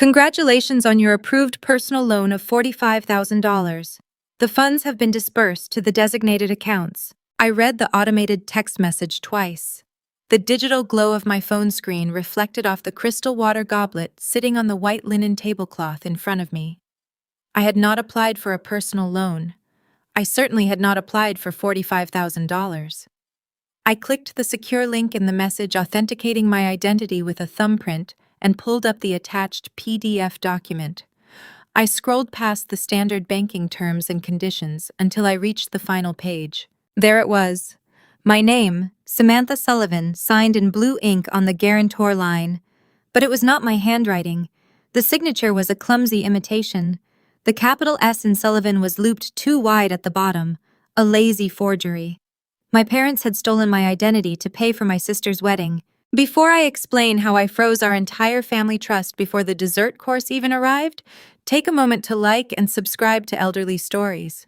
Congratulations on your approved personal loan of $45,000. The funds have been disbursed to the designated accounts. I read the automated text message twice. The digital glow of my phone screen reflected off the crystal water goblet sitting on the white linen tablecloth in front of me. I had not applied for a personal loan. I certainly had not applied for $45,000. I clicked the secure link in the message authenticating my identity with a thumbprint and pulled up the attached PDF document. I scrolled past the standard banking terms and conditions until I reached the final page. There it was. My name, Samantha Sullivan, signed in blue ink on the guarantor line. But it was not my handwriting. The signature was a clumsy imitation. The capital S in Sullivan was looped too wide at the bottom, a lazy forgery. My parents had stolen my identity to pay for my sister's wedding. Before I explain how I froze our entire family trust before the dessert course even arrived, take a moment to like and subscribe to Elderly Stories.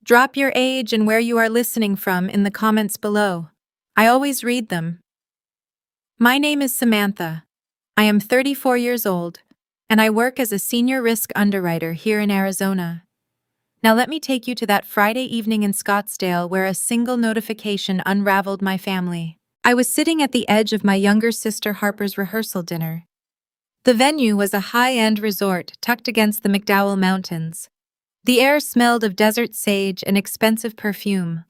Drop your age and where you are listening from in the comments below. I always read them. My name is Samantha. I am 34 years old, and I work as a senior risk underwriter here in Arizona. Now let me take you to that Friday evening in Scottsdale where a single notification unraveled my family. I was sitting at the edge of my younger sister Harper's rehearsal dinner. The venue was a high-end resort tucked against the McDowell Mountains. The air smelled of desert sage and expensive perfume.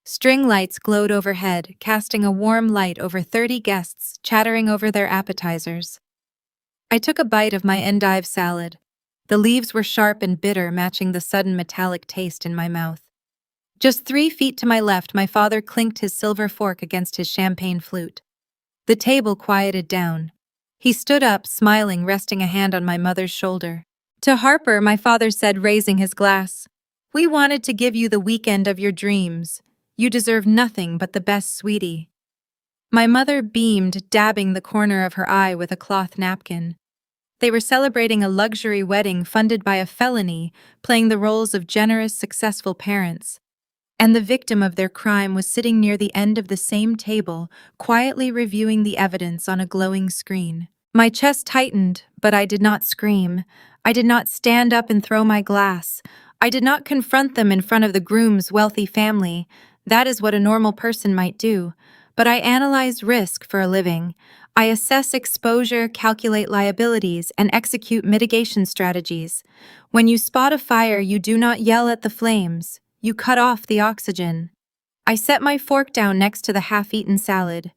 String lights glowed overhead, casting a warm light over 30 guests chattering over their appetizers. I took a bite of my endive salad. The leaves were sharp and bitter, matching the sudden metallic taste in my mouth. Just 3 feet to my left, my father clinked his silver fork against his champagne flute. The table quieted down. He stood up, smiling, resting a hand on my mother's shoulder. To Harper, my father said, raising his glass, "We wanted to give you the weekend of your dreams. You deserve nothing but the best, sweetie." My mother beamed, dabbing the corner of her eye with a cloth napkin. They were celebrating a luxury wedding funded by a felony, playing the roles of generous, successful parents. And the victim of their crime was sitting near the end of the same table, quietly reviewing the evidence on a glowing screen. My chest tightened, but I did not scream. I did not stand up and throw my glass. I did not confront them in front of the groom's wealthy family. That is what a normal person might do. But I analyze risk for a living. I assess exposure, calculate liabilities, and execute mitigation strategies. When you spot a fire, you do not yell at the flames. You cut off the oxygen. I set my fork down next to the half-eaten salad.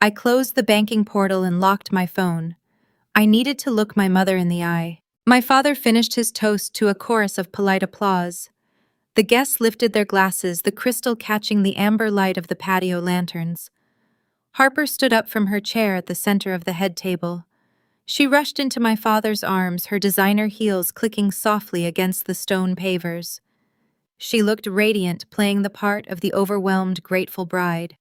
I closed the banking portal and locked my phone. I needed to look my mother in the eye. My father finished his toast to a chorus of polite applause. The guests lifted their glasses, the crystal catching the amber light of the patio lanterns. Harper stood up from her chair at the center of the head table. She rushed into my father's arms, her designer heels clicking softly against the stone pavers. She looked radiant, playing the part of the overwhelmed, grateful bride.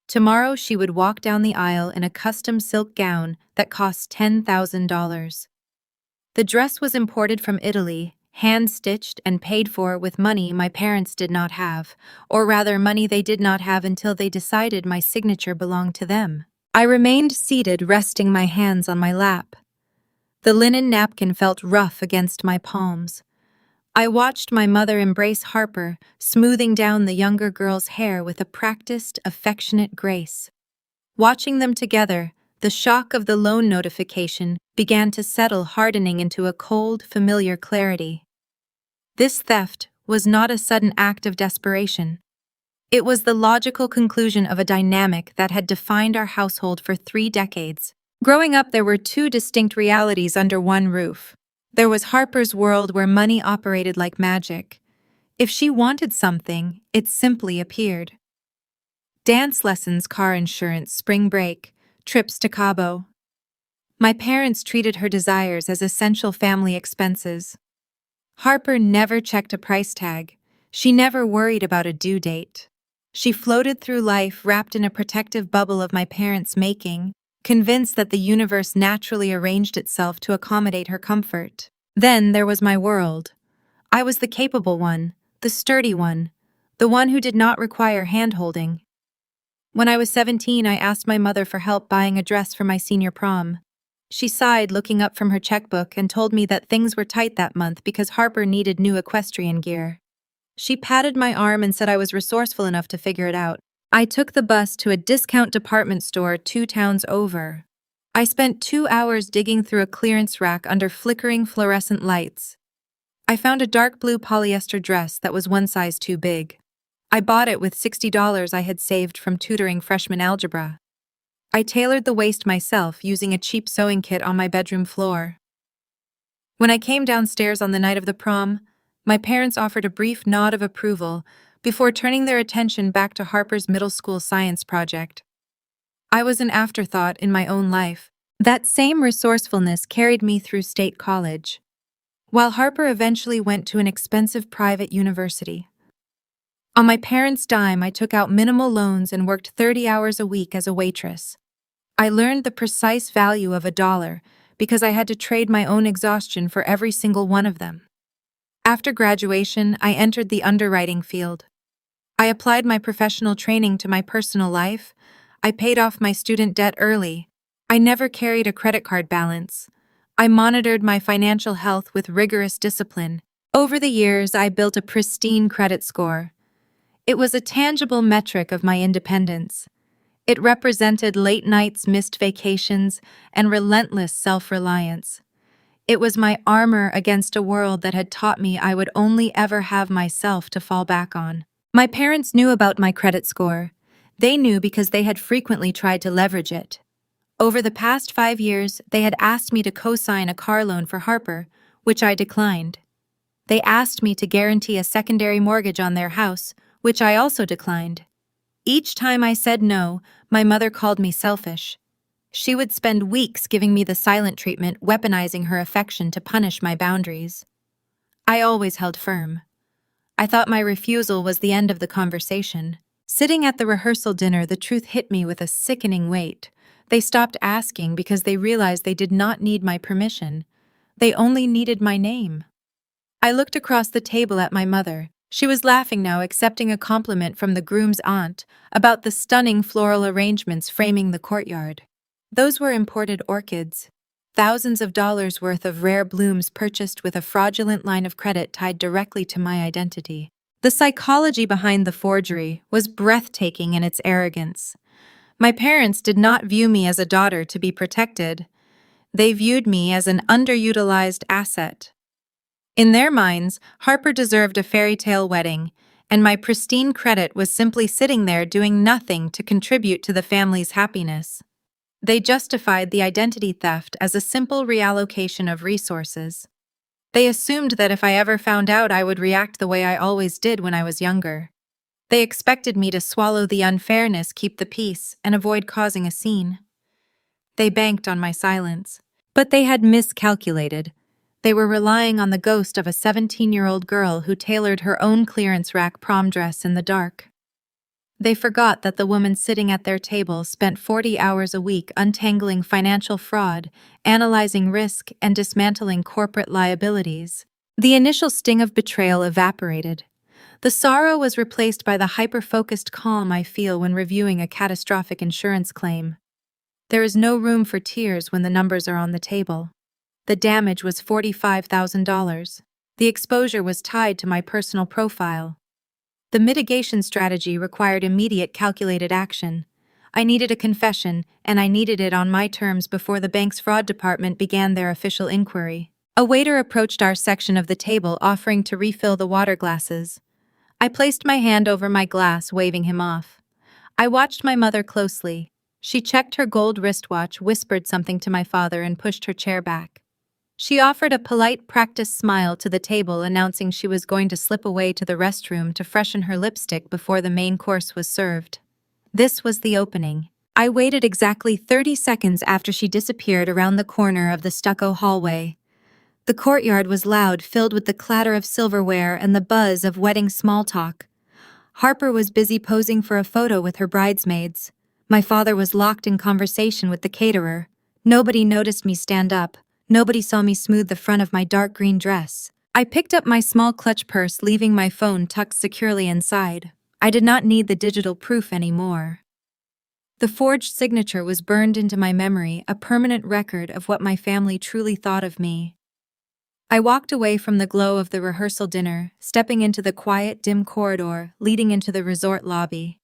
Tomorrow she would walk down the aisle in a custom silk gown that cost $10,000. The dress was imported from Italy, hand-stitched and paid for with money my parents did not have, or rather money they did not have until they decided my signature belonged to them. I remained seated, resting my hands on my lap. The linen napkin felt rough against my palms. I watched my mother embrace Harper, smoothing down the younger girl's hair with a practiced, affectionate grace. Watching them together, the shock of the loan notification began to settle, hardening into a cold, familiar clarity. This theft was not a sudden act of desperation. It was the logical conclusion of a dynamic that had defined our household for 3 decades. Growing up, there were 2 distinct realities under one roof. There was Harper's world where money operated like magic. If she wanted something, it simply appeared. Dance lessons, car insurance, spring break, trips to Cabo. My parents treated her desires as essential family expenses. Harper never checked a price tag. She never worried about a due date. She floated through life wrapped in a protective bubble of my parents' making, convinced that the universe naturally arranged itself to accommodate her comfort. Then there was my world. I was the capable one, the sturdy one, the one who did not require hand-holding. When I was 17, I asked my mother for help buying a dress for my senior prom. She sighed, looking up from her checkbook, and told me that things were tight that month because Harper needed new equestrian gear. She patted my arm and said I was resourceful enough to figure it out. I took the bus to a discount department store 2 towns over. I spent 2 hours digging through a clearance rack under flickering fluorescent lights. I found a dark blue polyester dress that was one size too big. I bought it with $60 I had saved from tutoring freshman algebra. I tailored the waist myself using a cheap sewing kit on my bedroom floor. When I came downstairs on the night of the prom, my parents offered a brief nod of approval before turning their attention back to Harper's middle school science project. I was an afterthought in my own life. That same resourcefulness carried me through state college, while Harper eventually went to an expensive private university. On my parents' dime, I took out minimal loans and worked 30 hours a week as a waitress. I learned the precise value of $1 because I had to trade my own exhaustion for every single one of them. After graduation, I entered the underwriting field. I applied my professional training to my personal life. I paid off my student debt early. I never carried a credit card balance. I monitored my financial health with rigorous discipline. Over the years, I built a pristine credit score. It was a tangible metric of my independence. It represented late nights, missed vacations, and relentless self-reliance. It was my armor against a world that had taught me I would only ever have myself to fall back on. My parents knew about my credit score. They knew because they had frequently tried to leverage it. Over the past 5 years, they had asked me to co-sign a car loan for Harper, which I declined. They asked me to guarantee a secondary mortgage on their house, which I also declined. Each time I said no, my mother called me selfish. She would spend weeks giving me the silent treatment, weaponizing her affection to punish my boundaries. I always held firm. I thought my refusal was the end of the conversation. Sitting at the rehearsal dinner, the truth hit me with a sickening weight. They stopped asking because they realized they did not need my permission. They only needed my name. I looked across the table at my mother. She was laughing now, accepting a compliment from the groom's aunt about the stunning floral arrangements framing the courtyard. Those were imported orchids, thousands of dollars worth of rare blooms purchased with a fraudulent line of credit tied directly to my identity. The psychology behind the forgery was breathtaking in its arrogance. My parents did not view me as a daughter to be protected. They viewed me as an underutilized asset. In their minds, Harper deserved a fairy tale wedding, and my pristine credit was simply sitting there doing nothing to contribute to the family's happiness. They justified the identity theft as a simple reallocation of resources. They assumed that if I ever found out, I would react the way I always did when I was younger. They expected me to swallow the unfairness, keep the peace, and avoid causing a scene. They banked on my silence. But they had miscalculated. They were relying on the ghost of a 17-year-old girl who tailored her own clearance rack prom dress in the dark. They forgot that the woman sitting at their table spent 40 hours a week untangling financial fraud, analyzing risk, and dismantling corporate liabilities. The initial sting of betrayal evaporated. The sorrow was replaced by the hyper-focused calm I feel when reviewing a catastrophic insurance claim. There is no room for tears when the numbers are on the table. The damage was $45,000. The exposure was tied to my personal profile. The mitigation strategy required immediate calculated action. I needed a confession, and I needed it on my terms before the bank's fraud department began their official inquiry. A waiter approached our section of the table, offering to refill the water glasses. I placed my hand over my glass, waving him off. I watched my mother closely. She checked her gold wristwatch, whispered something to my father, and pushed her chair back. She offered a polite, practiced smile to the table, announcing she was going to slip away to the restroom to freshen her lipstick before the main course was served. This was the opening. I waited exactly 30 seconds after she disappeared around the corner of the stucco hallway. The courtyard was loud, filled with the clatter of silverware and the buzz of wedding small talk. Harper was busy posing for a photo with her bridesmaids. My father was locked in conversation with the caterer. Nobody noticed me stand up. Nobody saw me smooth the front of my dark green dress. I picked up my small clutch purse, leaving my phone tucked securely inside. I did not need the digital proof anymore. The forged signature was burned into my memory, a permanent record of what my family truly thought of me. I walked away from the glow of the rehearsal dinner, stepping into the quiet, dim corridor leading into the resort lobby.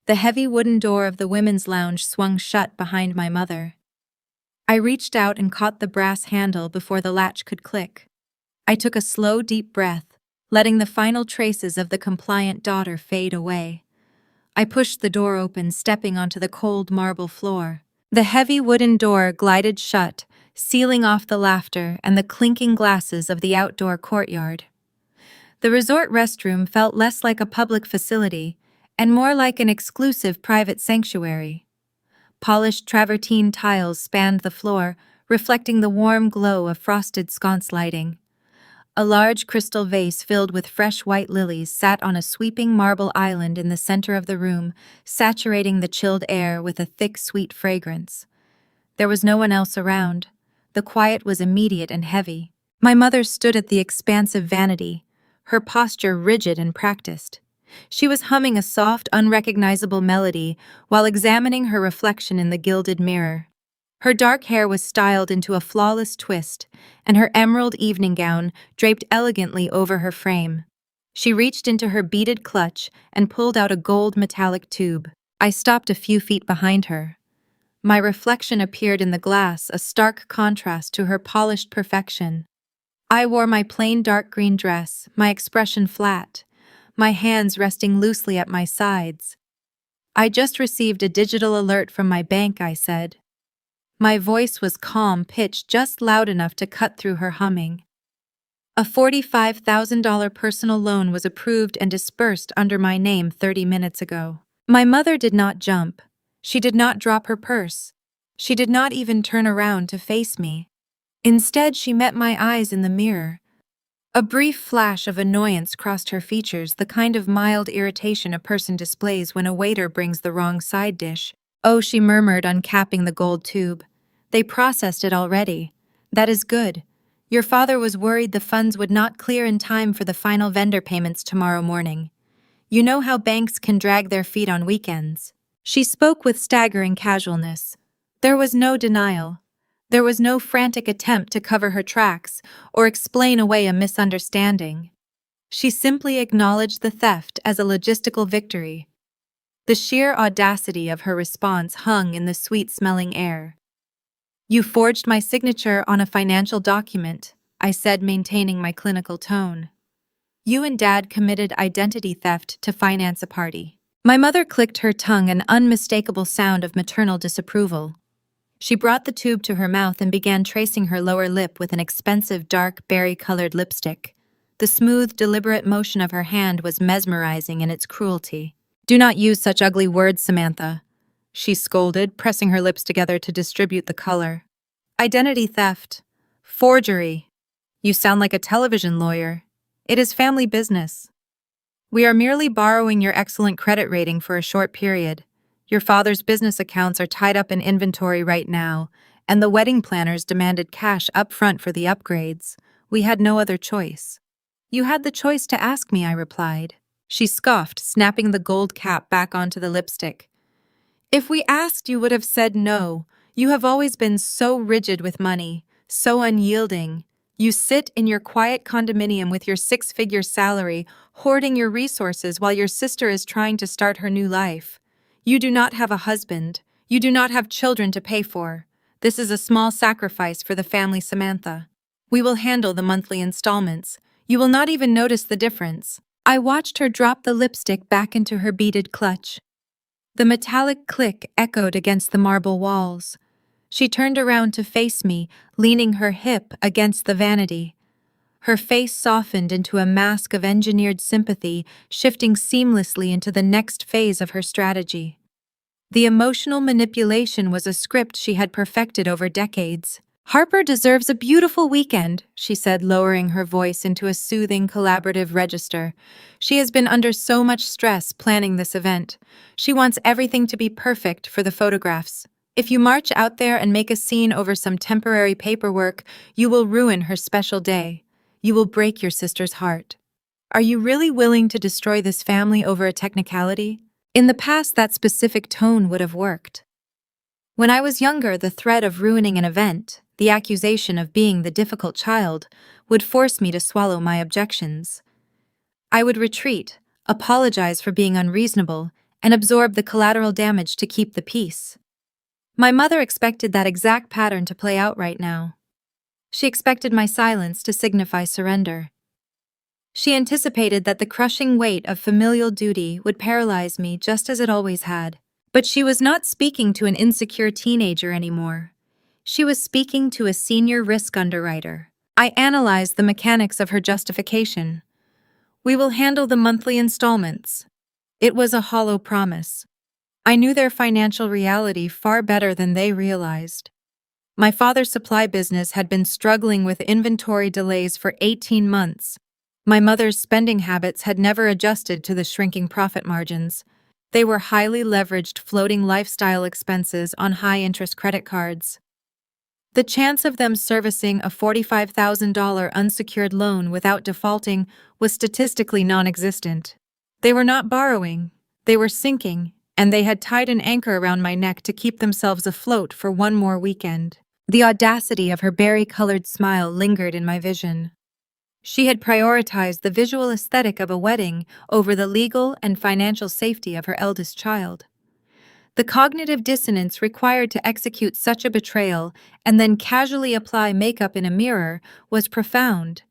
The heavy wooden door of the women's lounge swung shut behind my mother. I reached out and caught the brass handle before the latch could click. I took a slow, deep breath, letting the final traces of the compliant daughter fade away. I pushed the door open, stepping onto the cold marble floor. The heavy wooden door glided shut, sealing off the laughter and the clinking glasses of the outdoor courtyard. The resort restroom felt less like a public facility and more like an exclusive private sanctuary. Polished travertine tiles spanned the floor, reflecting the warm glow of frosted sconce lighting. A large crystal vase filled with fresh white lilies sat on a sweeping marble island in the center of the room, saturating the chilled air with a thick, sweet fragrance. There was no one else around. The quiet was immediate and heavy. My mother stood at the expansive vanity, her posture rigid and practiced. She was humming a soft, unrecognizable melody while examining her reflection in the gilded mirror. Her dark hair was styled into a flawless twist, and her emerald evening gown draped elegantly over her frame. She reached into her beaded clutch and pulled out a gold metallic tube. I stopped a few feet behind her. My reflection appeared in the glass, a stark contrast to her polished perfection. I wore my plain dark green dress, my expression flat, my hands resting loosely at my sides. "I just received a digital alert from my bank," I said. My voice was calm, pitched just loud enough to cut through her humming. A $45,000 personal loan was approved and disbursed under my name 30 minutes ago. My mother did not jump. She did not drop her purse. She did not even turn around to face me. Instead, she met my eyes in the mirror. A brief flash of annoyance crossed her features, the kind of mild irritation a person displays when a waiter brings the wrong side dish. "Oh," she murmured, uncapping the gold tube. "They processed it already. That is good. Your father was worried the funds would not clear in time for the final vendor payments tomorrow morning. You know how banks can drag their feet on weekends." She spoke with staggering casualness. There was no denial. There was no frantic attempt to cover her tracks or explain away a misunderstanding. She simply acknowledged the theft as a logistical victory. The sheer audacity of her response hung in the sweet-smelling air. "You forged my signature on a financial document," I said, maintaining my clinical tone. "You and Dad committed identity theft to finance a party." My mother clicked her tongue, an unmistakable sound of maternal disapproval. She brought the tube to her mouth and began tracing her lower lip with an expensive, dark, berry-colored lipstick. The smooth, deliberate motion of her hand was mesmerizing in its cruelty. "Do not use such ugly words, Samantha," she scolded, pressing her lips together to distribute the color. "Identity theft. Forgery. You sound like a television lawyer. It is family business. We are merely borrowing your excellent credit rating for a short period. Your father's business accounts are tied up in inventory right now, and the wedding planners demanded cash up front for the upgrades. We had no other choice." "You had the choice to ask me," I replied. She scoffed, snapping the gold cap back onto the lipstick. "If we asked, you would have said no. You have always been so rigid with money, so unyielding. You sit in your quiet condominium with your six-figure salary, hoarding your resources while your sister is trying to start her new life. You do not have a husband. You do not have children to pay for. This is a small sacrifice for the family, Samantha. We will handle the monthly installments. You will not even notice the difference." I watched her drop the lipstick back into her beaded clutch. The metallic click echoed against the marble walls. She turned around to face me, leaning her hip against the vanity. Her face softened into a mask of engineered sympathy, shifting seamlessly into the next phase of her strategy. The emotional manipulation was a script she had perfected over decades. "Harper deserves a beautiful weekend," she said, lowering her voice into a soothing, collaborative register. "She has been under so much stress planning this event. She wants everything to be perfect for the photographs. If you march out there and make a scene over some temporary paperwork, you will ruin her special day. You will break your sister's heart. Are you really willing to destroy this family over a technicality?" In the past, that specific tone would have worked. When I was younger, the threat of ruining an event, the accusation of being the difficult child, would force me to swallow my objections. I would retreat, apologize for being unreasonable, and absorb the collateral damage to keep the peace. My mother expected that exact pattern to play out right now. She expected my silence to signify surrender. She anticipated that the crushing weight of familial duty would paralyze me just as it always had. But she was not speaking to an insecure teenager anymore. She was speaking to a senior risk underwriter. I analyzed the mechanics of her justification. "We will handle the monthly installments." It was a hollow promise. I knew their financial reality far better than they realized. My father's supply business had been struggling with inventory delays for 18 months. My mother's spending habits had never adjusted to the shrinking profit margins. They were highly leveraged floating lifestyle expenses on high-interest credit cards. The chance of them servicing a $45,000 unsecured loan without defaulting was statistically non-existent. They were not borrowing, they were sinking, and they had tied an anchor around my neck to keep themselves afloat for one more weekend. The audacity of her berry-colored smile lingered in my vision. She had prioritized the visual aesthetic of a wedding over the legal and financial safety of her eldest child. The cognitive dissonance required to execute such a betrayal and then casually apply makeup in a mirror was profound.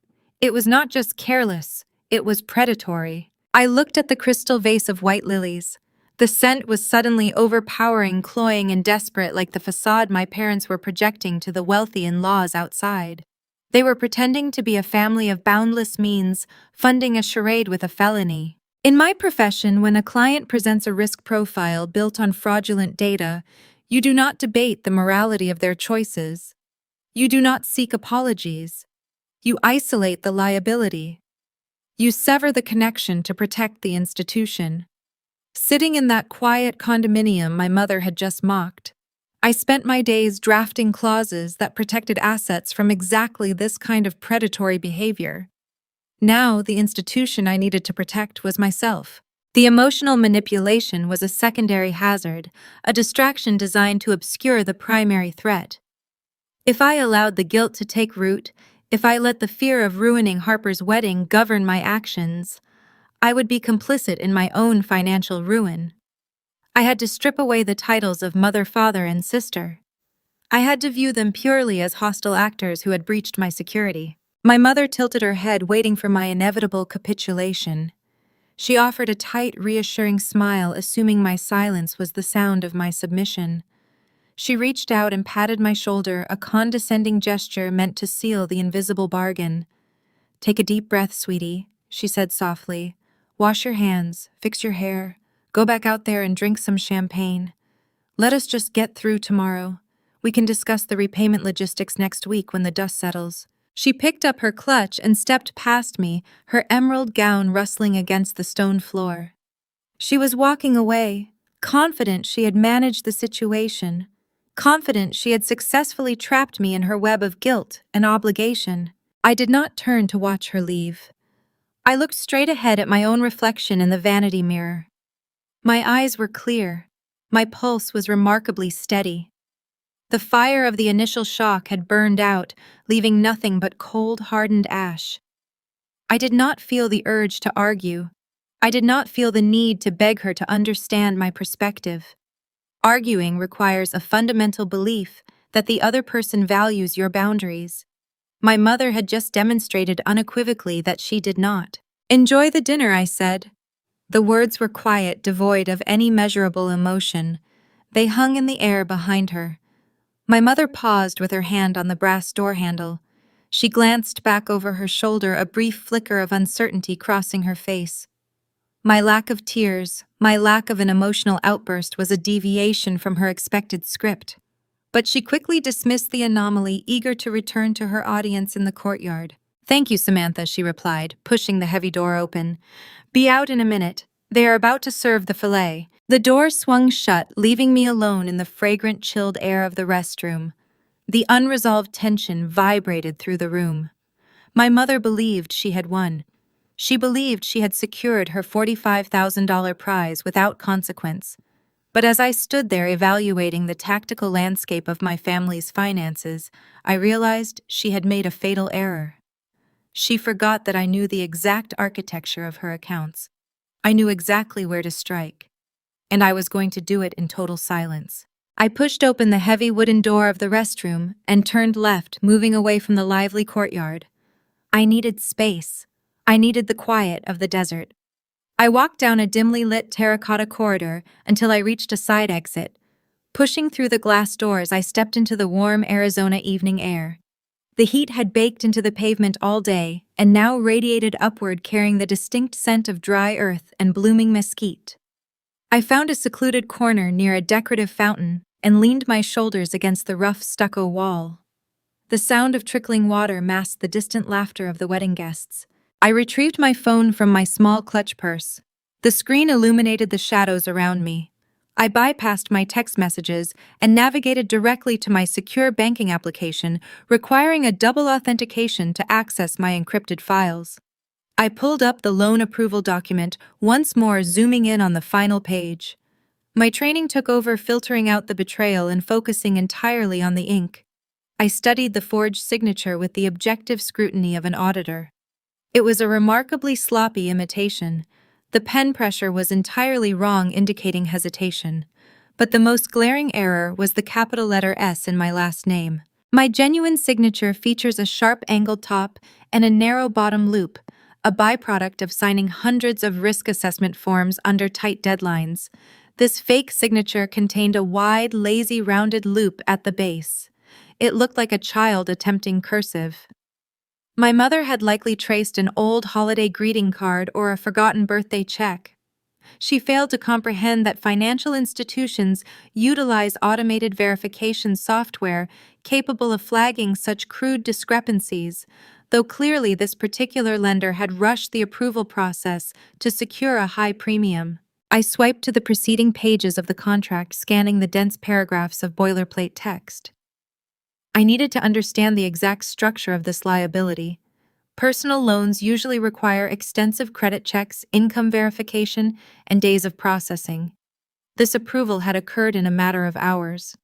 It was not just careless, it was predatory. I looked at the crystal vase of white lilies. The scent was suddenly overpowering, cloying, and desperate, like the facade my parents were projecting to the wealthy in-laws outside. They were pretending to be a family of boundless means, funding a charade with a felony. In my profession, when a client presents a risk profile built on fraudulent data, you do not debate the morality of their choices. You do not seek apologies. You isolate the liability. You sever the connection to protect the institution. Sitting in that quiet condominium my mother had just mocked, I spent my days drafting clauses that protected assets from exactly this kind of predatory behavior. Now, the institution I needed to protect was myself. The emotional manipulation was a secondary hazard, a distraction designed to obscure the primary threat. If I allowed the guilt to take root, if I let the fear of ruining Harper's wedding govern my actions, I would be complicit in my own financial ruin. I had to strip away the titles of mother, father, and sister. I had to view them purely as hostile actors who had breached my security. My mother tilted her head, waiting for my inevitable capitulation. She offered a tight, reassuring smile, assuming my silence was the sound of my submission. She reached out and patted my shoulder, a condescending gesture meant to seal the invisible bargain. "Take a deep breath, sweetie," she said softly. "Wash your hands, fix your hair, go back out there and drink some champagne. Let us just get through tomorrow. We can discuss the repayment logistics next week when the dust settles." She picked up her clutch and stepped past me, her emerald gown rustling against the stone floor. She was walking away, confident she had managed the situation, confident she had successfully trapped me in her web of guilt and obligation. I did not turn to watch her leave. I looked straight ahead at my own reflection in the vanity mirror. My eyes were clear. My pulse was remarkably steady. The fire of the initial shock had burned out, leaving nothing but cold, hardened ash. I did not feel the urge to argue. I did not feel the need to beg her to understand my perspective. Arguing requires a fundamental belief that the other person values your boundaries. My mother had just demonstrated unequivocally that she did not. "Enjoy the dinner," I said. The words were quiet, devoid of any measurable emotion. They hung in the air behind her. My mother paused with her hand on the brass door handle. She glanced back over her shoulder, a brief flicker of uncertainty crossing her face. My lack of tears, my lack of an emotional outburst was a deviation from her expected script. But she quickly dismissed the anomaly, eager to return to her audience in the courtyard. "Thank you, Samantha," she replied, pushing the heavy door open. "Be out in a minute. They are about to serve the filet." The door swung shut, leaving me alone in the fragrant, chilled air of the restroom. The unresolved tension vibrated through the room. My mother believed she had won. She believed she had secured her $45,000 prize without consequence. But as I stood there evaluating the tactical landscape of my family's finances, I realized she had made a fatal error. She forgot that I knew the exact architecture of her accounts. I knew exactly where to strike, and I was going to do it in total silence. I pushed open the heavy wooden door of the restroom and turned left, moving away from the lively courtyard. I needed space. I needed the quiet of the desert. I walked down a dimly lit terracotta corridor until I reached a side exit. Pushing through the glass doors, I stepped into the warm Arizona evening air. The heat had baked into the pavement all day and now radiated upward, carrying the distinct scent of dry earth and blooming mesquite. I found a secluded corner near a decorative fountain and leaned my shoulders against the rough stucco wall. The sound of trickling water masked the distant laughter of the wedding guests. I retrieved my phone from my small clutch purse. The screen illuminated the shadows around me. I bypassed my text messages and navigated directly to my secure banking application, requiring a double authentication to access my encrypted files. I pulled up the loan approval document, once more zooming in on the final page. My training took over, filtering out the betrayal and focusing entirely on the ink. I studied the forged signature with the objective scrutiny of an auditor. It was a remarkably sloppy imitation. The pen pressure was entirely wrong, indicating hesitation. But the most glaring error was the capital letter S in my last name. My genuine signature features a sharp-angled top and a narrow bottom loop, a byproduct of signing hundreds of risk assessment forms under tight deadlines. This fake signature contained a wide, lazy, rounded loop at the base. It looked like a child attempting cursive. My mother had likely traced an old holiday greeting card or a forgotten birthday check. She failed to comprehend that financial institutions utilize automated verification software capable of flagging such crude discrepancies, though clearly this particular lender had rushed the approval process to secure a high premium. I swiped to the preceding pages of the contract, scanning the dense paragraphs of boilerplate text. I needed to understand the exact structure of this liability. Personal loans usually require extensive credit checks, income verification, and days of processing. This approval had occurred in a matter of hours.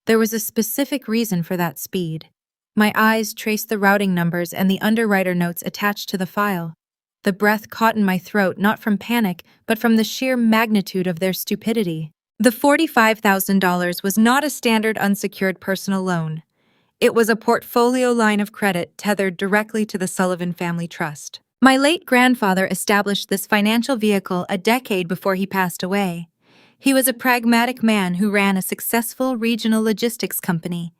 There was a specific reason for that speed. My eyes traced the routing numbers and the underwriter notes attached to the file. The breath caught in my throat, not from panic, but from the sheer magnitude of their stupidity. The $45,000 was not a standard unsecured personal loan. It was a portfolio line of credit tethered directly to the Sullivan Family Trust. My late grandfather established this financial vehicle a decade before he passed away. He was a pragmatic man who ran a successful regional logistics company.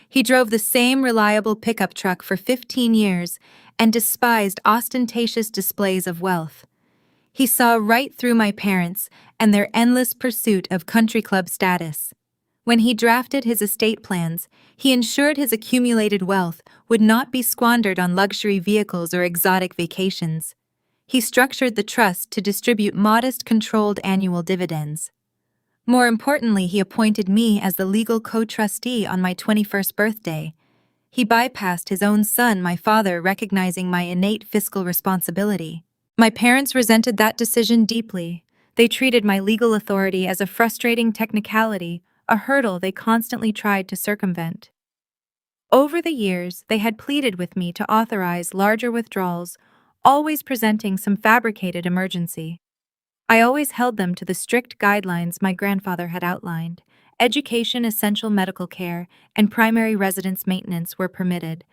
He drove the same reliable pickup truck for 15 years and despised ostentatious displays of wealth. He saw right through my parents and their endless pursuit of country club status. When he drafted his estate plans, he ensured his accumulated wealth would not be squandered on luxury vehicles or exotic vacations. He structured the trust to distribute modest, controlled annual dividends. More importantly, he appointed me as the legal co-trustee on my 21st birthday. He bypassed his own son, my father, recognizing my innate fiscal responsibility. My parents resented that decision deeply. They treated my legal authority as a frustrating technicality, a hurdle they constantly tried to circumvent. Over the years, they had pleaded with me to authorize larger withdrawals, always presenting some fabricated emergency. I always held them to the strict guidelines my grandfather had outlined. Education, essential medical care, and primary residence maintenance were permitted.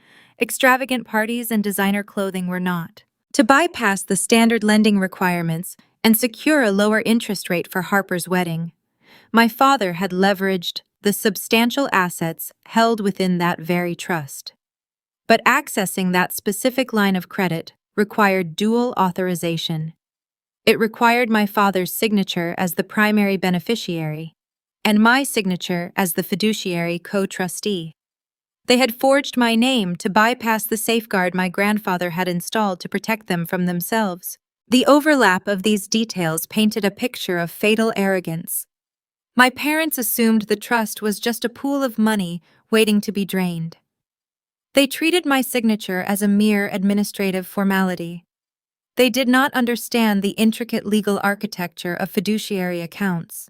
Extravagant parties and designer clothing were not. To bypass the standard lending requirements and secure a lower interest rate for Harper's wedding, my father had leveraged the substantial assets held within that very trust. But accessing that specific line of credit required dual authorization. It required my father's signature as the primary beneficiary, and my signature as the fiduciary co-trustee. They had forged my name to bypass the safeguard my grandfather had installed to protect them from themselves. The overlap of these details painted a picture of fatal arrogance. My parents assumed the trust was just a pool of money waiting to be drained. They treated my signature as a mere administrative formality. They did not understand the intricate legal architecture of fiduciary accounts.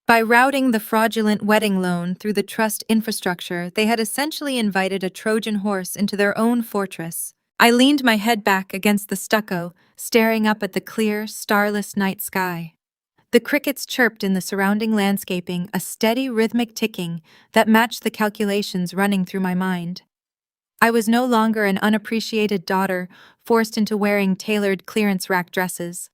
By routing the fraudulent wedding loan through the trust infrastructure, they had essentially invited a Trojan horse into their own fortress. I leaned my head back against the stucco, staring up at the clear, starless night sky. The crickets chirped in the surrounding landscaping, a steady rhythmic ticking that matched the calculations running through my mind. I was no longer an unappreciated daughter forced into wearing tailored clearance rack dresses.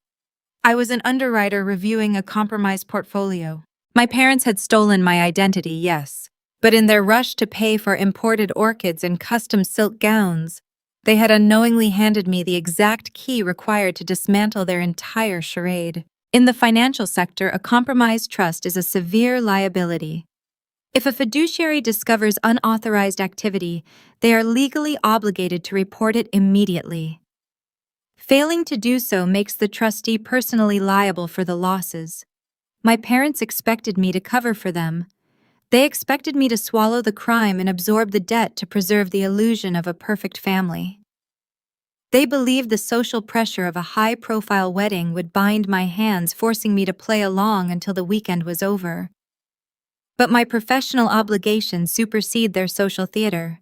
I was an underwriter reviewing a compromised portfolio. My parents had stolen my identity, yes, but in their rush to pay for imported orchids and custom silk gowns, they had unknowingly handed me the exact key required to dismantle their entire charade. In the financial sector, a compromised trust is a severe liability. If a fiduciary discovers unauthorized activity, they are legally obligated to report it immediately. Failing to do so makes the trustee personally liable for the losses. My parents expected me to cover for them. They expected me to swallow the crime and absorb the debt to preserve the illusion of a perfect family. They believed the social pressure of a high-profile wedding would bind my hands, forcing me to play along until the weekend was over. But my professional obligations supersede their social theater.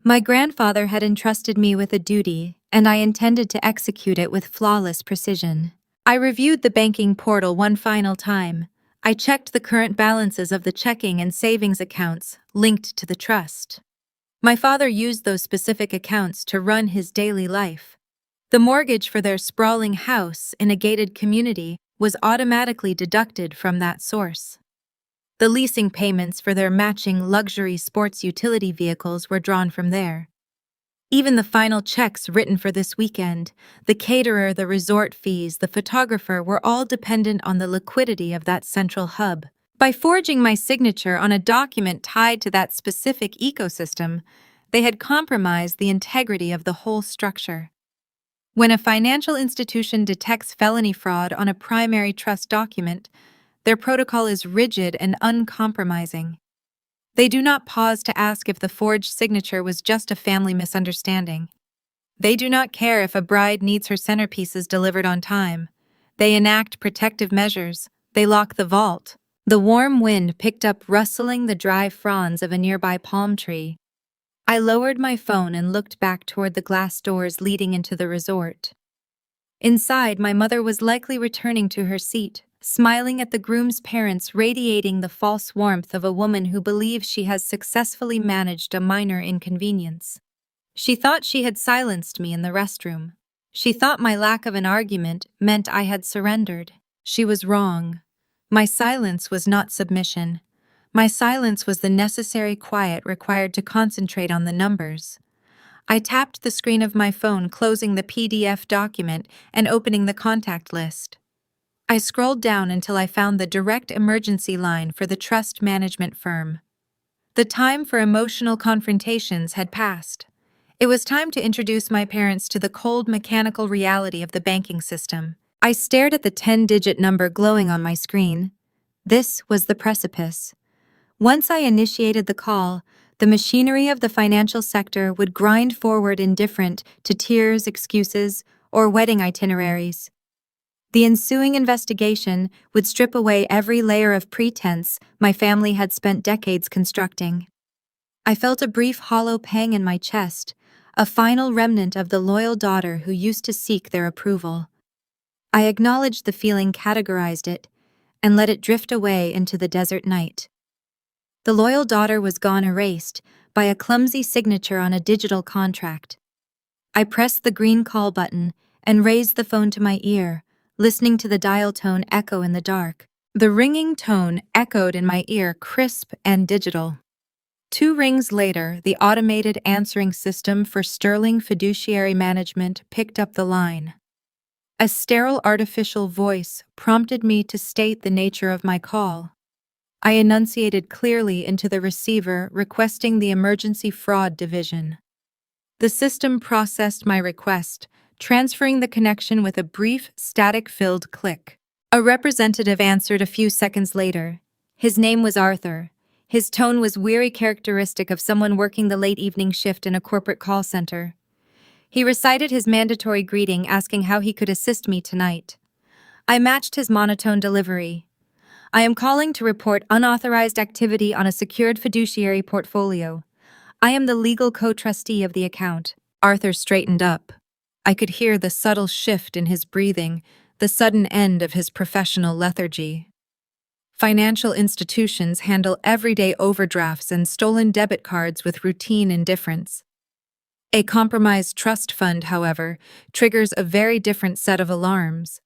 My grandfather had entrusted me with a duty, and I intended to execute it with flawless precision. I reviewed the banking portal one final time. I checked the current balances of the checking and savings accounts linked to the trust. My father used those specific accounts to run his daily life. The mortgage for their sprawling house in a gated community was automatically deducted from that source. The leasing payments for their matching luxury sports utility vehicles were drawn from there. Even the final checks written for this weekend, the caterer, the resort fees, the photographer were all dependent on the liquidity of that central hub. By forging my signature on a document tied to that specific ecosystem, they had compromised the integrity of the whole structure. When a financial institution detects felony fraud on a primary trust document, their protocol is rigid and uncompromising. They do not pause to ask if the forged signature was just a family misunderstanding. They do not care if a bride needs her centerpieces delivered on time. They enact protective measures. They lock the vault. The warm wind picked up rustling the dry fronds of a nearby palm tree. I lowered my phone and looked back toward the glass doors leading into the resort. Inside, my mother was likely returning to her seat, smiling at the groom's parents, radiating the false warmth of a woman who believes she has successfully managed a minor inconvenience. She thought she had silenced me in the restroom. She thought my lack of an argument meant I had surrendered. She was wrong. My silence was not submission. My silence was the necessary quiet required to concentrate on the numbers. I tapped the screen of my phone, closing the PDF document and opening the contact list. I scrolled down until I found the direct emergency line for the trust management firm. The time for emotional confrontations had passed. It was time to introduce my parents to the cold mechanical reality of the banking system. I stared at the 10-digit number glowing on my screen. This was the precipice. Once I initiated the call, the machinery of the financial sector would grind forward indifferent to tears, excuses, or wedding itineraries. The ensuing investigation would strip away every layer of pretense my family had spent decades constructing. I felt a brief hollow pang in my chest, a final remnant of the loyal daughter who used to seek their approval. I acknowledged the feeling, categorized it, and let it drift away into the desert night. The loyal daughter was gone, erased by a clumsy signature on a digital contract. I pressed the green call button and raised the phone to my ear, listening to the dial tone echo in the dark. The ringing tone echoed in my ear, crisp and digital. 2 rings later, the automated answering system for Sterling Fiduciary Management picked up the line. A sterile artificial voice prompted me to state the nature of my call. I enunciated clearly into the receiver, requesting the Emergency Fraud Division. The system processed my request, transferring the connection with a brief, static-filled click. A representative answered a few seconds later. His name was Arthur. His tone was weary, characteristic of someone working the late evening shift in a corporate call center. He recited his mandatory greeting asking how he could assist me tonight. I matched his monotone delivery. I am calling to report unauthorized activity on a secured fiduciary portfolio. I am the legal co-trustee of the account. Arthur straightened up. I could hear the subtle shift in his breathing, the sudden end of his professional lethargy. Financial institutions handle everyday overdrafts and stolen debit cards with routine indifference. A compromised trust fund, however, triggers a very different set of alarms.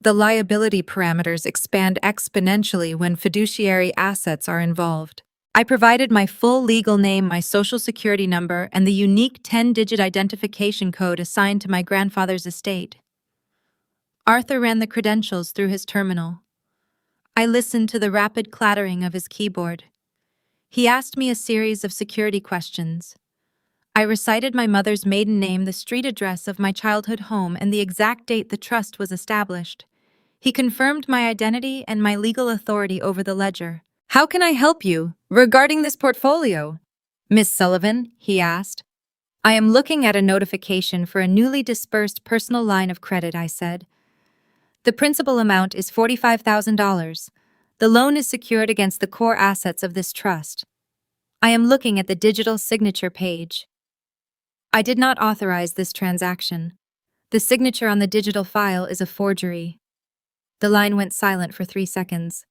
The liability parameters expand exponentially when fiduciary assets are involved. I provided my full legal name, my social security number, and the unique 10-digit identification code assigned to my grandfather's estate. Arthur ran the credentials through his terminal. I listened to the rapid clattering of his keyboard. He asked me a series of security questions. I recited my mother's maiden name, the street address of my childhood home, and the exact date the trust was established. He confirmed my identity and my legal authority over the ledger. "How can I help you regarding this portfolio, Miss Sullivan?" he asked. "I am looking at a notification for a newly dispersed personal line of credit," I said. "The principal amount is $45,000. The loan is secured against the core assets of this trust. I am looking at the digital signature page. I did not authorize this transaction. The signature on the digital file is a forgery." The line went silent for 3 seconds.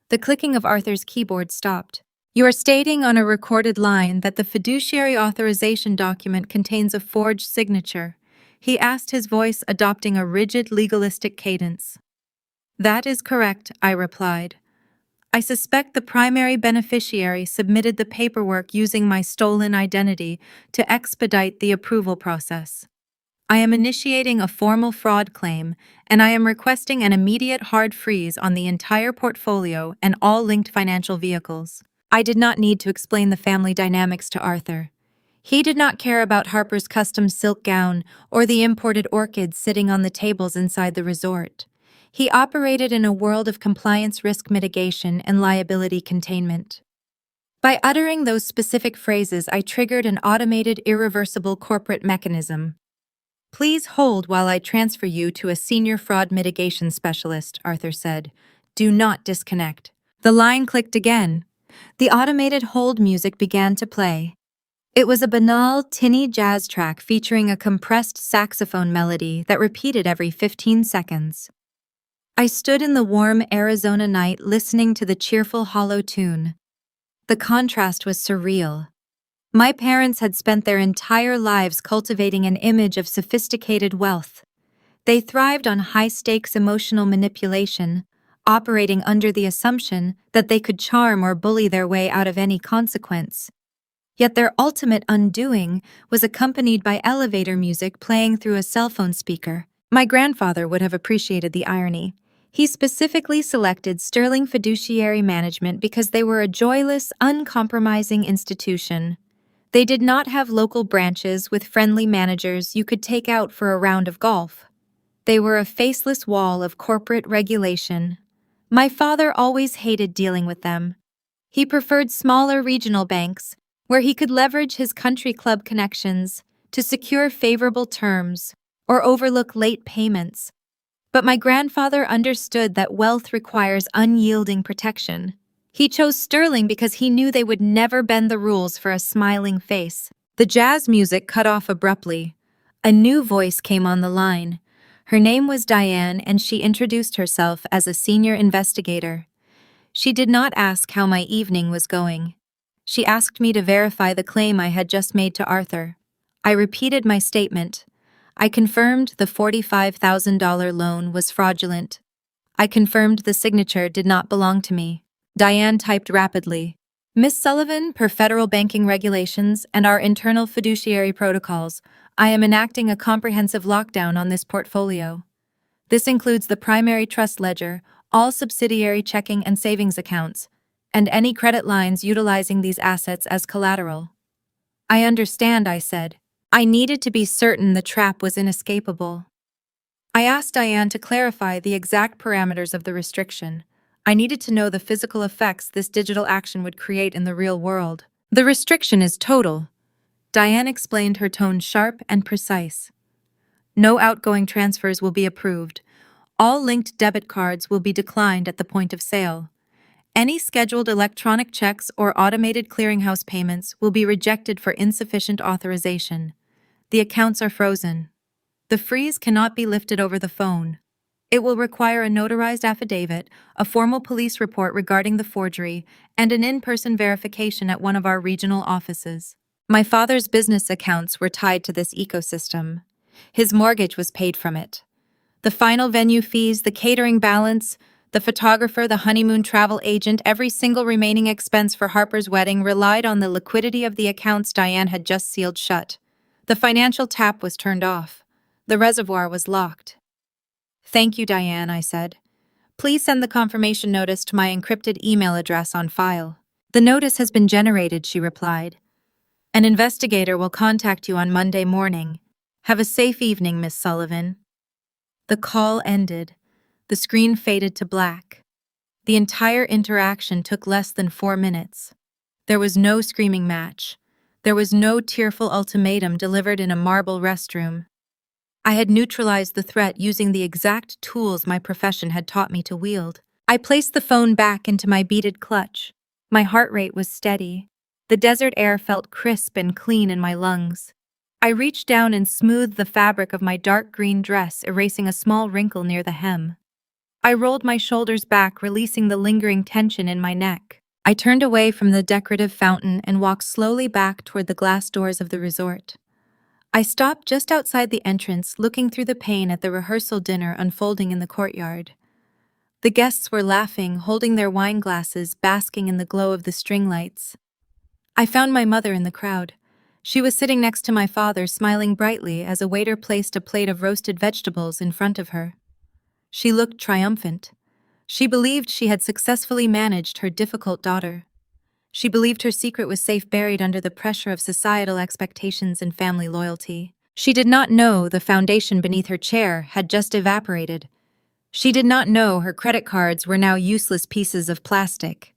The clicking of Arthur's keyboard stopped. "You are stating on a recorded line that the fiduciary authorization document contains a forged signature," he asked, his voice adopting a rigid legalistic cadence. "That is correct," I replied. "I suspect the primary beneficiary submitted the paperwork using my stolen identity to expedite the approval process. I am initiating a formal fraud claim, and I am requesting an immediate hard freeze on the entire portfolio and all linked financial vehicles." I did not need to explain the family dynamics to Arthur. He did not care about Harper's custom silk gown or the imported orchids sitting on the tables inside the resort. He operated in a world of compliance risk mitigation and liability containment. By uttering those specific phrases, I triggered an automated, irreversible corporate mechanism. "Please hold while I transfer you to a senior fraud mitigation specialist," Arthur said. "Do not disconnect." The line clicked again. The automated hold music began to play. It was a banal, tinny jazz track featuring a compressed saxophone melody that repeated every 15 seconds. I stood in the warm Arizona night listening to the cheerful, hollow tune. The contrast was surreal. My parents had spent their entire lives cultivating an image of sophisticated wealth. They thrived on high-stakes emotional manipulation, operating under the assumption that they could charm or bully their way out of any consequence. Yet their ultimate undoing was accompanied by elevator music playing through a cell phone speaker. My grandfather would have appreciated the irony. He specifically selected Sterling Fiduciary Management because they were a joyless, uncompromising institution. They did not have local branches with friendly managers you could take out for a round of golf. They were a faceless wall of corporate regulation. My father always hated dealing with them. He preferred smaller regional banks, where he could leverage his country club connections to secure favorable terms or overlook late payments. But my grandfather understood that wealth requires unyielding protection. He chose Sterling because he knew they would never bend the rules for a smiling face. The jazz music cut off abruptly. A new voice came on the line. Her name was Diane, and she introduced herself as a senior investigator. She did not ask how my evening was going. She asked me to verify the claim I had just made to Arthur. I repeated my statement. I confirmed the $45,000 loan was fraudulent. I confirmed the signature did not belong to me. Diane typed rapidly. "Miss Sullivan, per federal banking regulations and our internal fiduciary protocols, I am enacting a comprehensive lockdown on this portfolio. This includes the primary trust ledger, all subsidiary checking and savings accounts, and any credit lines utilizing these assets as collateral." "I understand," I said. I needed to be certain the trap was inescapable. I asked Diane to clarify the exact parameters of the restriction. I needed to know the physical effects this digital action would create in the real world. "The restriction is total. Diane explained, her tone sharp and precise. No outgoing transfers will be approved. All linked debit cards will be declined at the point of sale. Any scheduled electronic checks or automated clearinghouse payments will be rejected for insufficient authorization. The accounts are frozen. The freeze cannot be lifted over the phone. It will require a notarized affidavit, a formal police report regarding the forgery, and an in-person verification at one of our regional offices. My father's business accounts were tied to this ecosystem. His mortgage was paid from it. The final venue fees, the catering balance, the photographer, the honeymoon travel agent, every single remaining expense for Harper's wedding relied on the liquidity of the accounts Diane had just sealed shut. The financial tap was turned off. The reservoir was locked. "Thank you, Diane," I said. "Please send the confirmation notice to my encrypted email address on file." "The notice has been generated," she replied. "An investigator will contact you on Monday morning. Have a safe evening, Miss Sullivan." The call ended. The screen faded to black. The entire interaction took less than 4 minutes. There was no screaming match. There was no tearful ultimatum delivered in a marble restroom. I had neutralized the threat using the exact tools my profession had taught me to wield. I placed the phone back into my beaded clutch. My heart rate was steady. The desert air felt crisp and clean in my lungs. I reached down and smoothed the fabric of my dark green dress, erasing a small wrinkle near the hem. I rolled my shoulders back, releasing the lingering tension in my neck. I turned away from the decorative fountain and walked slowly back toward the glass doors of the resort. I stopped just outside the entrance, looking through the pane at the rehearsal dinner unfolding in the courtyard. The guests were laughing, holding their wine glasses, basking in the glow of the string lights. I found my mother in the crowd. She was sitting next to my father, smiling brightly as a waiter placed a plate of roasted vegetables in front of her. She looked triumphant. She believed she had successfully managed her difficult daughter. She believed her secret was safe buried under the pressure of societal expectations and family loyalty. She did not know the foundation beneath her chair had just evaporated. She did not know her credit cards were now useless pieces of plastic.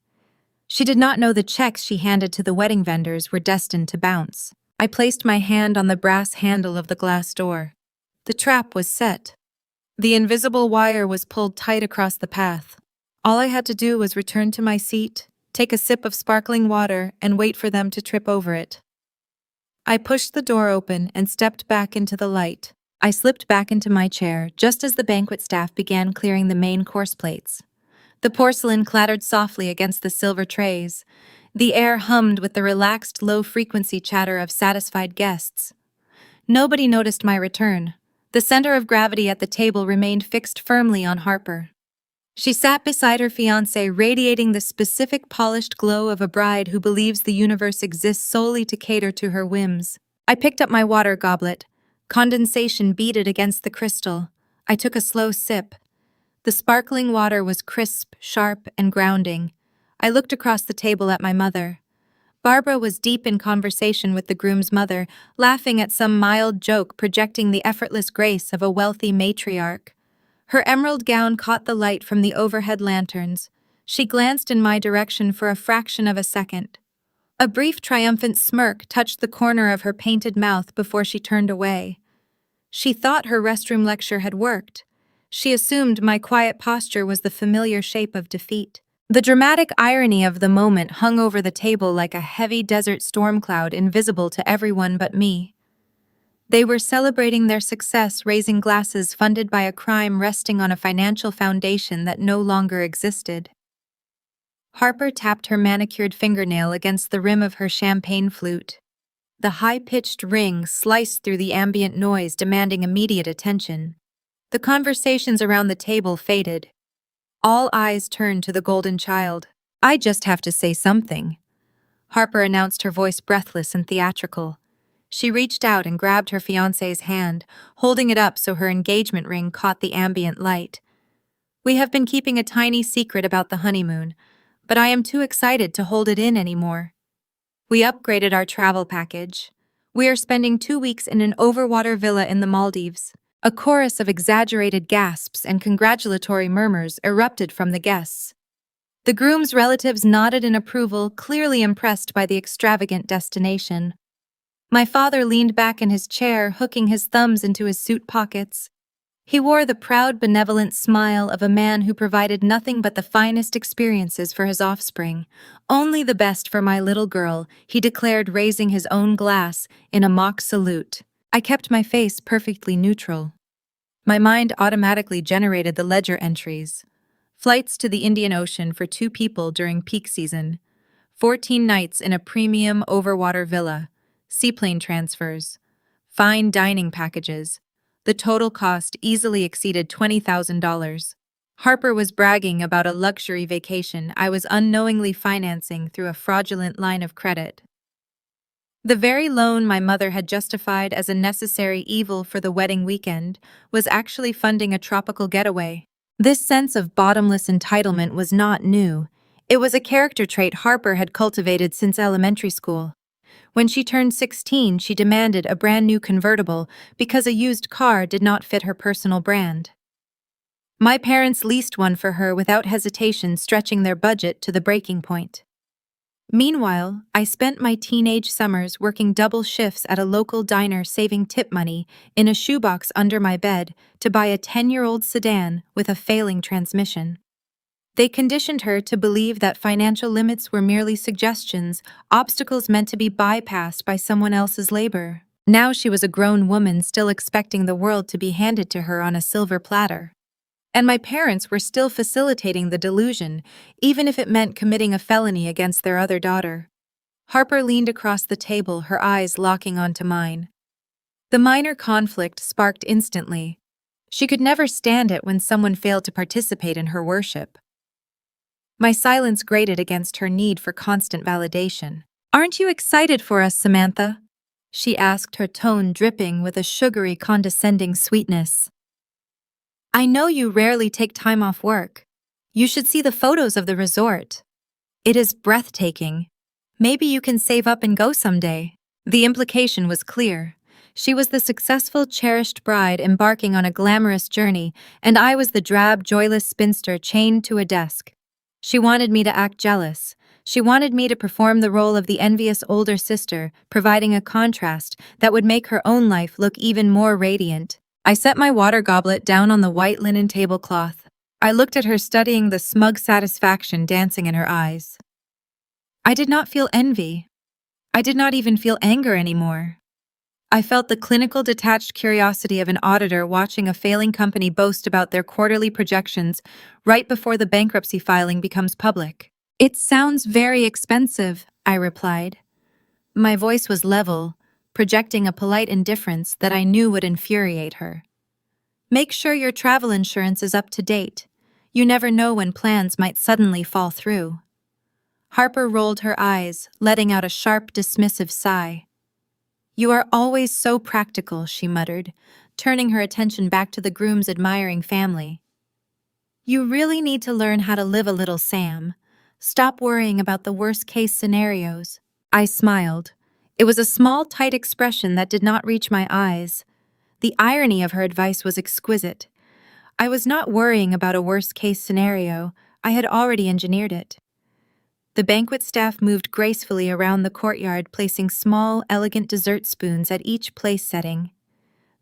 She did not know the checks she handed to the wedding vendors were destined to bounce. I placed my hand on the brass handle of the glass door. The trap was set. The invisible wire was pulled tight across the path. All I had to do was return to my seat, take a sip of sparkling water, and wait for them to trip over it. I pushed the door open and stepped back into the light. I slipped back into my chair just as the banquet staff began clearing the main course plates. The porcelain clattered softly against the silver trays. The air hummed with the relaxed, low-frequency chatter of satisfied guests. Nobody noticed my return. The center of gravity at the table remained fixed firmly on Harper. She sat beside her fiancé, radiating the specific polished glow of a bride who believes the universe exists solely to cater to her whims. I picked up my water goblet. Condensation beaded against the crystal. I took a slow sip. The sparkling water was crisp, sharp, and grounding. I looked across the table at my mother. Barbara was deep in conversation with the groom's mother, laughing at some mild joke projecting the effortless grace of a wealthy matriarch. Her emerald gown caught the light from the overhead lanterns. She glanced in my direction for a fraction of a second. A brief triumphant smirk touched the corner of her painted mouth before she turned away. She thought her restroom lecture had worked. She assumed my quiet posture was the familiar shape of defeat. The dramatic irony of the moment hung over the table like a heavy desert storm cloud, invisible to everyone but me. They were celebrating their success, raising glasses funded by a crime resting on a financial foundation that no longer existed. Harper tapped her manicured fingernail against the rim of her champagne flute. The high-pitched ring sliced through the ambient noise, demanding immediate attention. The conversations around the table faded. All eyes turned to the golden child. "I just have to say something," Harper announced, her voice breathless and theatrical. She reached out and grabbed her fiancé's hand, holding it up so her engagement ring caught the ambient light. "We have been keeping a tiny secret about the honeymoon, but I am too excited to hold it in anymore. We upgraded our travel package. We are spending 2 weeks in an overwater villa in the Maldives." A chorus of exaggerated gasps and congratulatory murmurs erupted from the guests. The groom's relatives nodded in approval, clearly impressed by the extravagant destination. My father leaned back in his chair, hooking his thumbs into his suit pockets. He wore the proud, benevolent smile of a man who provided nothing but the finest experiences for his offspring. Only the best for my little girl, he declared, raising his own glass in a mock salute. I kept my face perfectly neutral. My mind automatically generated the ledger entries. Flights to the Indian Ocean for 2 people during peak season. 14 nights in a premium overwater villa. Seaplane transfers. Fine dining packages. The total cost easily exceeded $20,000. Harper was bragging about a luxury vacation I was unknowingly financing through a fraudulent line of credit. The very loan my mother had justified as a necessary evil for the wedding weekend was actually funding a tropical getaway. This sense of bottomless entitlement was not new. It was a character trait Harper had cultivated since elementary school. When she turned 16, she demanded a brand new convertible because a used car did not fit her personal brand. My parents leased one for her without hesitation, stretching their budget to the breaking point. Meanwhile, I spent my teenage summers working double shifts at a local diner, saving tip money in a shoebox under my bed to buy a 10-year-old sedan with a failing transmission. They conditioned her to believe that financial limits were merely suggestions, obstacles meant to be bypassed by someone else's labor. Now she was a grown woman, still expecting the world to be handed to her on a silver platter. And my parents were still facilitating the delusion, even if it meant committing a felony against their other daughter. Harper leaned across the table, her eyes locking onto mine. The minor conflict sparked instantly. She could never stand it when someone failed to participate in her worship. My silence grated against her need for constant validation. "Aren't you excited for us, Samantha?" she asked, her tone dripping with a sugary, condescending sweetness. "I know you rarely take time off work. You should see the photos of the resort. It is breathtaking. Maybe you can save up and go someday." The implication was clear. She was the successful, cherished bride embarking on a glamorous journey, and I was the drab, joyless spinster chained to a desk. She wanted me to act jealous. She wanted me to perform the role of the envious older sister, providing a contrast that would make her own life look even more radiant. I set my water goblet down on the white linen tablecloth. I looked at her, studying the smug satisfaction dancing in her eyes. I did not feel envy. I did not even feel anger anymore. I felt the clinical, detached curiosity of an auditor watching a failing company boast about their quarterly projections right before the bankruptcy filing becomes public. "It sounds very expensive," I replied. My voice was level, projecting a polite indifference that I knew would infuriate her. "Make sure your travel insurance is up to date. You never know when plans might suddenly fall through." Harper rolled her eyes, letting out a sharp, dismissive sigh. "You are always so practical," she muttered, turning her attention back to the groom's admiring family. "You really need to learn how to live a little, Sam. Stop worrying about the worst-case scenarios." I smiled. It was a small, tight expression that did not reach my eyes. The irony of her advice was exquisite. I was not worrying about a worst-case scenario. I had already engineered it. The banquet staff moved gracefully around the courtyard, placing small, elegant dessert spoons at each place setting.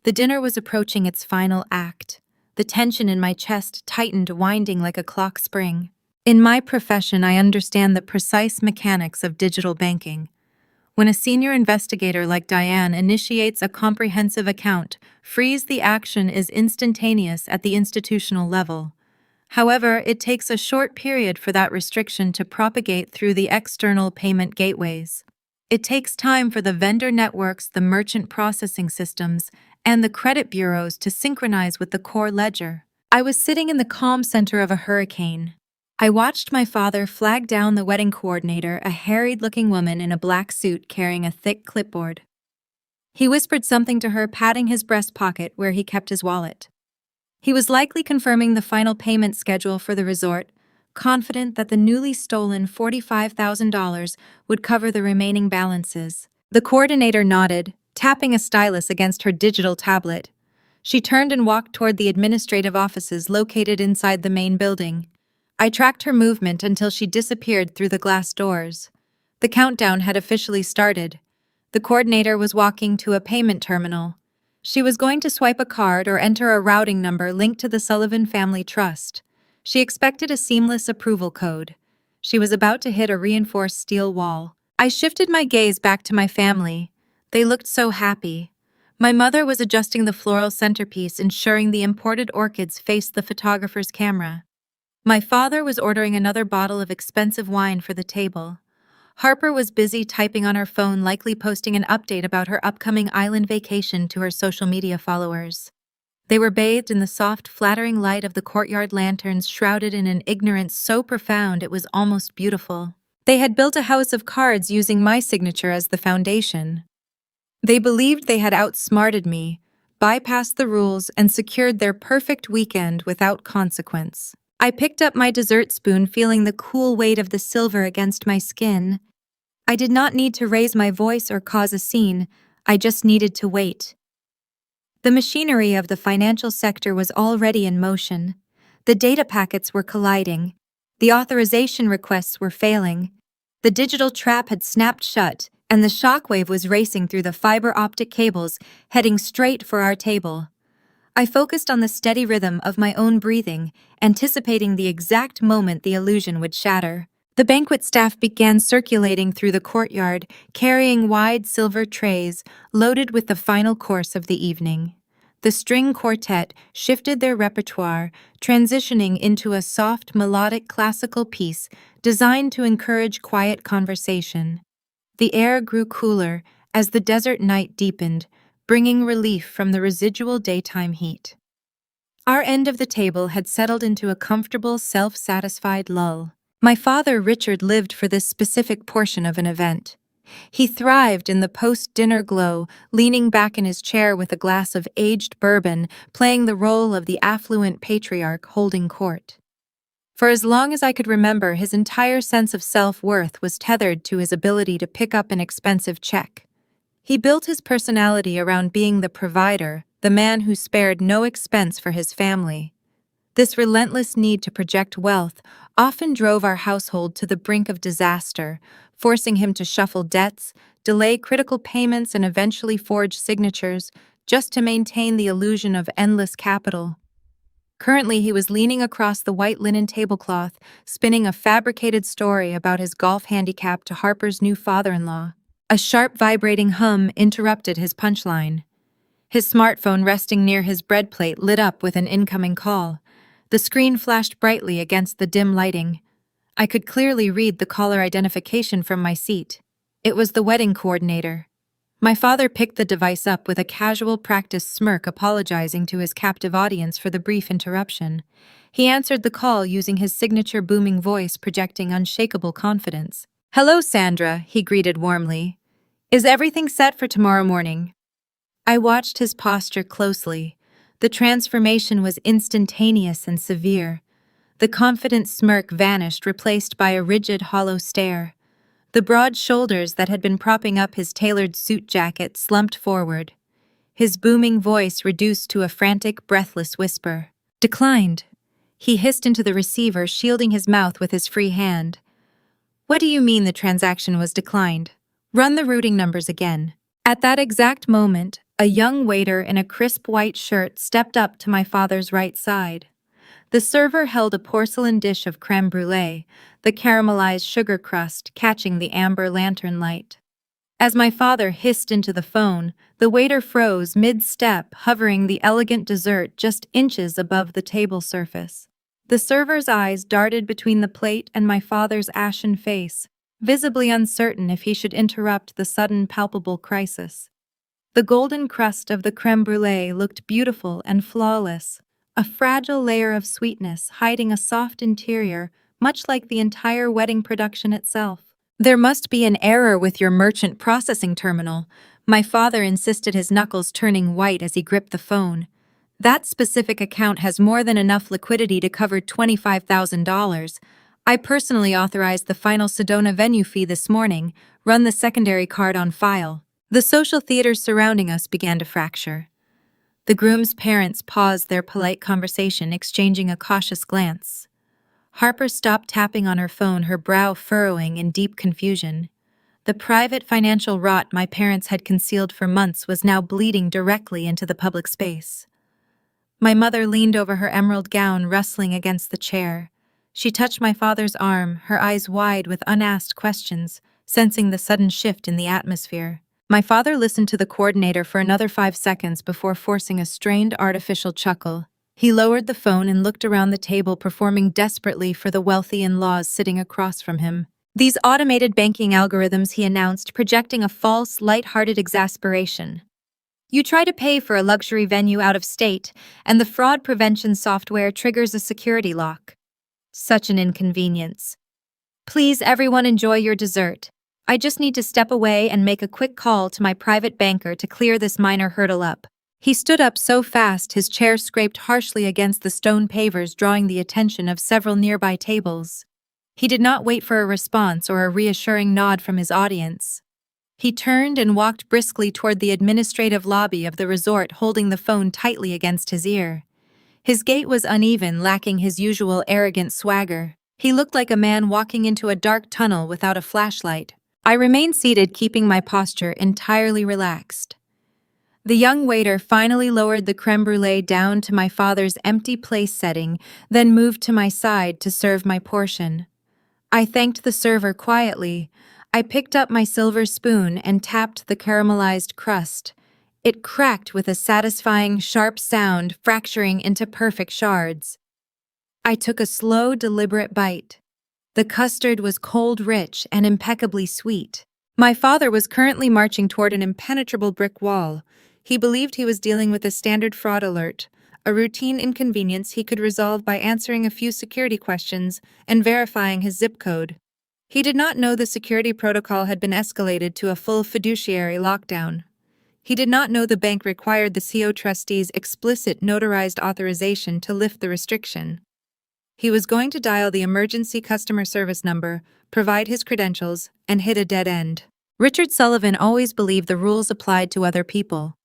The dinner was approaching its final act. The tension in my chest tightened, winding like a clock spring. In my profession, I understand the precise mechanics of digital banking. When a senior investigator like Diane initiates a comprehensive account, freeze the action is instantaneous at the institutional level. However, it takes a short period for that restriction to propagate through the external payment gateways. It takes time for the vendor networks, the merchant processing systems, and the credit bureaus to synchronize with the core ledger. I was sitting in the calm center of a hurricane. I watched my father flag down the wedding coordinator, a harried-looking woman in a black suit carrying a thick clipboard. He whispered something to her, patting his breast pocket where he kept his wallet. He was likely confirming the final payment schedule for the resort, confident that the newly stolen $45,000 would cover the remaining balances. The coordinator nodded, tapping a stylus against her digital tablet. She turned and walked toward the administrative offices located inside the main building. I tracked her movement until she disappeared through the glass doors. The countdown had officially started. The coordinator was walking to a payment terminal. She was going to swipe a card or enter a routing number linked to the Sullivan Family Trust. She expected a seamless approval code. She was about to hit a reinforced steel wall. I shifted my gaze back to my family. They looked so happy. My mother was adjusting the floral centerpiece, ensuring the imported orchids faced the photographer's camera. My father was ordering another bottle of expensive wine for the table. Harper was busy typing on her phone, likely posting an update about her upcoming island vacation to her social media followers. They were bathed in the soft, flattering light of the courtyard lanterns, shrouded in an ignorance so profound it was almost beautiful. They had built a house of cards using my signature as the foundation. They believed they had outsmarted me, bypassed the rules, and secured their perfect weekend without consequence. I picked up my dessert spoon, feeling the cool weight of the silver against my skin. I did not need to raise my voice or cause a scene, I just needed to wait. The machinery of the financial sector was already in motion. The data packets were colliding. The authorization requests were failing. The digital trap had snapped shut, and the shockwave was racing through the fiber optic cables, heading straight for our table. I focused on the steady rhythm of my own breathing, anticipating the exact moment the illusion would shatter. The banquet staff began circulating through the courtyard, carrying wide silver trays loaded with the final course of the evening. The string quartet shifted their repertoire, transitioning into a soft, melodic classical piece designed to encourage quiet conversation. The air grew cooler as the desert night deepened, bringing relief from the residual daytime heat. Our end of the table had settled into a comfortable, self-satisfied lull. My father, Richard, lived for this specific portion of an event. He thrived in the post-dinner glow, leaning back in his chair with a glass of aged bourbon, playing the role of the affluent patriarch holding court. For as long as I could remember, his entire sense of self-worth was tethered to his ability to pick up an expensive check. He built his personality around being the provider, the man who spared no expense for his family. This relentless need to project wealth often drove our household to the brink of disaster, forcing him to shuffle debts, delay critical payments, and eventually forge signatures just to maintain the illusion of endless capital. Currently, he was leaning across the white linen tablecloth, spinning a fabricated story about his golf handicap to Harper's new father-in-law. A sharp, vibrating hum interrupted his punchline. His smartphone, resting near his bread plate, lit up with an incoming call. The screen flashed brightly against the dim lighting. I could clearly read the caller identification from my seat. It was the wedding coordinator. My father picked the device up with a casual, practiced smirk, apologizing to his captive audience for the brief interruption. He answered the call using his signature booming voice, projecting unshakable confidence. "Hello, Sandra," he greeted warmly. "Is everything set for tomorrow morning?" I watched his posture closely. The transformation was instantaneous and severe. The confident smirk vanished, replaced by a rigid, hollow stare. The broad shoulders that had been propping up his tailored suit jacket slumped forward. His booming voice reduced to a frantic, breathless whisper. "Declined." He hissed into the receiver, shielding his mouth with his free hand. "What do you mean the transaction was declined? Run the routing numbers again." At that exact moment, a young waiter in a crisp white shirt stepped up to my father's right side. The server held a porcelain dish of crème brûlée, the caramelized sugar crust catching the amber lantern light. As my father hissed into the phone, the waiter froze mid-step, hovering the elegant dessert just inches above the table surface. The server's eyes darted between the plate and my father's ashen face, visibly uncertain if he should interrupt the sudden, palpable crisis. The golden crust of the crème brûlée looked beautiful and flawless, a fragile layer of sweetness hiding a soft interior, much like the entire wedding production itself. "There must be an error with your merchant processing terminal," my father insisted, his knuckles turning white as he gripped the phone. "That specific account has more than enough liquidity to cover $25,000. I personally authorized the final Sedona venue fee this morning. Run the secondary card on file." The social theaters surrounding us began to fracture. The groom's parents paused their polite conversation, exchanging a cautious glance. Harper stopped tapping on her phone, her brow furrowing in deep confusion. The private financial rot my parents had concealed for months was now bleeding directly into the public space. My mother leaned over her emerald gown, rustling against the chair. She touched my father's arm, her eyes wide with unasked questions, sensing the sudden shift in the atmosphere. My father listened to the coordinator for another 5 seconds before forcing a strained artificial chuckle. He lowered the phone and looked around the table, performing desperately for the wealthy in-laws sitting across from him. These automated banking algorithms, he announced, projecting a false, light-hearted exasperation. You try to pay for a luxury venue out of state, and the fraud prevention software triggers a security lock. Such an inconvenience. Please, everyone, enjoy your dessert. I just need to step away and make a quick call to my private banker to clear this minor hurdle up. He stood up so fast his chair scraped harshly against the stone pavers, drawing the attention of several nearby tables. He did not wait for a response or a reassuring nod from his audience. He turned and walked briskly toward the administrative lobby of the resort, holding the phone tightly against his ear. His gait was uneven, lacking his usual arrogant swagger. He looked like a man walking into a dark tunnel without a flashlight. I remained seated, keeping my posture entirely relaxed. The young waiter finally lowered the creme brulee down to my father's empty place setting, then moved to my side to serve my portion. I thanked the server quietly. I picked up my silver spoon and tapped the caramelized crust. It cracked with a satisfying, sharp sound, fracturing into perfect shards. I took a slow, deliberate bite. The custard was cold, rich, and impeccably sweet. My father was currently marching toward an impenetrable brick wall. He believed he was dealing with a standard fraud alert, a routine inconvenience he could resolve by answering a few security questions and verifying his zip code. He did not know the security protocol had been escalated to a full fiduciary lockdown. He did not know the bank required the CO trustee's explicit notarized authorization to lift the restriction. He was going to dial the emergency customer service number, provide his credentials, and hit a dead end. Richard Sullivan always believed the rules applied to other people.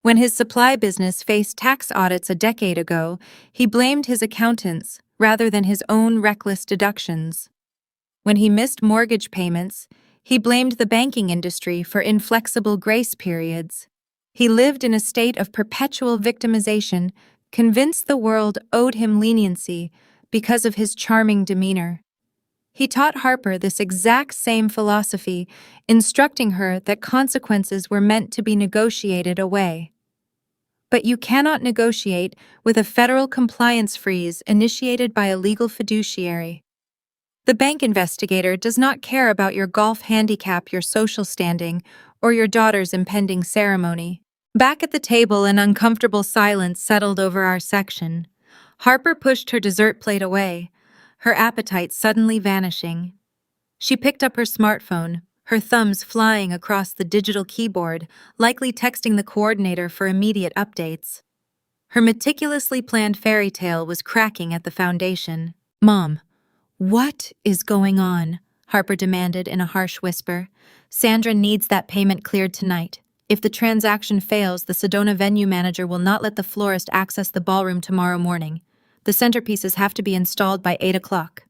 When his supply business faced tax audits a decade ago, he blamed his accountants rather than his own reckless deductions. When he missed mortgage payments, he blamed the banking industry for inflexible grace periods. He lived in a state of perpetual victimization, convinced the world owed him leniency because of his charming demeanor. He taught Harper this exact same philosophy, instructing her that consequences were meant to be negotiated away. But you cannot negotiate with a federal compliance freeze initiated by a legal fiduciary. The bank investigator does not care about your golf handicap, your social standing, or your daughter's impending ceremony. Back at the table, an uncomfortable silence settled over our section. Harper pushed her dessert plate away, her appetite suddenly vanishing. She picked up her smartphone, her thumbs flying across the digital keyboard, likely texting the coordinator for immediate updates. Her meticulously planned fairy tale was cracking at the foundation. "Mom, what is going on?" Harper demanded in a harsh whisper. "Sandra needs that payment cleared tonight. If the transaction fails, the Sedona venue manager will not let the florist access the ballroom tomorrow morning. The centerpieces have to be installed by 8 o'clock.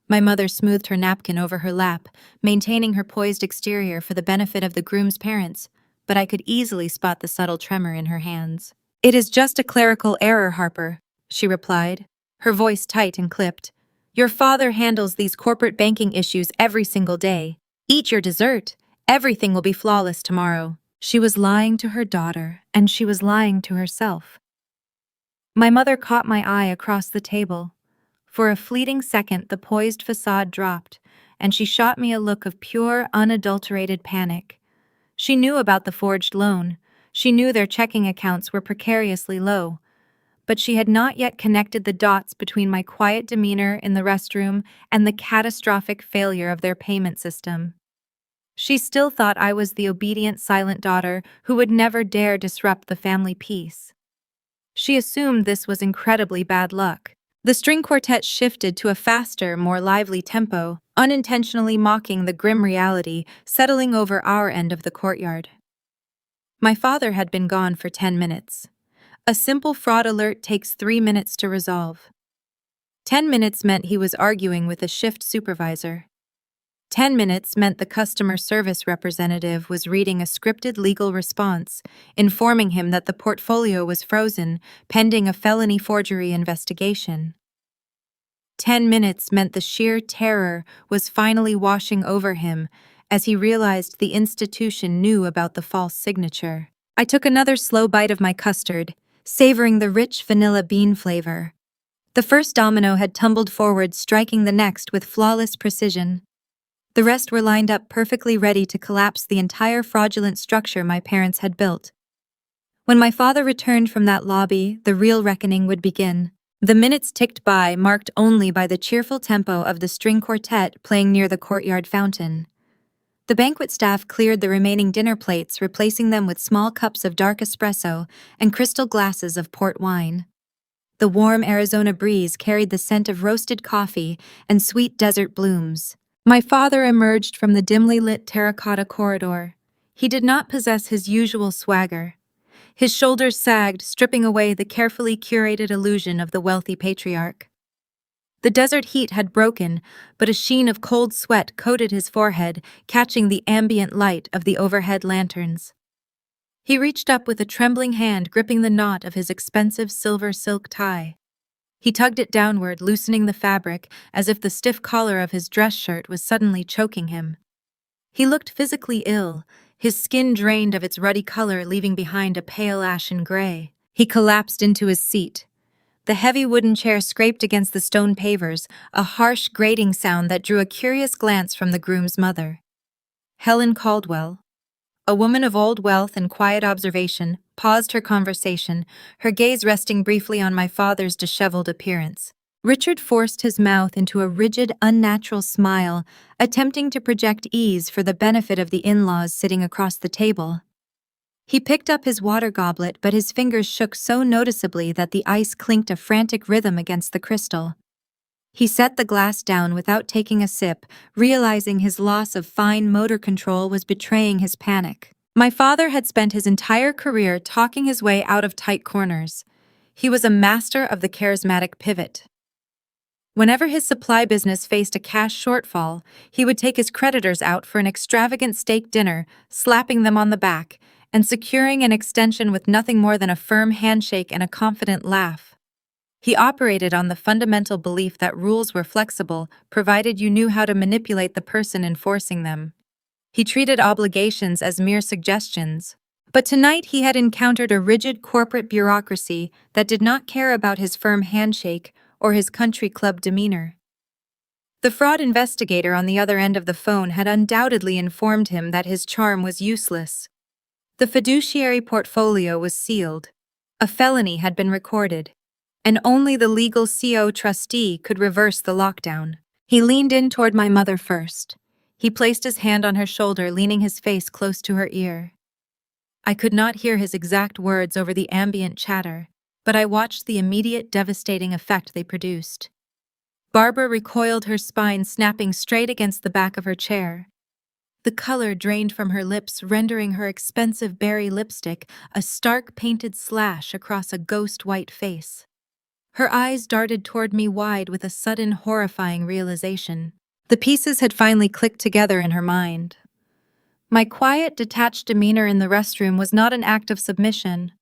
My mother smoothed her napkin over her lap, maintaining her poised exterior for the benefit of the groom's parents, but I could easily spot the subtle tremor in her hands. "It is just a clerical error, Harper," she replied, her voice tight and clipped. "Your father handles these corporate banking issues every single day. Eat your dessert. Everything will be flawless tomorrow." She was lying to her daughter, and she was lying to herself. My mother caught my eye across the table. For a fleeting second, the poised facade dropped, and she shot me a look of pure, unadulterated panic. She knew about the forged loan. She knew their checking accounts were precariously low. But she had not yet connected the dots between my quiet demeanor in the restroom and the catastrophic failure of their payment system. She still thought I was the obedient, silent daughter who would never dare disrupt the family peace. She assumed this was incredibly bad luck. The string quartet shifted to a faster, more lively tempo, unintentionally mocking the grim reality settling over our end of the courtyard. My father had been gone for 10 minutes. A simple fraud alert takes 3 minutes to resolve. 10 minutes meant he was arguing with a shift supervisor. 10 minutes meant the customer service representative was reading a scripted legal response, informing him that the portfolio was frozen, pending a felony forgery investigation. 10 minutes meant the sheer terror was finally washing over him as he realized the institution knew about the false signature. I took another slow bite of my custard, savoring the rich vanilla bean flavor. The first domino had tumbled forward, striking the next with flawless precision. The rest were lined up perfectly, ready to collapse the entire fraudulent structure my parents had built. When my father returned from that lobby, the real reckoning would begin. The minutes ticked by, marked only by the cheerful tempo of the string quartet playing near the courtyard fountain. The banquet staff cleared the remaining dinner plates, replacing them with small cups of dark espresso and crystal glasses of port wine. The warm Arizona breeze carried the scent of roasted coffee and sweet desert blooms. My father emerged from the dimly lit terracotta corridor. He did not possess his usual swagger. His shoulders sagged, stripping away the carefully curated illusion of the wealthy patriarch. The desert heat had broken, but a sheen of cold sweat coated his forehead, catching the ambient light of the overhead lanterns. He reached up with a trembling hand, gripping the knot of his expensive silver silk tie. He tugged it downward, loosening the fabric, as if the stiff collar of his dress shirt was suddenly choking him. He looked physically ill, his skin drained of its ruddy color, leaving behind a pale ashen gray. He collapsed into his seat. The heavy wooden chair scraped against the stone pavers, a harsh, grating sound that drew a curious glance from the groom's mother. Helen Caldwell, a woman of old wealth and quiet observation, paused her conversation, her gaze resting briefly on my father's disheveled appearance. Richard forced his mouth into a rigid, unnatural smile, attempting to project ease for the benefit of the in-laws sitting across the table. He picked up his water goblet, but his fingers shook so noticeably that the ice clinked a frantic rhythm against the crystal. He set the glass down without taking a sip, realizing his loss of fine motor control was betraying his panic. My father had spent his entire career talking his way out of tight corners. He was a master of the charismatic pivot. Whenever his supply business faced a cash shortfall, he would take his creditors out for an extravagant steak dinner, slapping them on the back, and securing an extension with nothing more than a firm handshake and a confident laugh. He operated on the fundamental belief that rules were flexible, provided you knew how to manipulate the person enforcing them. He treated obligations as mere suggestions. But tonight he had encountered a rigid corporate bureaucracy that did not care about his firm handshake or his country club demeanor. The fraud investigator on the other end of the phone had undoubtedly informed him that his charm was useless. The fiduciary portfolio was sealed. A felony had been recorded, and only the legal CO trustee could reverse the lockdown. He leaned in toward my mother first. He placed his hand on her shoulder, leaning his face close to her ear. I could not hear his exact words over the ambient chatter, but I watched the immediate devastating effect they produced. Barbara recoiled, her spine snapping straight against the back of her chair. The color drained from her lips, rendering her expensive berry lipstick a stark painted slash across a ghost-white face. Her eyes darted toward me wide with a sudden, horrifying realization. The pieces had finally clicked together in her mind. My quiet, detached demeanor in the restroom was not an act of submission.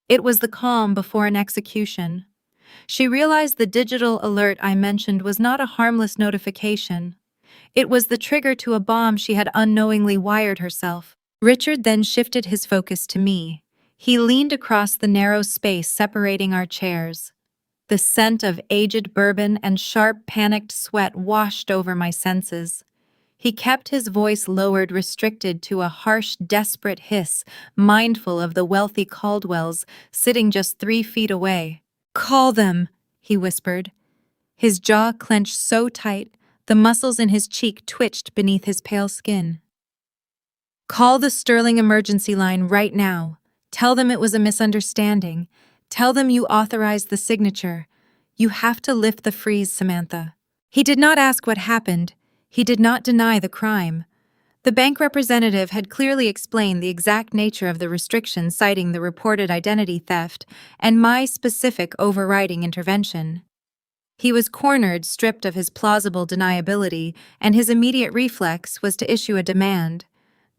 It was the calm before an execution. She realized the digital alert I mentioned was not a harmless notification. It was the trigger to a bomb she had unknowingly wired herself. Richard then shifted his focus to me. He leaned across the narrow space separating our chairs. The scent of aged bourbon and sharp, panicked sweat washed over my senses. He kept his voice lowered, restricted to a harsh, desperate hiss, mindful of the wealthy Caldwells sitting just 3 feet away. "Call them," he whispered. His jaw clenched so tight, the muscles in his cheek twitched beneath his pale skin. "Call the Sterling emergency line right now. Tell them it was a misunderstanding. Tell them you authorized the signature. You have to lift the freeze, Samantha." He did not ask what happened. He did not deny the crime. The bank representative had clearly explained the exact nature of the restriction, citing the reported identity theft and my specific overriding intervention. He was cornered, stripped of his plausible deniability, and his immediate reflex was to issue a demand.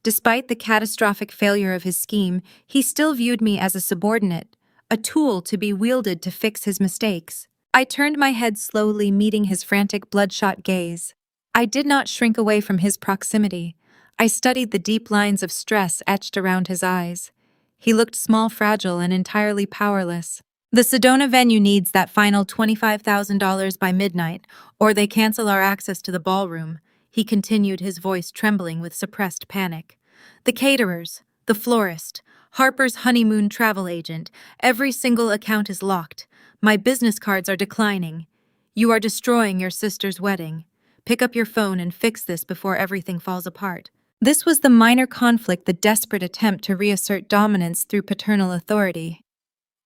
Despite the catastrophic failure of his scheme, he still viewed me as a subordinate, a tool to be wielded to fix his mistakes. I turned my head slowly, meeting his frantic, bloodshot gaze. I did not shrink away from his proximity. I studied the deep lines of stress etched around his eyes. He looked small, fragile, and entirely powerless. The Sedona venue needs that final $25,000 by midnight, or they cancel our access to the ballroom, he continued, his voice trembling with suppressed panic. The caterers, the florist, Harper's honeymoon travel agent, every single account is locked. My business cards are declining. You are destroying your sister's wedding. Pick up your phone and fix this before everything falls apart. This was the minor conflict, the desperate attempt to reassert dominance through paternal authority.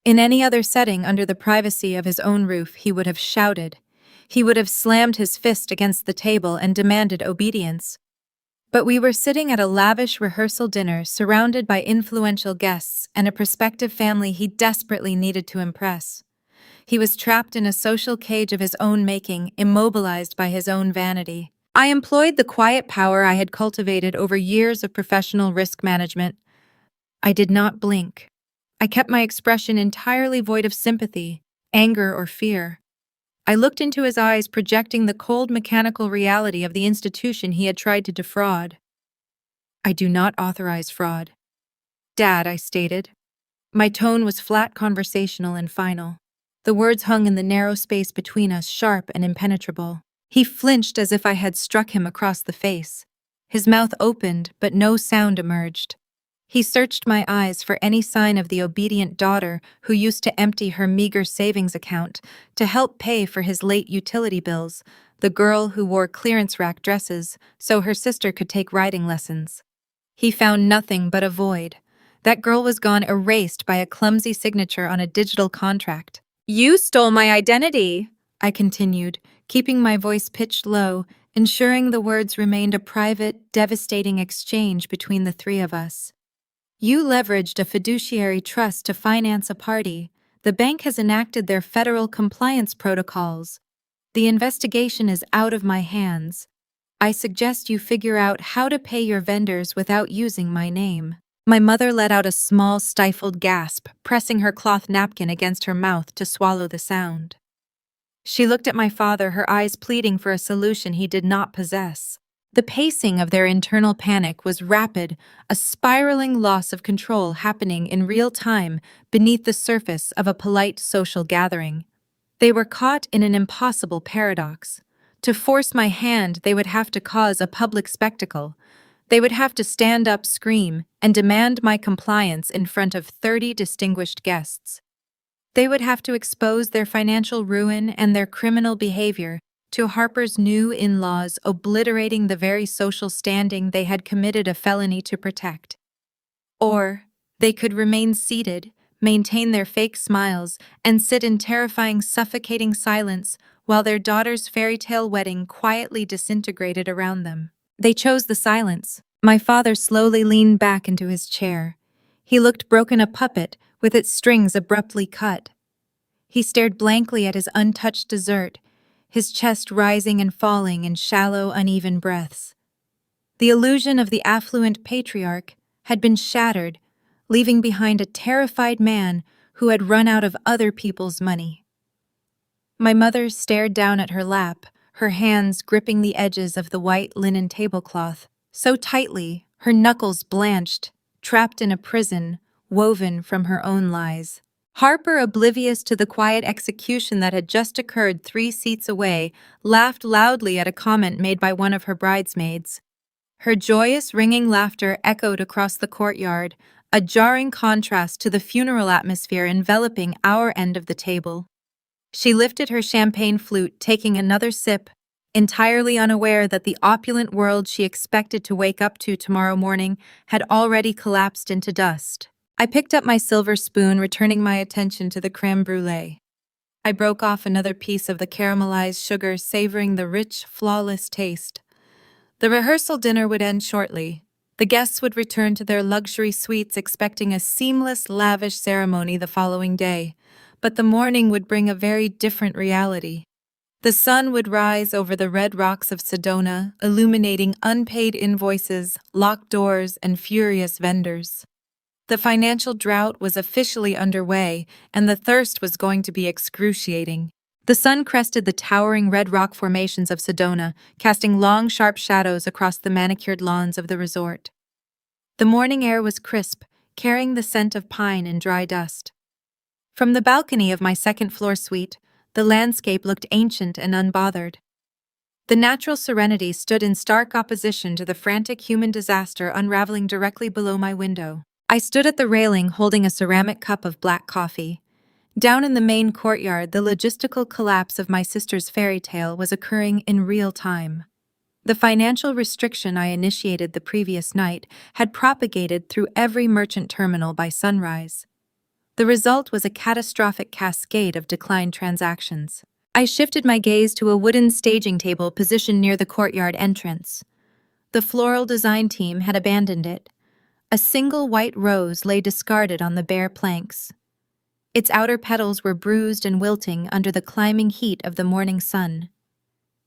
In any other setting, under the privacy of his own roof, he would have shouted. He would have slammed his fist against the table and demanded obedience. But we were sitting at a lavish rehearsal dinner, surrounded by influential guests and a prospective family he desperately needed to impress. He was trapped in a social cage of his own making, immobilized by his own vanity. I employed the quiet power I had cultivated over years of professional risk management. I did not blink. I kept my expression entirely void of sympathy, anger, or fear. I looked into his eyes, projecting the cold, mechanical reality of the institution he had tried to defraud. I do not authorize fraud. Dad, I stated. My tone was flat, conversational, and final. The words hung in the narrow space between us, sharp and impenetrable. He flinched as if I had struck him across the face. His mouth opened, but no sound emerged. He searched my eyes for any sign of the obedient daughter who used to empty her meager savings account to help pay for his late utility bills, the girl who wore clearance rack dresses so her sister could take riding lessons. He found nothing but a void. That girl was gone, erased by a clumsy signature on a digital contract. You stole my identity, I continued, keeping my voice pitched low, ensuring the words remained a private, devastating exchange between the three of us. You leveraged a fiduciary trust to finance a party. The bank has enacted their federal compliance protocols. The investigation is out of my hands. I suggest you figure out how to pay your vendors without using my name. My mother let out a small, stifled gasp, pressing her cloth napkin against her mouth to swallow the sound. She looked at my father, her eyes pleading for a solution he did not possess. The pacing of their internal panic was rapid, a spiraling loss of control happening in real time beneath the surface of a polite social gathering. They were caught in an impossible paradox. To force my hand, they would have to cause a public spectacle. They would have to stand up, scream, and demand my compliance in front of 30 distinguished guests. They would have to expose their financial ruin and their criminal behavior to Harper's new in-laws, obliterating the very social standing they had committed a felony to protect. Or they could remain seated, maintain their fake smiles, and sit in terrifying, suffocating silence while their daughter's fairy tale wedding quietly disintegrated around them. They chose the silence. My father slowly leaned back into his chair. He looked broken, a puppet with its strings abruptly cut. He stared blankly at his untouched dessert, his chest rising and falling in shallow, uneven breaths. The illusion of the affluent patriarch had been shattered, leaving behind a terrified man who had run out of other people's money. My mother stared down at her lap, her hands gripping the edges of the white linen tablecloth, so tightly her knuckles blanched, trapped in a prison woven from her own lies. Harper, oblivious to the quiet execution that had just occurred 3 seats away, laughed loudly at a comment made by one of her bridesmaids. Her joyous, ringing laughter echoed across the courtyard, a jarring contrast to the funeral atmosphere enveloping our end of the table. She lifted her champagne flute, taking another sip, entirely unaware that the opulent world she expected to wake up to tomorrow morning had already collapsed into dust. I picked up my silver spoon, returning my attention to the crème brûlée. I broke off another piece of the caramelized sugar, savoring the rich, flawless taste. The rehearsal dinner would end shortly. The guests would return to their luxury suites, expecting a seamless, lavish ceremony the following day. But the morning would bring a very different reality. The sun would rise over the red rocks of Sedona, illuminating unpaid invoices, locked doors, and furious vendors. The financial drought was officially underway, and the thirst was going to be excruciating. The sun crested the towering red rock formations of Sedona, casting long, sharp shadows across the manicured lawns of the resort. The morning air was crisp, carrying the scent of pine and dry dust. From the balcony of my second-floor suite, the landscape looked ancient and unbothered. The natural serenity stood in stark opposition to the frantic human disaster unraveling directly below my window. I stood at the railing holding a ceramic cup of black coffee. Down in the main courtyard, the logistical collapse of my sister's fairy tale was occurring in real time. The financial restriction I initiated the previous night had propagated through every merchant terminal by sunrise. The result was a catastrophic cascade of declined transactions. I shifted my gaze to a wooden staging table positioned near the courtyard entrance. The floral design team had abandoned it. A single white rose lay discarded on the bare planks. Its outer petals were bruised and wilting under the climbing heat of the morning sun.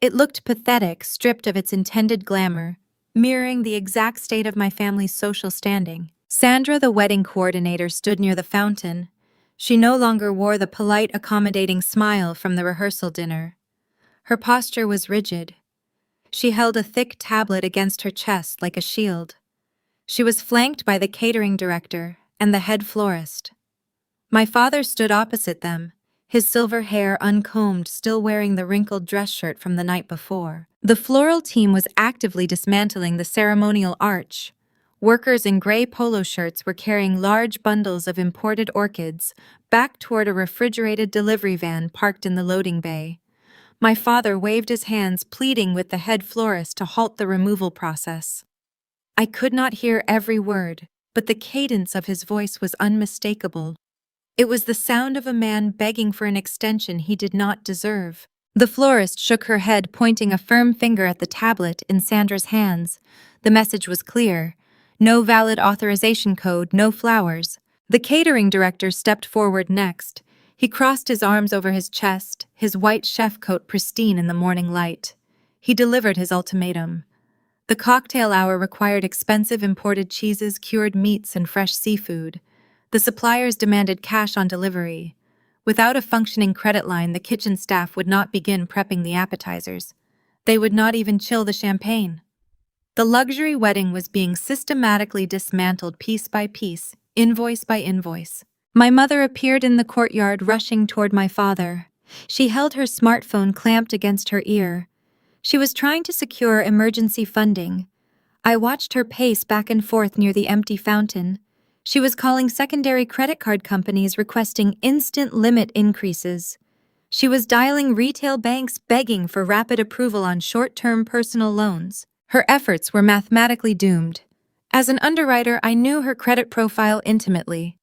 It looked pathetic, stripped of its intended glamour, mirroring the exact state of my family's social standing. Sandra, the wedding coordinator, stood near the fountain. She no longer wore the polite, accommodating smile from the rehearsal dinner. Her posture was rigid. She held a thick tablet against her chest like a shield. She was flanked by the catering director and the head florist. My father stood opposite them, his silver hair uncombed, still wearing the wrinkled dress shirt from the night before. The floral team was actively dismantling the ceremonial arch. Workers in gray polo shirts were carrying large bundles of imported orchids back toward a refrigerated delivery van parked in the loading bay. My father waved his hands, pleading with the head florist to halt the removal process. I could not hear every word, but the cadence of his voice was unmistakable. It was the sound of a man begging for an extension he did not deserve. The florist shook her head, pointing a firm finger at the tablet in Sandra's hands. The message was clear. No valid authorization code, no flowers. The catering director stepped forward next. He crossed his arms over his chest, his white chef coat pristine in the morning light. He delivered his ultimatum. The cocktail hour required expensive imported cheeses, cured meats, and fresh seafood. The suppliers demanded cash on delivery. Without a functioning credit line, the kitchen staff would not begin prepping the appetizers. They would not even chill the champagne. The luxury wedding was being systematically dismantled piece by piece, invoice by invoice. My mother appeared in the courtyard, rushing toward my father. She held her smartphone clamped against her ear. She was trying to secure emergency funding. I watched her pace back and forth near the empty fountain. She was calling secondary credit card companies requesting instant limit increases. She was dialing retail banks begging for rapid approval on short-term personal loans. Her efforts were mathematically doomed. As an underwriter, I knew her credit profile intimately.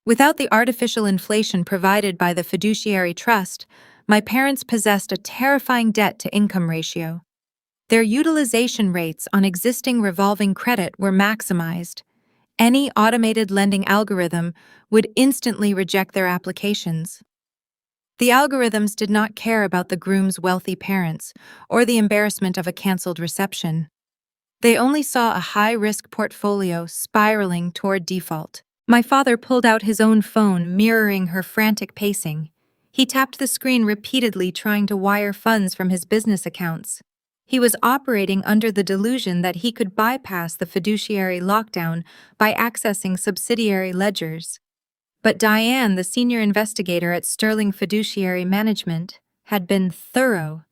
Without the artificial inflation provided by the fiduciary trust, my parents possessed a terrifying debt-to-income ratio. Their utilization rates on existing revolving credit were maximized. Any automated lending algorithm would instantly reject their applications. The algorithms did not care about the groom's wealthy parents or the embarrassment of a canceled reception. They only saw a high-risk portfolio spiraling toward default. My father pulled out his own phone, mirroring her frantic pacing. He tapped the screen repeatedly, trying to wire funds from his business accounts. He was operating under the delusion that he could bypass the fiduciary lockdown by accessing subsidiary ledgers. But Diane, the senior investigator at Sterling Fiduciary Management, had been thorough.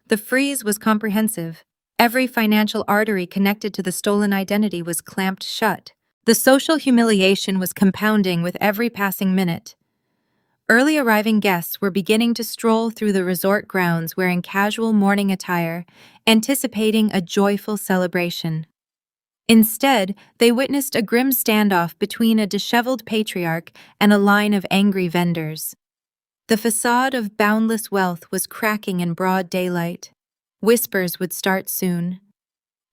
The freeze was comprehensive. Every financial artery connected to the stolen identity was clamped shut. The social humiliation was compounding with every passing minute. Early arriving guests were beginning to stroll through the resort grounds wearing casual morning attire, anticipating a joyful celebration. Instead, they witnessed a grim standoff between a disheveled patriarch and a line of angry vendors. The facade of boundless wealth was cracking in broad daylight. Whispers would start soon.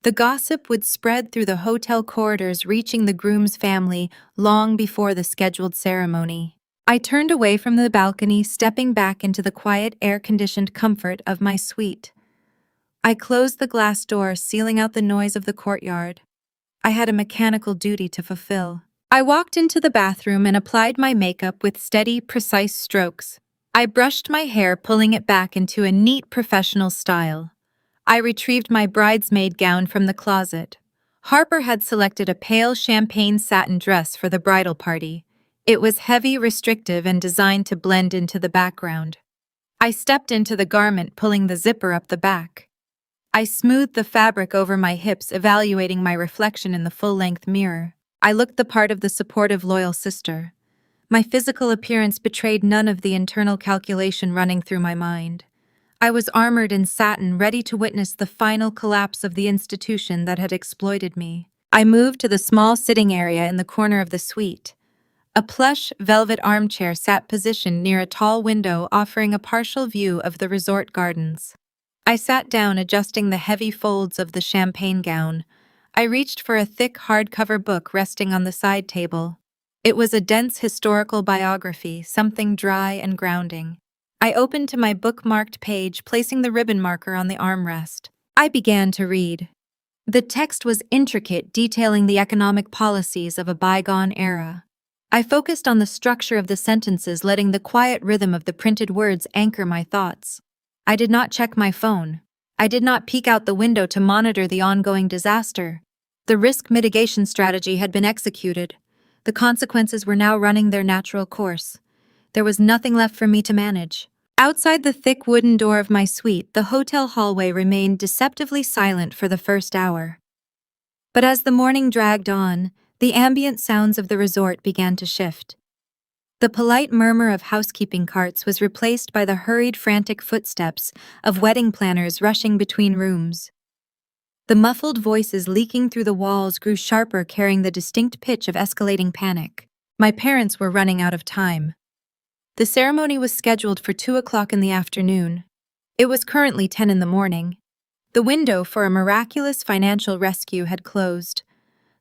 The gossip would spread through the hotel corridors, reaching the groom's family long before the scheduled ceremony. I turned away from the balcony, stepping back into the quiet, air-conditioned comfort of my suite. I closed the glass door, sealing out the noise of the courtyard. I had a mechanical duty to fulfill. I walked into the bathroom and applied my makeup with steady, precise strokes. I brushed my hair, pulling it back into a neat, professional style. I retrieved my bridesmaid gown from the closet. Harper had selected a pale champagne satin dress for the bridal party. It was heavy, restrictive, and designed to blend into the background. I stepped into the garment, pulling the zipper up the back. I smoothed the fabric over my hips, evaluating my reflection in the full-length mirror. I looked the part of the supportive, loyal sister. My physical appearance betrayed none of the internal calculation running through my mind. I was armored in satin, ready to witness the final collapse of the institution that had exploited me. I moved to the small sitting area in the corner of the suite. A plush, velvet armchair sat positioned near a tall window, offering a partial view of the resort gardens. I sat down, adjusting the heavy folds of the champagne gown. I reached for a thick hardcover book resting on the side table. It was a dense historical biography, something dry and grounding. I opened to my bookmarked page, placing the ribbon marker on the armrest. I began to read. The text was intricate, detailing the economic policies of a bygone era. I focused on the structure of the sentences, letting the quiet rhythm of the printed words anchor my thoughts. I did not check my phone. I did not peek out the window to monitor the ongoing disaster. The risk mitigation strategy had been executed. The consequences were now running their natural course. There was nothing left for me to manage. Outside the thick wooden door of my suite, the hotel hallway remained deceptively silent for the first hour. But as the morning dragged on, the ambient sounds of the resort began to shift. The polite murmur of housekeeping carts was replaced by the hurried, frantic footsteps of wedding planners rushing between rooms. The muffled voices leaking through the walls grew sharper, carrying the distinct pitch of escalating panic. My parents were running out of time. The ceremony was scheduled for 2 o'clock in the afternoon. It was currently 10 in the morning. The window for a miraculous financial rescue had closed.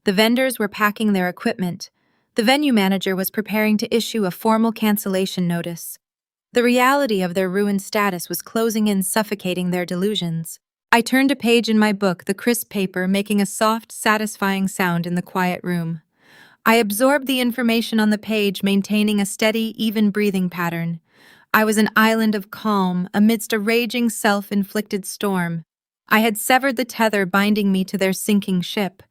The vendors were packing their equipment. The venue manager was preparing to issue a formal cancellation notice. The reality of their ruined status was closing in, suffocating their delusions. I turned a page in my book, the crisp paper making a soft, satisfying sound in the quiet room. I absorbed the information on the page, maintaining a steady, even breathing pattern. I was an island of calm amidst a raging, self-inflicted storm. I had severed the tether binding me to their sinking ship.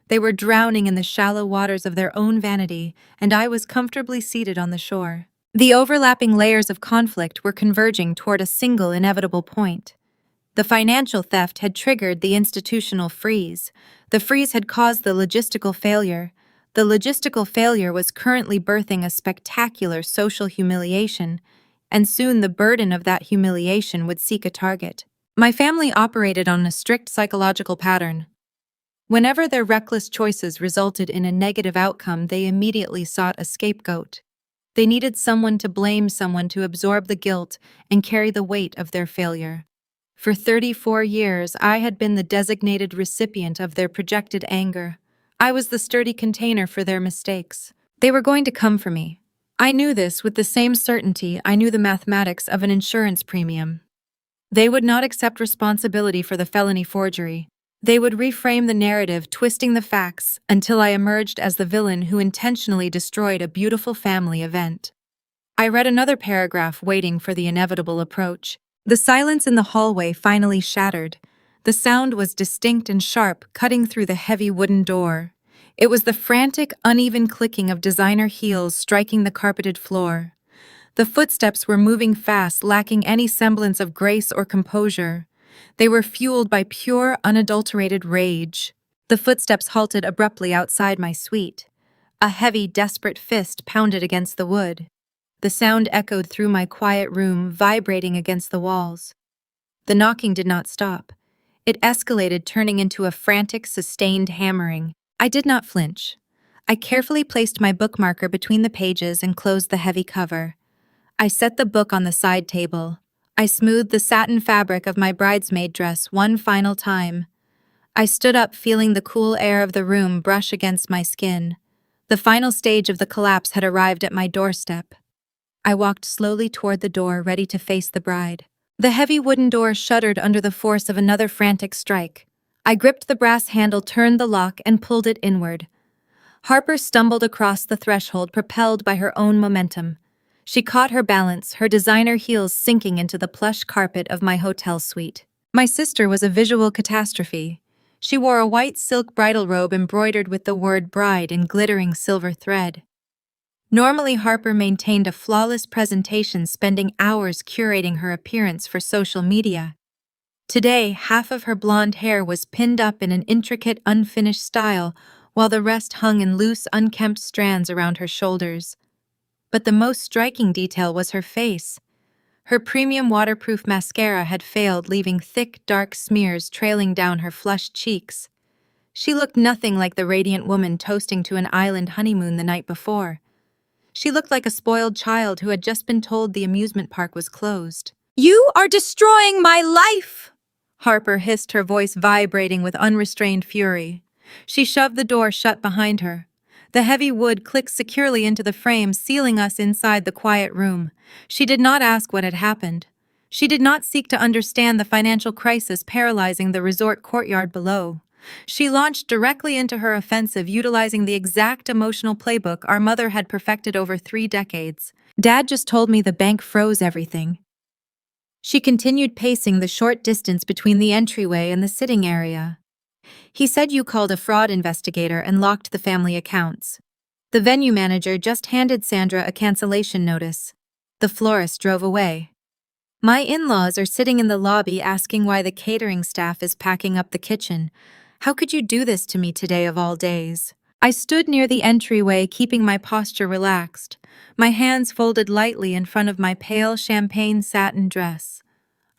They were drowning in the shallow waters of their own vanity, and I was comfortably seated on the shore. The overlapping layers of conflict were converging toward a single inevitable point. The financial theft had triggered the institutional freeze. The freeze had caused the logistical failure. The logistical failure was currently birthing a spectacular social humiliation, and soon the burden of that humiliation would seek a target. My family operated on a strict psychological pattern. Whenever their reckless choices resulted in a negative outcome, they immediately sought a scapegoat. They needed someone to blame, someone to absorb the guilt and carry the weight of their failure. For 34 years, I had been the designated recipient of their projected anger. I was the sturdy container for their mistakes. They were going to come for me. I knew this with the same certainty I knew the mathematics of an insurance premium. They would not accept responsibility for the felony forgery. They would reframe the narrative, twisting the facts, until I emerged as the villain who intentionally destroyed a beautiful family event. I read another paragraph, waiting for the inevitable approach. The silence in the hallway finally shattered. The sound was distinct and sharp, cutting through the heavy wooden door. It was the frantic, uneven clicking of designer heels striking the carpeted floor. The footsteps were moving fast, lacking any semblance of grace or composure. They were fueled by pure, unadulterated rage. The footsteps halted abruptly outside my suite. A heavy, desperate fist pounded against the wood. The sound echoed through my quiet room, vibrating against the walls. The knocking did not stop. It escalated, turning into a frantic, sustained hammering. I did not flinch. I carefully placed my bookmarker between the pages and closed the heavy cover. I set the book on the side table. I smoothed the satin fabric of my bridesmaid dress one final time. I stood up, feeling the cool air of the room brush against my skin. The final stage of the collapse had arrived at my doorstep. I walked slowly toward the door, ready to face the bride. The heavy wooden door shuddered under the force of another frantic strike. I gripped the brass handle, turned the lock, and pulled it inward. Harper stumbled across the threshold, propelled by her own momentum. She caught her balance, her designer heels sinking into the plush carpet of my hotel suite. My sister was a visual catastrophe. She wore a white silk bridal robe embroidered with the word bride in glittering silver thread. Normally, Harper maintained a flawless presentation, spending hours curating her appearance for social media. Today, half of her blonde hair was pinned up in an intricate, unfinished style, while the rest hung in loose, unkempt strands around her shoulders. But the most striking detail was her face. Her premium waterproof mascara had failed, leaving thick, dark smears trailing down her flushed cheeks. She looked nothing like the radiant woman toasting to an island honeymoon the night before. She looked like a spoiled child who had just been told the amusement park was closed. "You are destroying my life!" Harper hissed, her voice vibrating with unrestrained fury. She shoved the door shut behind her. The heavy wood clicked securely into the frame, sealing us inside the quiet room. She did not ask what had happened. She did not seek to understand the financial crisis paralyzing the resort courtyard below. She launched directly into her offensive, utilizing the exact emotional playbook our mother had perfected over 3 decades. "Dad just told me the bank froze everything." She continued, pacing the short distance between the entryway and the sitting area. "He said you called a fraud investigator and locked the family accounts. The venue manager just handed Sandra a cancellation notice. The florist drove away. My in-laws are sitting in the lobby asking why the catering staff is packing up the kitchen. How could you do this to me today of all days?" I stood near the entryway, keeping my posture relaxed, my hands folded lightly in front of my pale champagne satin dress.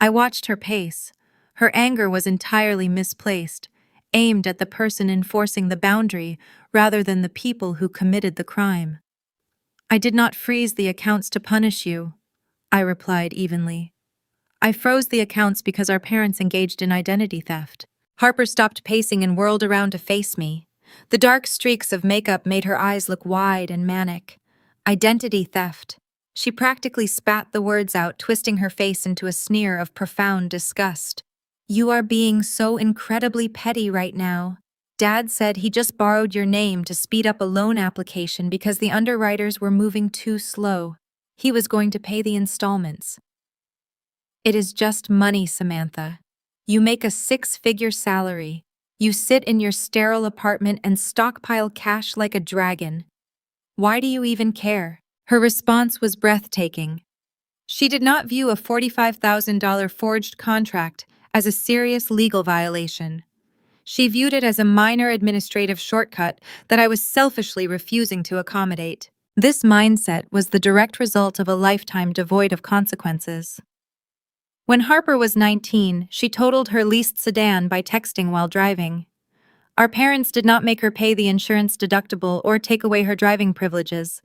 I watched her pace. Her anger was entirely misplaced, aimed at the person enforcing the boundary rather than the people who committed the crime. "I did not freeze the accounts to punish you," I replied evenly. "I froze the accounts because our parents engaged in identity theft." Harper stopped pacing and whirled around to face me. The dark streaks of makeup made her eyes look wide and manic. "Identity theft." She practically spat the words out, twisting her face into a sneer of profound disgust. "You are being so incredibly petty right now. Dad said he just borrowed your name to speed up a loan application because the underwriters were moving too slow. He was going to pay the installments." "It is just money, Samantha. You make a 6-figure salary. You sit in your sterile apartment and stockpile cash like a dragon. Why do you even care?" Her response was breathtaking. She did not view a $45,000 forged contract as a serious legal violation. She viewed it as a minor administrative shortcut that I was selfishly refusing to accommodate. This mindset was the direct result of a lifetime devoid of consequences. When Harper was 19, she totaled her leased sedan by texting while driving. Our parents did not make her pay the insurance deductible or take away her driving privileges.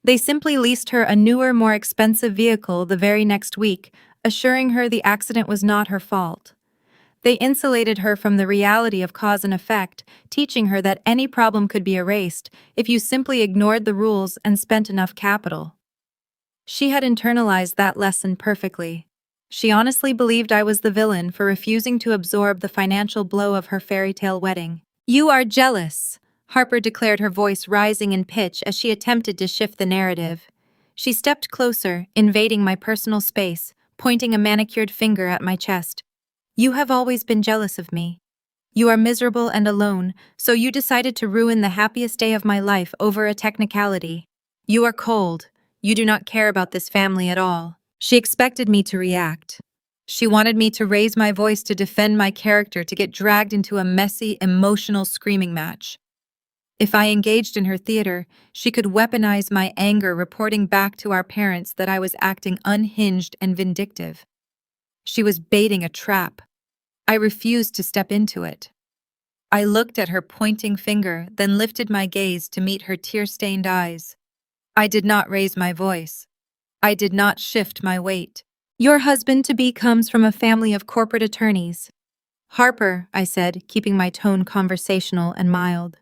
They simply leased her a newer, more expensive vehicle the very next week, assuring her the accident was not her fault. They insulated her from the reality of cause and effect, teaching her that any problem could be erased if you simply ignored the rules and spent enough capital. She had internalized that lesson perfectly. She honestly believed I was the villain for refusing to absorb the financial blow of her fairy tale wedding. "You are jealous," Harper declared, her voice rising in pitch as she attempted to shift the narrative. She stepped closer, invading my personal space, pointing a manicured finger at my chest. "You have always been jealous of me. You are miserable and alone, so you decided to ruin the happiest day of my life over a technicality. You are cold. You do not care about this family at all." She expected me to react. She wanted me to raise my voice, to defend my character, to get dragged into a messy, emotional screaming match. If I engaged in her theater, she could weaponize my anger, reporting back to our parents that I was acting unhinged and vindictive. She was baiting a trap. I refused to step into it. I looked at her pointing finger, then lifted my gaze to meet her tear-stained eyes. I did not raise my voice. I did not shift my weight. "Your husband-to-be comes from a family of corporate attorneys." "Harper," I said, keeping my tone conversational and mild.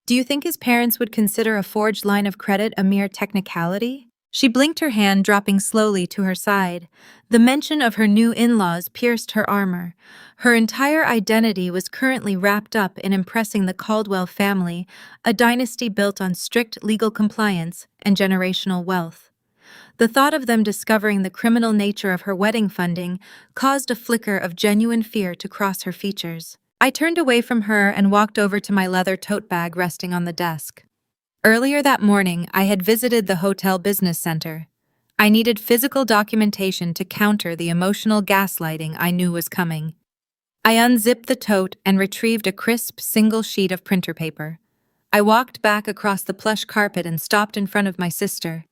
"Do you think his parents would consider a forged line of credit a mere technicality?" She blinked her hand, dropping slowly to her side. The mention of her new in-laws pierced her armor. Her entire identity was currently wrapped up in impressing the Caldwell family, a dynasty built on strict legal compliance and generational wealth. The thought of them discovering the criminal nature of her wedding funding caused a flicker of genuine fear to cross her features. I turned away from her and walked over to my leather tote bag resting on the desk. Earlier that morning, I had visited the hotel business center. I needed physical documentation to counter the emotional gaslighting I knew was coming. I unzipped the tote and retrieved a crisp single sheet of printer paper. I walked back across the plush carpet and stopped in front of my sister.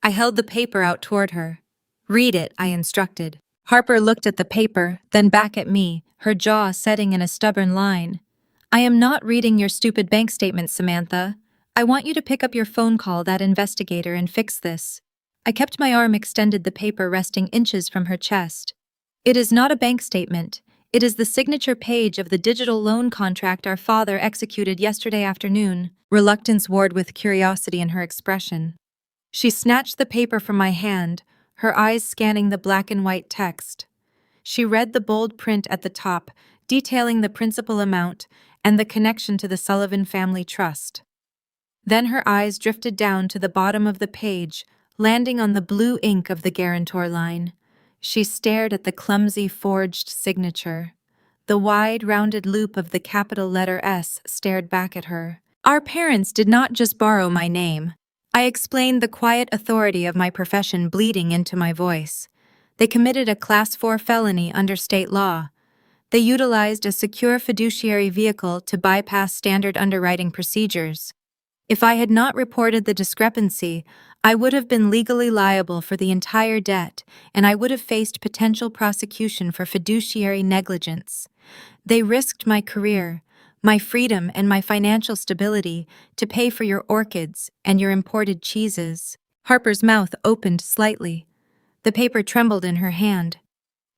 I held the paper out toward her. "Read it," I instructed. Harper looked at the paper, then back at me, her jaw setting in a stubborn line. "I am not reading your stupid bank statements, Samantha. I want you to pick up your phone, call that investigator, and fix this." I kept my arm extended, the paper resting inches from her chest. "It is not a bank statement. It is the signature page of the digital loan contract our father executed yesterday afternoon." Reluctance warred with curiosity in her expression. She snatched the paper from my hand, her eyes scanning the black and white text. She read the bold print at the top, detailing the principal amount and the connection to the Sullivan Family Trust. Then her eyes drifted down to the bottom of the page, landing on the blue ink of the guarantor line. She stared at the clumsy forged signature. The wide, rounded loop of the capital letter S stared back at her. "Our parents did not just borrow my name." I explained, the quiet authority of my profession bleeding into my voice. "They committed a Class 4 felony under state law. They utilized a secure fiduciary vehicle to bypass standard underwriting procedures. If I had not reported the discrepancy, I would have been legally liable for the entire debt, and I would have faced potential prosecution for fiduciary negligence. They risked my career, my freedom, and my financial stability to pay for your orchids and your imported cheeses." Harper's mouth opened slightly. The paper trembled in her hand.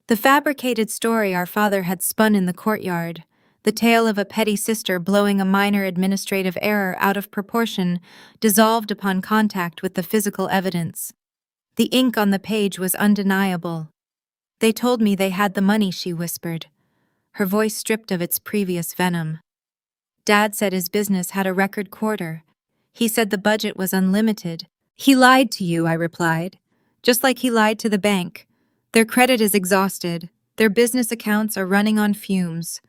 The fabricated story our father had spun in the courtyard, the tale of a petty sister blowing a minor administrative error out of proportion, dissolved upon contact with the physical evidence. The ink on the page was undeniable. "They told me they had the money," she whispered, her voice stripped of its previous venom. "Dad said his business had a record quarter. He said the budget was unlimited." "He lied to you," I replied, "just like he lied to the bank. Their credit is exhausted. Their business accounts are running on fumes.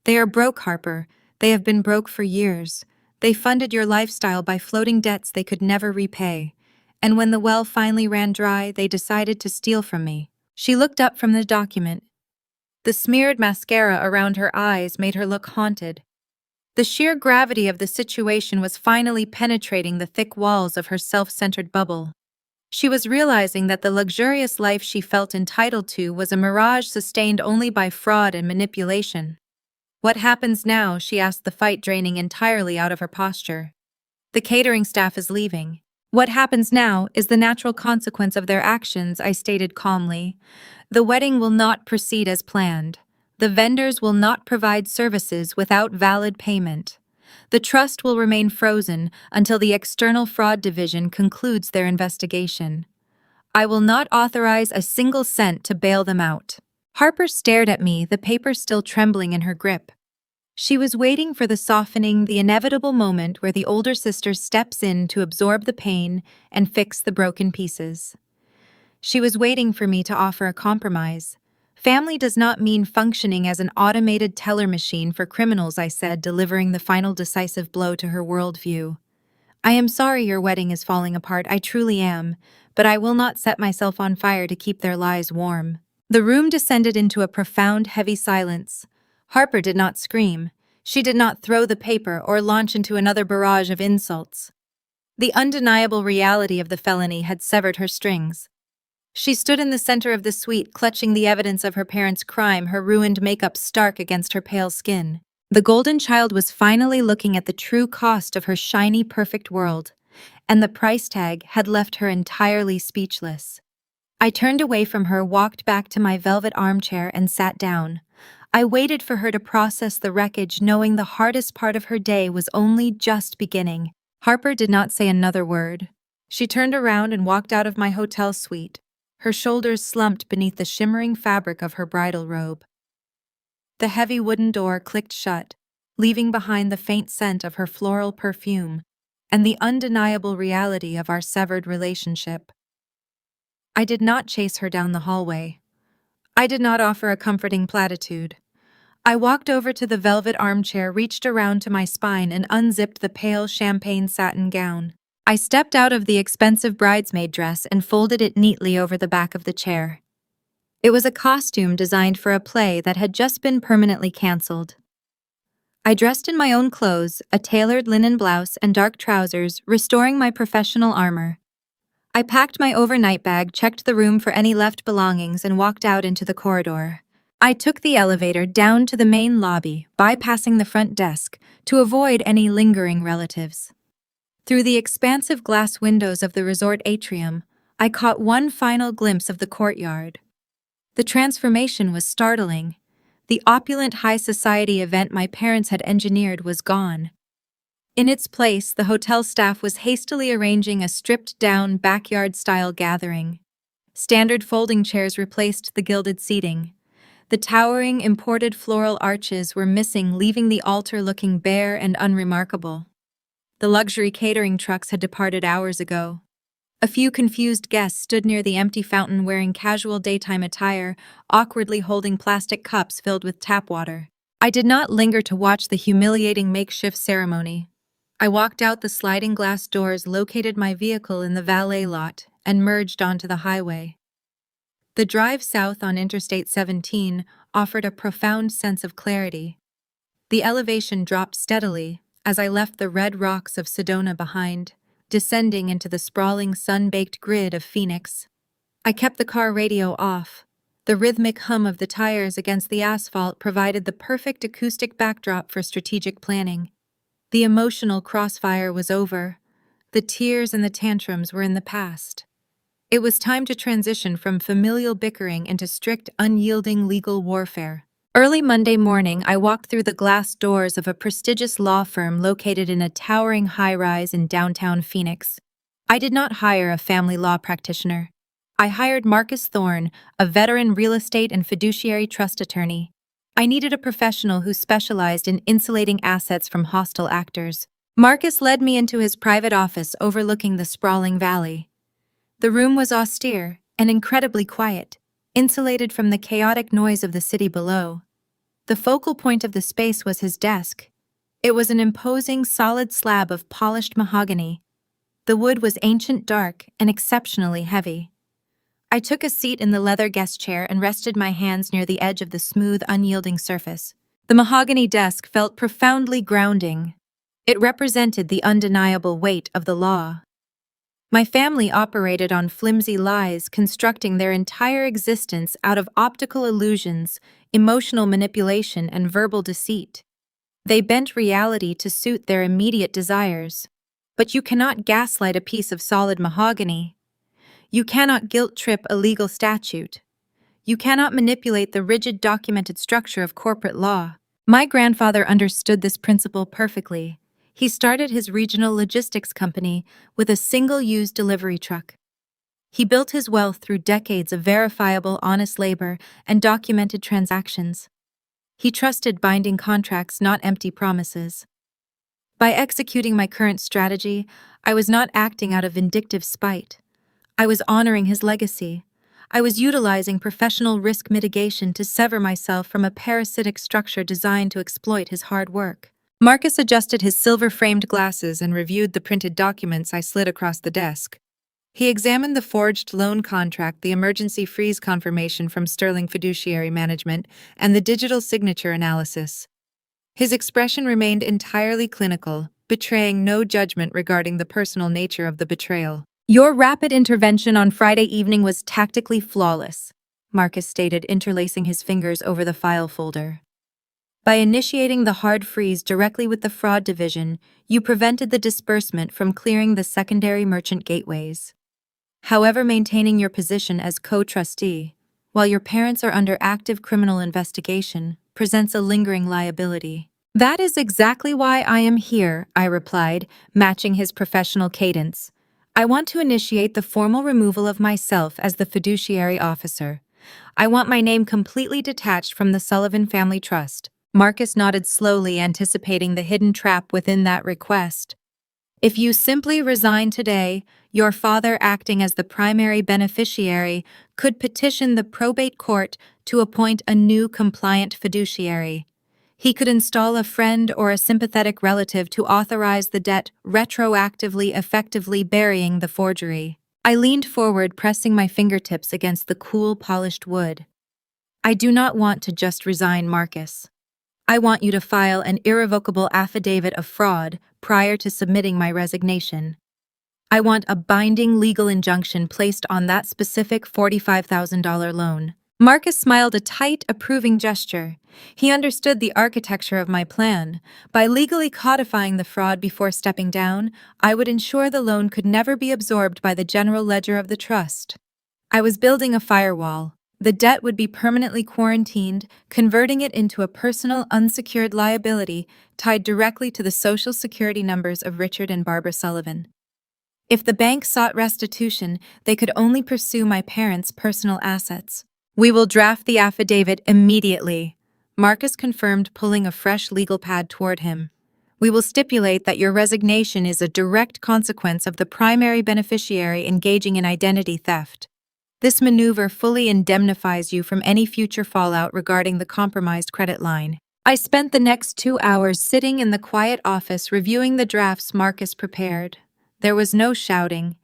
They are broke, Harper. They have been broke for years. They funded your lifestyle by floating debts they could never repay. And when the well finally ran dry, they decided to steal from me." She looked up from the document. The smeared mascara around her eyes made her look haunted. The sheer gravity of the situation was finally penetrating the thick walls of her self-centered bubble. She was realizing that the luxurious life she felt entitled to was a mirage sustained only by fraud and manipulation. "What happens now?" she asked, the fight draining entirely out of her posture. "The catering staff is leaving." "What happens now is the natural consequence of their actions," I stated calmly. "The wedding will not proceed as planned. The vendors will not provide services without valid payment. The trust will remain frozen until the External Fraud Division concludes their investigation. I will not authorize a single cent to bail them out." Harper stared at me, the paper still trembling in her grip. She was waiting for the softening, the inevitable moment where the older sister steps in to absorb the pain and fix the broken pieces. She was waiting for me to offer a compromise. "Family does not mean functioning as an automated teller machine for criminals," I said, delivering the final decisive blow to her worldview. "I am sorry your wedding is falling apart, I truly am, but I will not set myself on fire to keep their lies warm." The room descended into a profound, heavy silence. Harper did not scream. She did not throw the paper or launch into another barrage of insults. The undeniable reality of the felony had severed her strings. She stood in the center of the suite, clutching the evidence of her parents' crime, her ruined makeup stark against her pale skin. The golden child was finally looking at the true cost of her shiny, perfect world, and the price tag had left her entirely speechless. I turned away from her, walked back to my velvet armchair, and sat down. I waited for her to process the wreckage, knowing the hardest part of her day was only just beginning. Harper did not say another word. She turned around and walked out of my hotel suite, her shoulders slumped beneath the shimmering fabric of her bridal robe. The heavy wooden door clicked shut, leaving behind the faint scent of her floral perfume and the undeniable reality of our severed relationship. I did not chase her down the hallway. I did not offer a comforting platitude. I walked over to the velvet armchair, reached around to my spine, and unzipped the pale champagne satin gown. I stepped out of the expensive bridesmaid dress and folded it neatly over the back of the chair. It was a costume designed for a play that had just been permanently canceled. I dressed in my own clothes, a tailored linen blouse and dark trousers, restoring my professional armor. I packed my overnight bag, checked the room for any left belongings, and walked out into the corridor. I took the elevator down to the main lobby, bypassing the front desk, to avoid any lingering relatives. Through the expansive glass windows of the resort atrium, I caught one final glimpse of the courtyard. The transformation was startling. The opulent high society event my parents had engineered was gone. In its place, the hotel staff was hastily arranging a stripped-down backyard-style gathering. Standard folding chairs replaced the gilded seating. The towering imported floral arches were missing, leaving the altar looking bare and unremarkable. The luxury catering trucks had departed hours ago. A few confused guests stood near the empty fountain wearing casual daytime attire, awkwardly holding plastic cups filled with tap water. I did not linger to watch the humiliating makeshift ceremony. I walked out the sliding glass doors, located my vehicle in the valet lot, and merged onto the highway. The drive south on Interstate 17 offered a profound sense of clarity. The elevation dropped steadily as I left the red rocks of Sedona behind, descending into the sprawling sun-baked grid of Phoenix. I kept the car radio off. The rhythmic hum of the tires against the asphalt provided the perfect acoustic backdrop for strategic planning. The emotional crossfire was over. The tears and the tantrums were in the past. It was time to transition from familial bickering into strict, unyielding legal warfare. Early Monday morning, I walked through the glass doors of a prestigious law firm located in a towering high-rise in downtown Phoenix. I did not hire a family law practitioner. I hired Marcus Thorne, a veteran real estate and fiduciary trust attorney. I needed a professional who specialized in insulating assets from hostile actors. Marcus led me into his private office overlooking the sprawling valley. The room was austere and incredibly quiet, insulated from the chaotic noise of the city below. The focal point of the space was his desk. It was an imposing, solid slab of polished mahogany. The wood was ancient, dark, and exceptionally heavy. I took a seat in the leather guest chair and rested my hands near the edge of the smooth, unyielding surface. The mahogany desk felt profoundly grounding. It represented the undeniable weight of the law. My family operated on flimsy lies, constructing their entire existence out of optical illusions, emotional manipulation, and verbal deceit. They bent reality to suit their immediate desires. But you cannot gaslight a piece of solid mahogany. You cannot guilt-trip a legal statute. You cannot manipulate the rigid documented structure of corporate law. My grandfather understood this principle perfectly. He started his regional logistics company with a single-use delivery truck. He built his wealth through decades of verifiable, honest labor and documented transactions. He trusted binding contracts, not empty promises. By executing my current strategy, I was not acting out of vindictive spite. I was honoring his legacy. I was utilizing professional risk mitigation to sever myself from a parasitic structure designed to exploit his hard work. Marcus adjusted his silver-framed glasses and reviewed the printed documents I slid across the desk. He examined the forged loan contract, the emergency freeze confirmation from Sterling Fiduciary Management, and the digital signature analysis. His expression remained entirely clinical, betraying no judgment regarding the personal nature of the betrayal. "Your rapid intervention on Friday evening was tactically flawless," Marcus stated, interlacing his fingers over the file folder. "By initiating the hard freeze directly with the fraud division, you prevented the disbursement from clearing the secondary merchant gateways. However, maintaining your position as co-trustee, while your parents are under active criminal investigation, presents a lingering liability." "That is exactly why I am here," I replied, matching his professional cadence. I want to initiate the formal removal of myself as the fiduciary officer. I want my name completely detached from the Sullivan Family Trust. Marcus nodded slowly, anticipating the hidden trap within that request. If you simply resign today, your father, acting as the primary beneficiary, could petition the probate court to appoint a new compliant fiduciary. He could install a friend or a sympathetic relative to authorize the debt, retroactively effectively burying the forgery. I leaned forward, pressing my fingertips against the cool, polished wood. I do not want to just resign, Marcus. I want you to file an irrevocable affidavit of fraud prior to submitting my resignation. I want a binding legal injunction placed on that specific $45,000 loan. Marcus smiled, a tight, approving gesture. He understood the architecture of my plan. By legally codifying the fraud before stepping down, I would ensure the loan could never be absorbed by the general ledger of the trust. I was building a firewall. The debt would be permanently quarantined, converting it into a personal, unsecured liability tied directly to the Social Security numbers of Richard and Barbara Sullivan. If the bank sought restitution, they could only pursue my parents' personal assets. We will draft the affidavit immediately, Marcus confirmed, pulling a fresh legal pad toward him. We will stipulate that your resignation is a direct consequence of the primary beneficiary engaging in identity theft. This maneuver fully indemnifies you from any future fallout regarding the compromised credit line. I spent the next 2 hours sitting in the quiet office reviewing the drafts Marcus prepared. There was no shouting.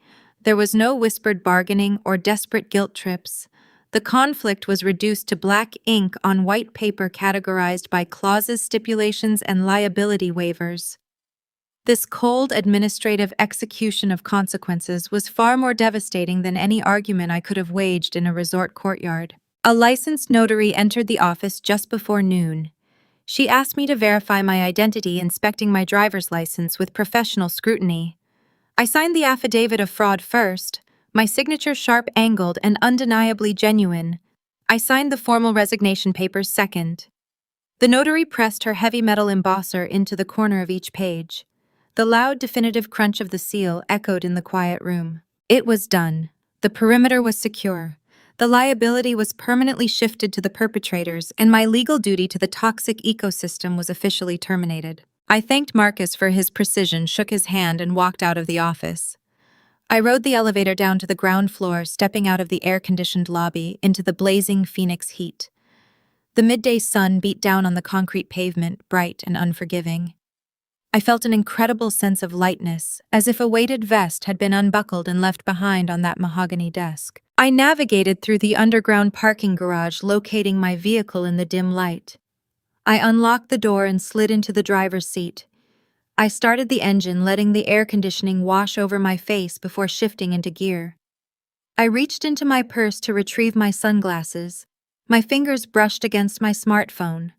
There was no whispered bargaining or desperate guilt trips. The conflict was reduced to black ink on white paper categorized by clauses, stipulations, and liability waivers. This cold administrative execution of consequences was far more devastating than any argument I could have waged in a resort courtyard. A licensed notary entered the office just before noon. She asked me to verify my identity, inspecting my driver's license with professional scrutiny. I signed the affidavit of fraud first, my signature sharp-angled and undeniably genuine. I signed the formal resignation papers second. The notary pressed her heavy metal embosser into the corner of each page. The loud, definitive crunch of the seal echoed in the quiet room. It was done. The perimeter was secure. The liability was permanently shifted to the perpetrators, and my legal duty to the toxic ecosystem was officially terminated. I thanked Marcus for his precision, shook his hand, and walked out of the office. I rode the elevator down to the ground floor, stepping out of the air-conditioned lobby into the blazing Phoenix heat. The midday sun beat down on the concrete pavement, bright and unforgiving. I felt an incredible sense of lightness, as if a weighted vest had been unbuckled and left behind on that mahogany desk. I navigated through the underground parking garage, locating my vehicle in the dim light. I unlocked the door and slid into the driver's seat. I started the engine, letting the air conditioning wash over my face before shifting into gear. I reached into my purse to retrieve my sunglasses. My fingers brushed against my smartphone.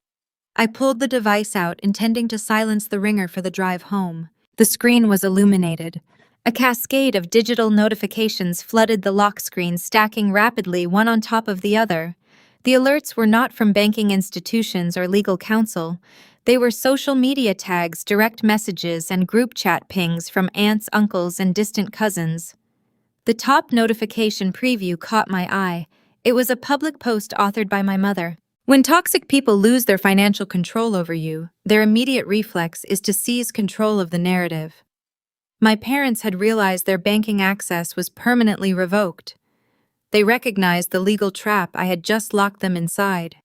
I pulled the device out, intending to silence the ringer for the drive home. The screen was illuminated. A cascade of digital notifications flooded the lock screen, stacking rapidly one on top of the other. The alerts were not from banking institutions or legal counsel. They were social media tags, direct messages, and group chat pings from aunts, uncles, and distant cousins. The top notification preview caught my eye. It was a public post authored by my mother. When toxic people lose their financial control over you, their immediate reflex is to seize control of the narrative. My parents had realized their banking access was permanently revoked. They recognized the legal trap I had just locked them inside.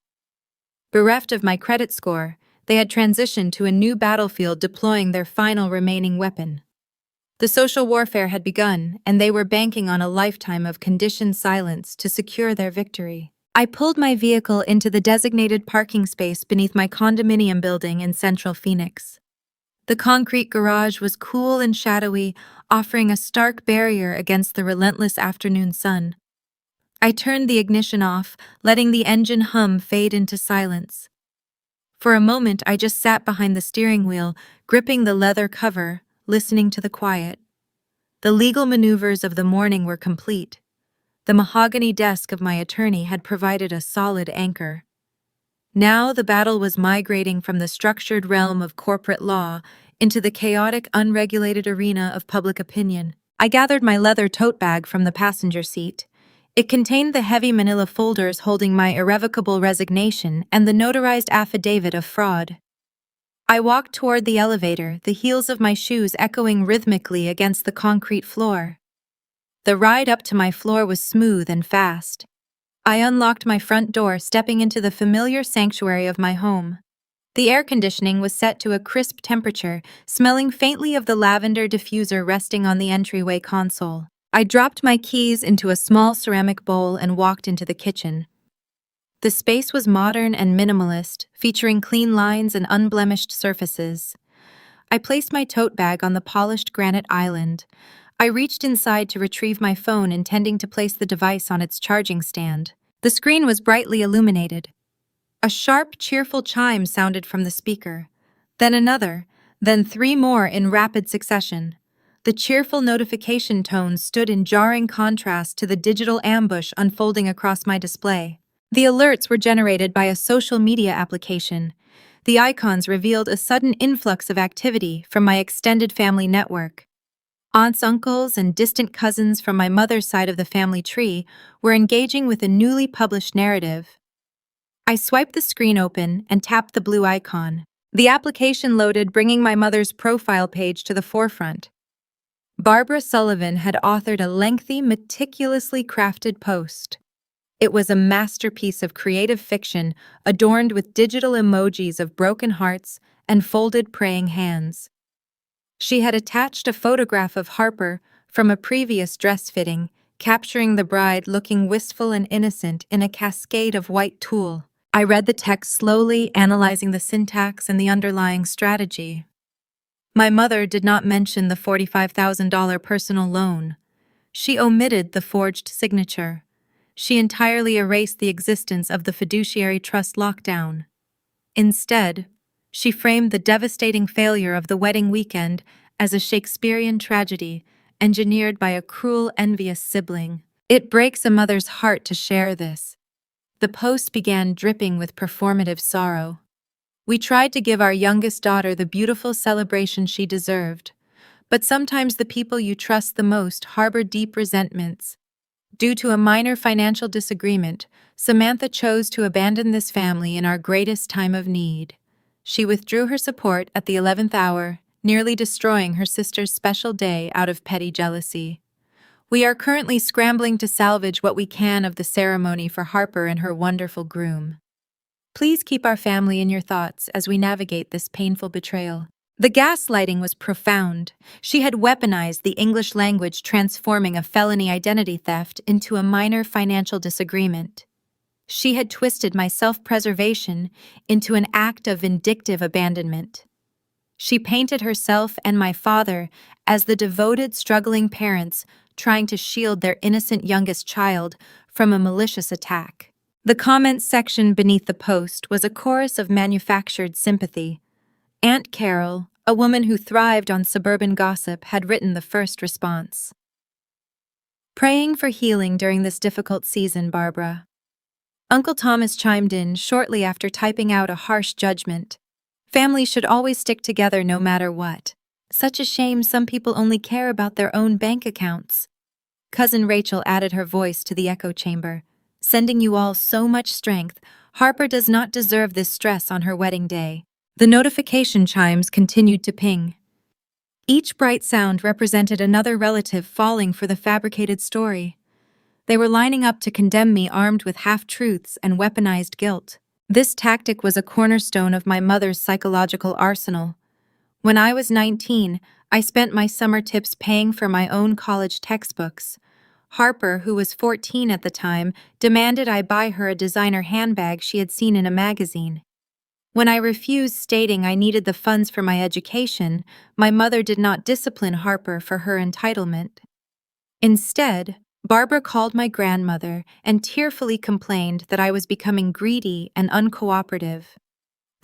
Bereft of my credit score, they had transitioned to a new battlefield, deploying their final remaining weapon. The social warfare had begun, and they were banking on a lifetime of conditioned silence to secure their victory. I pulled my vehicle into the designated parking space beneath my condominium building in central Phoenix. The concrete garage was cool and shadowy, offering a stark barrier against the relentless afternoon sun. I turned the ignition off, letting the engine hum fade into silence. For a moment, I just sat behind the steering wheel, gripping the leather cover, listening to the quiet. The legal maneuvers of the morning were complete. The mahogany desk of my attorney had provided a solid anchor. Now the battle was migrating from the structured realm of corporate law into the chaotic, unregulated arena of public opinion. I gathered my leather tote bag from the passenger seat. It contained the heavy manila folders holding my irrevocable resignation and the notarized affidavit of fraud. I walked toward the elevator, the heels of my shoes echoing rhythmically against the concrete floor. The ride up to my floor was smooth and fast. I unlocked my front door, stepping into the familiar sanctuary of my home. The air conditioning was set to a crisp temperature, smelling faintly of the lavender diffuser resting on the entryway console. I dropped my keys into a small ceramic bowl and walked into the kitchen. The space was modern and minimalist, featuring clean lines and unblemished surfaces. I placed my tote bag on the polished granite island. I reached inside to retrieve my phone, intending to place the device on its charging stand. The screen was brightly illuminated. A sharp, cheerful chime sounded from the speaker. Then another, then three more in rapid succession. The cheerful notification tones stood in jarring contrast to the digital ambush unfolding across my display. The alerts were generated by a social media application. The icons revealed a sudden influx of activity from my extended family network. Aunts, uncles, and distant cousins from my mother's side of the family tree were engaging with a newly published narrative. I swiped the screen open and tapped the blue icon. The application loaded, bringing my mother's profile page to the forefront. Barbara Sullivan had authored a lengthy, meticulously crafted post. It was a masterpiece of creative fiction, adorned with digital emojis of broken hearts and folded praying hands. She had attached a photograph of Harper from a previous dress fitting, capturing the bride looking wistful and innocent in a cascade of white tulle. I read the text slowly, analyzing the syntax and the underlying strategy. My mother did not mention the $45,000 personal loan. She omitted the forged signature. She entirely erased the existence of the fiduciary trust lockdown. Instead, she framed the devastating failure of the wedding weekend as a Shakespearean tragedy engineered by a cruel, envious sibling. It breaks a mother's heart to share this. The post began dripping with performative sorrow. We tried to give our youngest daughter the beautiful celebration she deserved, but sometimes the people you trust the most harbor deep resentments. Due to a minor financial disagreement, Samantha chose to abandon this family in our greatest time of need. She withdrew her support at the 11th hour, nearly destroying her sister's special day out of petty jealousy. We are currently scrambling to salvage what we can of the ceremony for Harper and her wonderful groom. Please keep our family in your thoughts as we navigate this painful betrayal. The gaslighting was profound. She had weaponized the English language, transforming a felony identity theft into a minor financial disagreement. She had twisted my self-preservation into an act of vindictive abandonment. She painted herself and my father as the devoted, struggling parents trying to shield their innocent youngest child from a malicious attack. The comments section beneath the post was a chorus of manufactured sympathy. Aunt Carol, a woman who thrived on suburban gossip, had written the first response. Praying for healing during this difficult season, Barbara. Uncle Thomas chimed in shortly after typing out a harsh judgment. Families should always stick together no matter what. Such a shame some people only care about their own bank accounts. Cousin Rachel added her voice to the echo chamber. Sending you all so much strength. Harper does not deserve this stress on her wedding day. The notification chimes continued to ping. Each bright sound represented another relative falling for the fabricated story. They were lining up to condemn me, armed with half-truths and weaponized guilt. This tactic was a cornerstone of my mother's psychological arsenal. When I was 19, I spent my summer tips paying for my own college textbooks. Harper, who was 14 at the time, demanded I buy her a designer handbag she had seen in a magazine. When I refused, stating I needed the funds for my education, my mother did not discipline Harper for her entitlement. Instead, Barbara called my grandmother and tearfully complained that I was becoming greedy and uncooperative.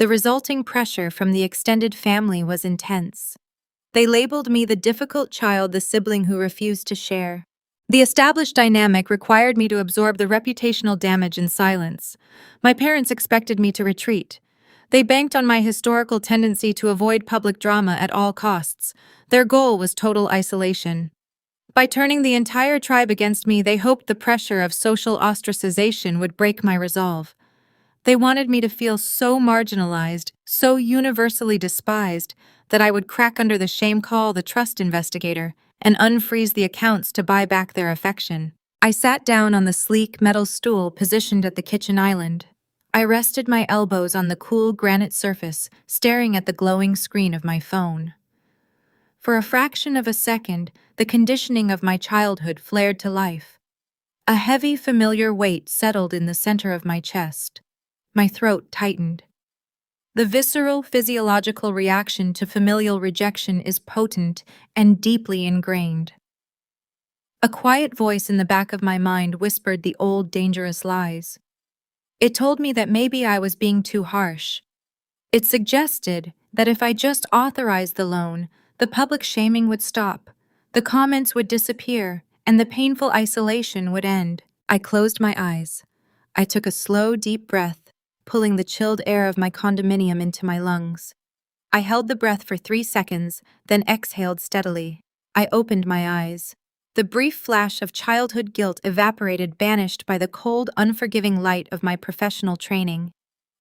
The resulting pressure from the extended family was intense. They labeled me the difficult child, the sibling who refused to share. The established dynamic required me to absorb the reputational damage in silence. My parents expected me to retreat. They banked on my historical tendency to avoid public drama at all costs. Their goal was total isolation. By turning the entire tribe against me, they hoped the pressure of social ostracization would break my resolve. They wanted me to feel so marginalized, so universally despised, that I would crack under the shame call the trust investigator and unfreeze the accounts to buy back their affection. I sat down on the sleek metal stool positioned at the kitchen island. I rested my elbows on the cool granite surface, staring at the glowing screen of my phone. For a fraction of a second, the conditioning of my childhood flared to life. A heavy, familiar weight settled in the center of my chest. My throat tightened. The visceral, physiological reaction to familial rejection is potent and deeply ingrained. A quiet voice in the back of my mind whispered the old, dangerous lies. It told me that maybe I was being too harsh. It suggested that if I just authorized the loan, the public shaming would stop, the comments would disappear, and the painful isolation would end. I closed my eyes. I took a slow, deep breath, pulling the chilled air of my condominium into my lungs. I held the breath for 3 seconds, then exhaled steadily. I opened my eyes. The brief flash of childhood guilt evaporated, banished by the cold, unforgiving light of my professional training.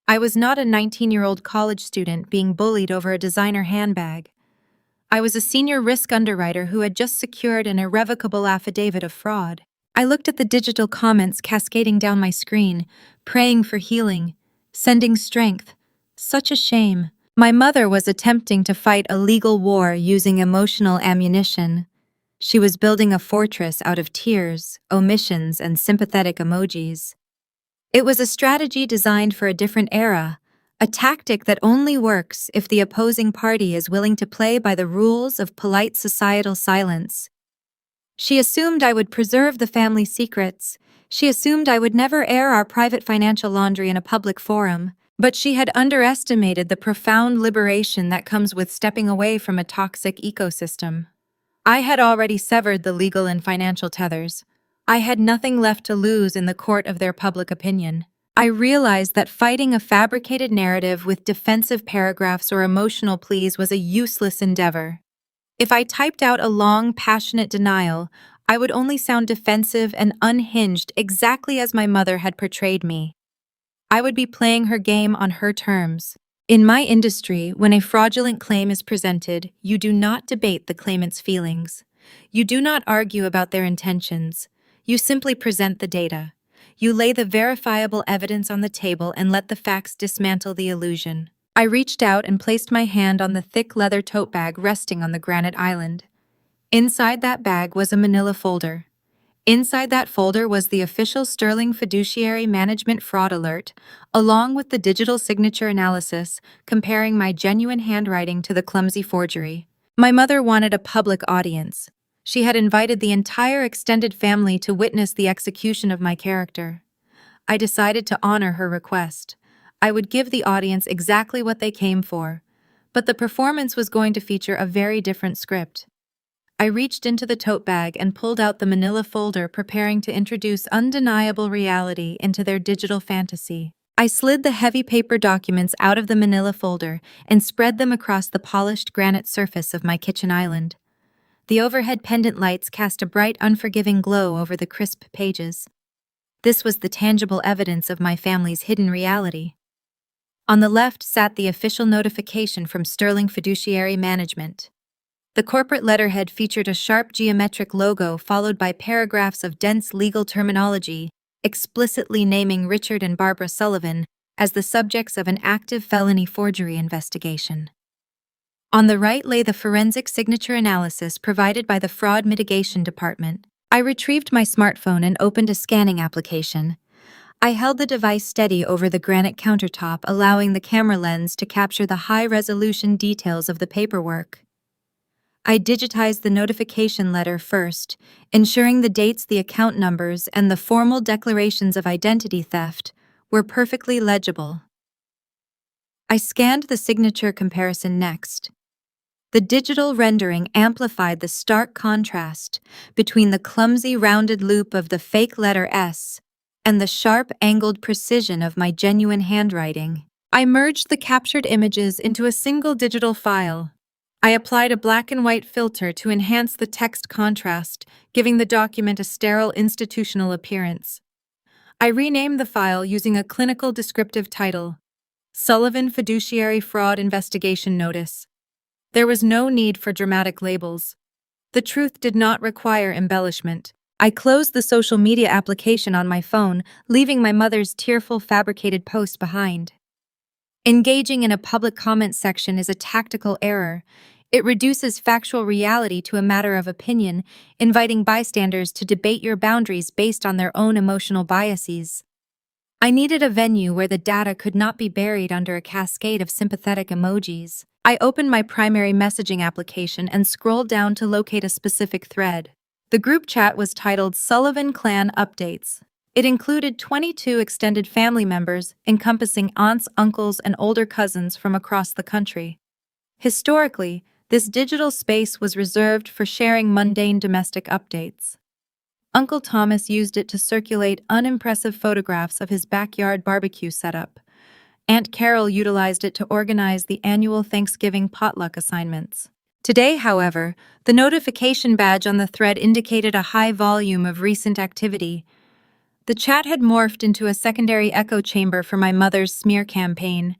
I was not a 19-year-old college student being bullied over a designer handbag. I was a senior risk underwriter who had just secured an irrevocable affidavit of fraud. I looked at the digital comments cascading down my screen, praying for healing, sending strength. Such a shame. My mother was attempting to fight a legal war using emotional ammunition. She was building a fortress out of tears, omissions, and sympathetic emojis. It was a strategy designed for a different era, a tactic that only works if the opposing party is willing to play by the rules of polite societal silence. She assumed I would preserve the family secrets. She assumed I would never air our private financial laundry in a public forum. But she had underestimated the profound liberation that comes with stepping away from a toxic ecosystem. I had already severed the legal and financial tethers. I had nothing left to lose in the court of their public opinion. I realized that fighting a fabricated narrative with defensive paragraphs or emotional pleas was a useless endeavor. If I typed out a long, passionate denial, I would only sound defensive and unhinged, exactly as my mother had portrayed me. I would be playing her game on her terms. In my industry, when a fraudulent claim is presented, you do not debate the claimant's feelings. You do not argue about their intentions. You simply present the data. You lay the verifiable evidence on the table and let the facts dismantle the illusion. I reached out and placed my hand on the thick leather tote bag resting on the granite island. Inside that bag was a manila folder. Inside that folder was the official Sterling Fiduciary Management Fraud Alert, along with the digital signature analysis comparing my genuine handwriting to the clumsy forgery. My mother wanted a public audience. She had invited the entire extended family to witness the execution of my character. I decided to honor her request. I would give the audience exactly what they came for, but the performance was going to feature a very different script. I reached into the tote bag and pulled out the manila folder, preparing to introduce undeniable reality into their digital fantasy. I slid the heavy paper documents out of the manila folder and spread them across the polished granite surface of my kitchen island. The overhead pendant lights cast a bright, unforgiving glow over the crisp pages. This was the tangible evidence of my family's hidden reality. On the left sat the official notification from Sterling Fiduciary Management. The corporate letterhead featured a sharp geometric logo followed by paragraphs of dense legal terminology, explicitly naming Richard and Barbara Sullivan as the subjects of an active felony forgery investigation. On the right lay the forensic signature analysis provided by the Fraud Mitigation Department. I retrieved my smartphone and opened a scanning application. I held the device steady over the granite countertop, allowing the camera lens to capture the high-resolution details of the paperwork. I digitized the notification letter first, ensuring the dates, the account numbers, and the formal declarations of identity theft were perfectly legible. I scanned the signature comparison next. The digital rendering amplified the stark contrast between the clumsy rounded loop of the fake letter S and the sharp angled precision of my genuine handwriting. I merged the captured images into a single digital file. I applied a black and white filter to enhance the text contrast, giving the document a sterile institutional appearance. I renamed the file using a clinical descriptive title, Sullivan Fiduciary Fraud Investigation Notice. There was no need for dramatic labels. The truth did not require embellishment. I closed the social media application on my phone, leaving my mother's tearful fabricated post behind. Engaging in a public comment section is a tactical error. It reduces factual reality to a matter of opinion, inviting bystanders to debate your boundaries based on their own emotional biases. I needed a venue where the data could not be buried under a cascade of sympathetic emojis. I opened my primary messaging application and scrolled down to locate a specific thread. The group chat was titled Sullivan Clan Updates. It included 22 extended family members encompassing aunts, uncles, and older cousins from across the country. Historically, this digital space was reserved for sharing mundane domestic updates. Uncle Thomas used it to circulate unimpressive photographs of his backyard barbecue setup. Aunt Carol utilized it to organize the annual Thanksgiving potluck assignments. Today, however, the notification badge on the thread indicated a high volume of recent activity. The chat had morphed into a secondary echo chamber for my mother's smear campaign.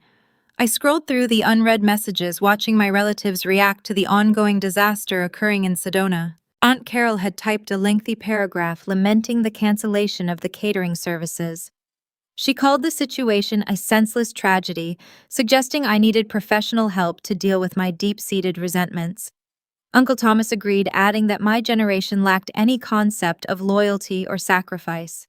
I scrolled through the unread messages, watching my relatives react to the ongoing disaster occurring in Sedona. Aunt Carol had typed a lengthy paragraph lamenting the cancellation of the catering services. She called the situation a senseless tragedy, suggesting I needed professional help to deal with my deep-seated resentments. Uncle Thomas agreed, adding that my generation lacked any concept of loyalty or sacrifice.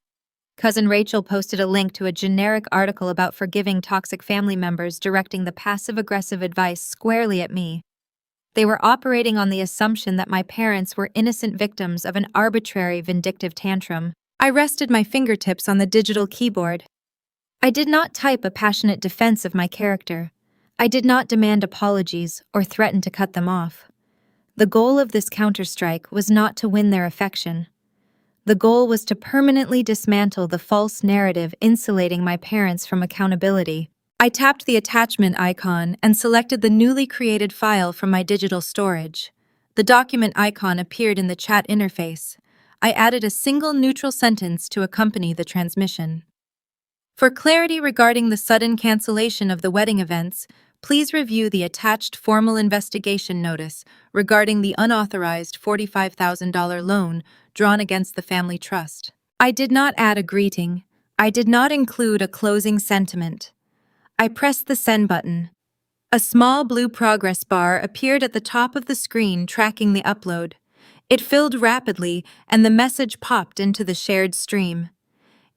Cousin Rachel posted a link to a generic article about forgiving toxic family members, directing the passive-aggressive advice squarely at me. They were operating on the assumption that my parents were innocent victims of an arbitrary, vindictive tantrum. I rested my fingertips on the digital keyboard. I did not type a passionate defense of my character. I did not demand apologies or threaten to cut them off. The goal of this counterstrike was not to win their affection. The goal was to permanently dismantle the false narrative insulating my parents from accountability. I tapped the attachment icon and selected the newly created file from my digital storage. The document icon appeared in the chat interface. I added a single neutral sentence to accompany the transmission. For clarity regarding the sudden cancellation of the wedding events, please review the attached formal investigation notice regarding the unauthorized $45,000 loan drawn against the family trust. I did not add a greeting. I did not include a closing sentiment. I pressed the send button. A small blue progress bar appeared at the top of the screen tracking the upload. It filled rapidly, and the message popped into the shared stream.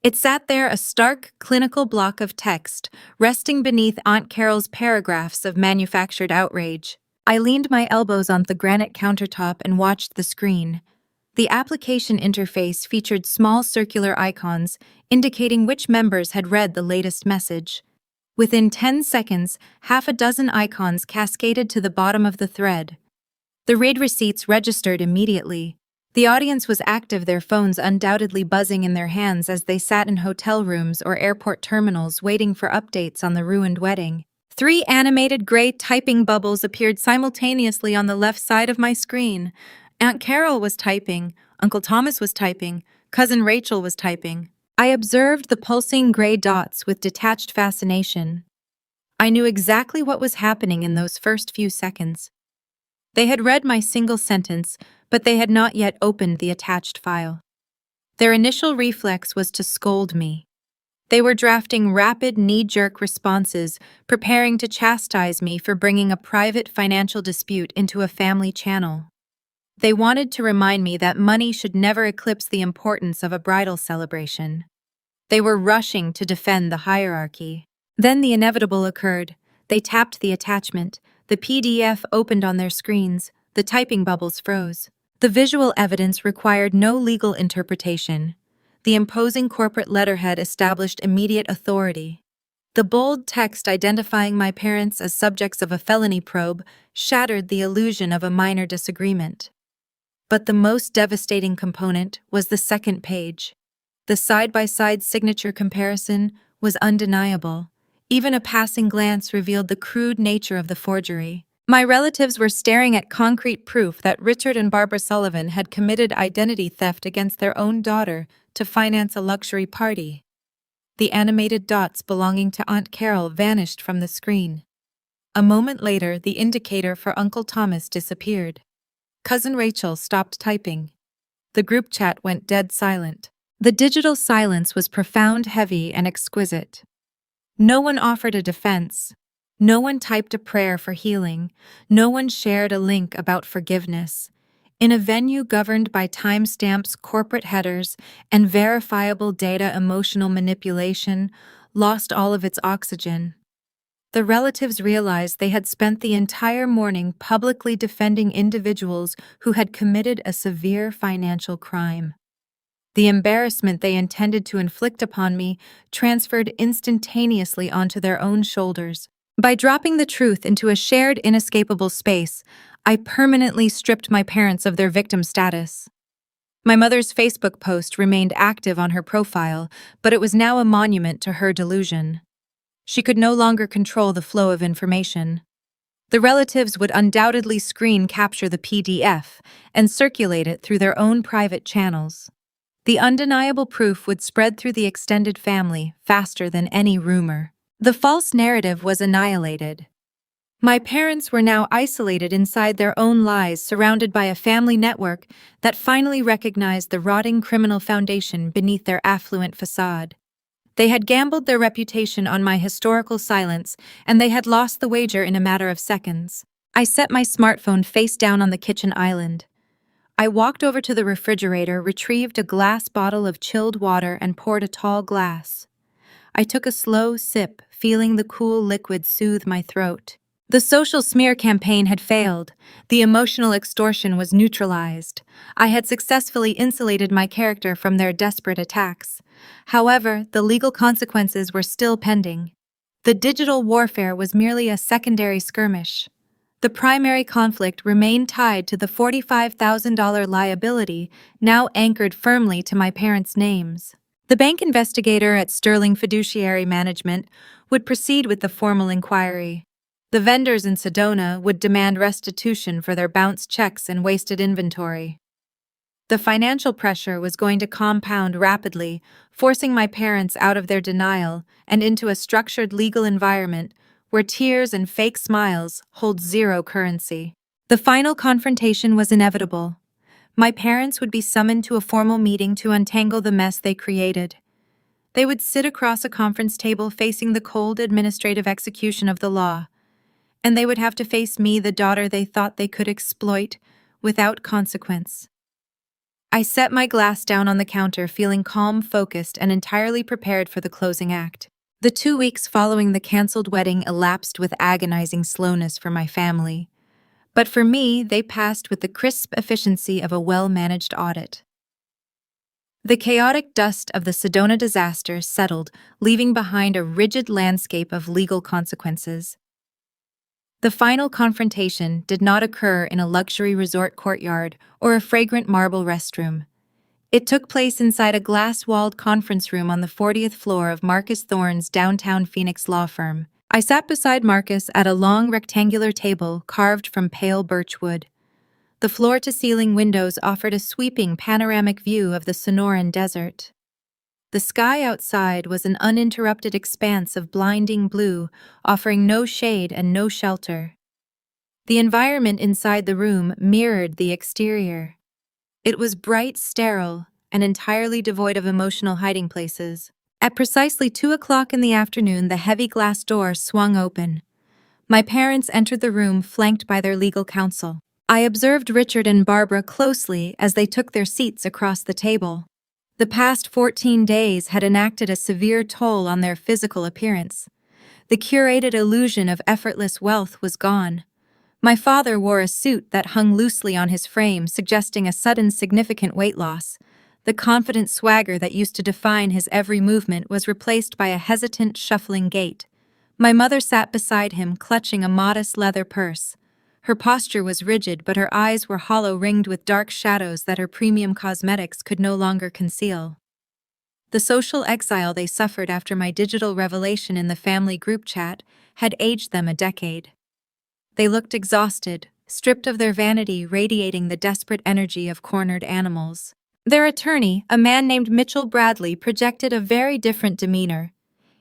It sat there, a stark, clinical block of text, resting beneath Aunt Carol's paragraphs of manufactured outrage. I leaned my elbows on the granite countertop and watched the screen. The application interface featured small circular icons indicating which members had read the latest message. Within 10 seconds, half a dozen icons cascaded to the bottom of the thread. The raid receipts registered immediately. The audience was active, their phones undoubtedly buzzing in their hands as they sat in hotel rooms or airport terminals waiting for updates on the ruined wedding. 3 animated gray typing bubbles appeared simultaneously on the left side of my screen. Aunt Carol was typing, Uncle Thomas was typing, Cousin Rachel was typing. I observed the pulsing gray dots with detached fascination. I knew exactly what was happening in those first few seconds. They had read my single sentence, but they had not yet opened the attached file. Their initial reflex was to scold me. They were drafting rapid, knee-jerk responses, preparing to chastise me for bringing a private financial dispute into a family channel. They wanted to remind me that money should never eclipse the importance of a bridal celebration. They were rushing to defend the hierarchy. Then the inevitable occurred. They tapped the attachment. The PDF opened on their screens. The typing bubbles froze. The visual evidence required no legal interpretation. The imposing corporate letterhead established immediate authority. The bold text identifying my parents as subjects of a felony probe shattered the illusion of a minor disagreement. But the most devastating component was the second page. The side-by-side signature comparison was undeniable. Even a passing glance revealed the crude nature of the forgery. My relatives were staring at concrete proof that Richard and Barbara Sullivan had committed identity theft against their own daughter to finance a luxury party. The animated dots belonging to Aunt Carol vanished from the screen. A moment later, the indicator for Uncle Thomas disappeared. Cousin Rachel stopped typing. The group chat went dead silent. The digital silence was profound, heavy, and exquisite. No one offered a defense. No one typed a prayer for healing. No one shared a link about forgiveness. In a venue governed by timestamps, corporate headers, and verifiable data, emotional manipulation lost all of its oxygen. The relatives realized they had spent the entire morning publicly defending individuals who had committed a severe financial crime. The embarrassment they intended to inflict upon me transferred instantaneously onto their own shoulders. By dropping the truth into a shared, inescapable space, I permanently stripped my parents of their victim status. My mother's Facebook post remained active on her profile, but it was now a monument to her delusion. She could no longer control the flow of information. The relatives would undoubtedly screen capture the PDF and circulate it through their own private channels. The undeniable proof would spread through the extended family faster than any rumor. The false narrative was annihilated. My parents were now isolated inside their own lies, surrounded by a family network that finally recognized the rotting criminal foundation beneath their affluent facade. They had gambled their reputation on my historical silence, and they had lost the wager in a matter of seconds. I set my smartphone face down on the kitchen island. I walked over to the refrigerator, retrieved a glass bottle of chilled water, and poured a tall glass. I took a slow sip, feeling the cool liquid soothe my throat. The social smear campaign had failed. The emotional extortion was neutralized. I had successfully insulated my character from their desperate attacks. However, the legal consequences were still pending. The digital warfare was merely a secondary skirmish. The primary conflict remained tied to the $45,000 liability now anchored firmly to my parents' names. The bank investigator at Sterling Fiduciary Management would proceed with the formal inquiry. The vendors in Sedona would demand restitution for their bounced checks and wasted inventory. The financial pressure was going to compound rapidly, forcing my parents out of their denial and into a structured legal environment where tears and fake smiles hold zero currency. The final confrontation was inevitable. My parents would be summoned to a formal meeting to untangle the mess they created. They would sit across a conference table facing the cold administrative execution of the law, and they would have to face me, the daughter they thought they could exploit without consequence. I set my glass down on the counter, feeling calm, focused, and entirely prepared for the closing act. The 2 weeks following the canceled wedding elapsed with agonizing slowness for my family. But for me, they passed with the crisp efficiency of a well-managed audit. The chaotic dust of the Sedona disaster settled, leaving behind a rigid landscape of legal consequences. The final confrontation did not occur in a luxury resort courtyard or a fragrant marble restroom. It took place inside a glass-walled conference room on the 40th floor of Marcus Thorne's downtown Phoenix law firm. I sat beside Marcus at a long rectangular table carved from pale birch wood. The floor-to-ceiling windows offered a sweeping panoramic view of the Sonoran Desert. The sky outside was an uninterrupted expanse of blinding blue, offering no shade and no shelter. The environment inside the room mirrored the exterior. It was bright, sterile, and entirely devoid of emotional hiding places. At precisely 2 o'clock in the afternoon, the heavy glass door swung open. My parents entered the room, flanked by their legal counsel. I observed Richard and Barbara closely as they took their seats across the table. The past 14 days had enacted a severe toll on their physical appearance. The curated illusion of effortless wealth was gone. My father wore a suit that hung loosely on his frame, suggesting a sudden significant weight loss. The confident swagger that used to define his every movement was replaced by a hesitant, shuffling gait. My mother sat beside him, clutching a modest leather purse. Her posture was rigid, but her eyes were hollow, ringed with dark shadows that her premium cosmetics could no longer conceal. The social exile they suffered after my digital revelation in the family group chat had aged them a decade. They looked exhausted, stripped of their vanity, radiating the desperate energy of cornered animals. Their attorney, a man named Mitchell Bradley, projected a very different demeanor.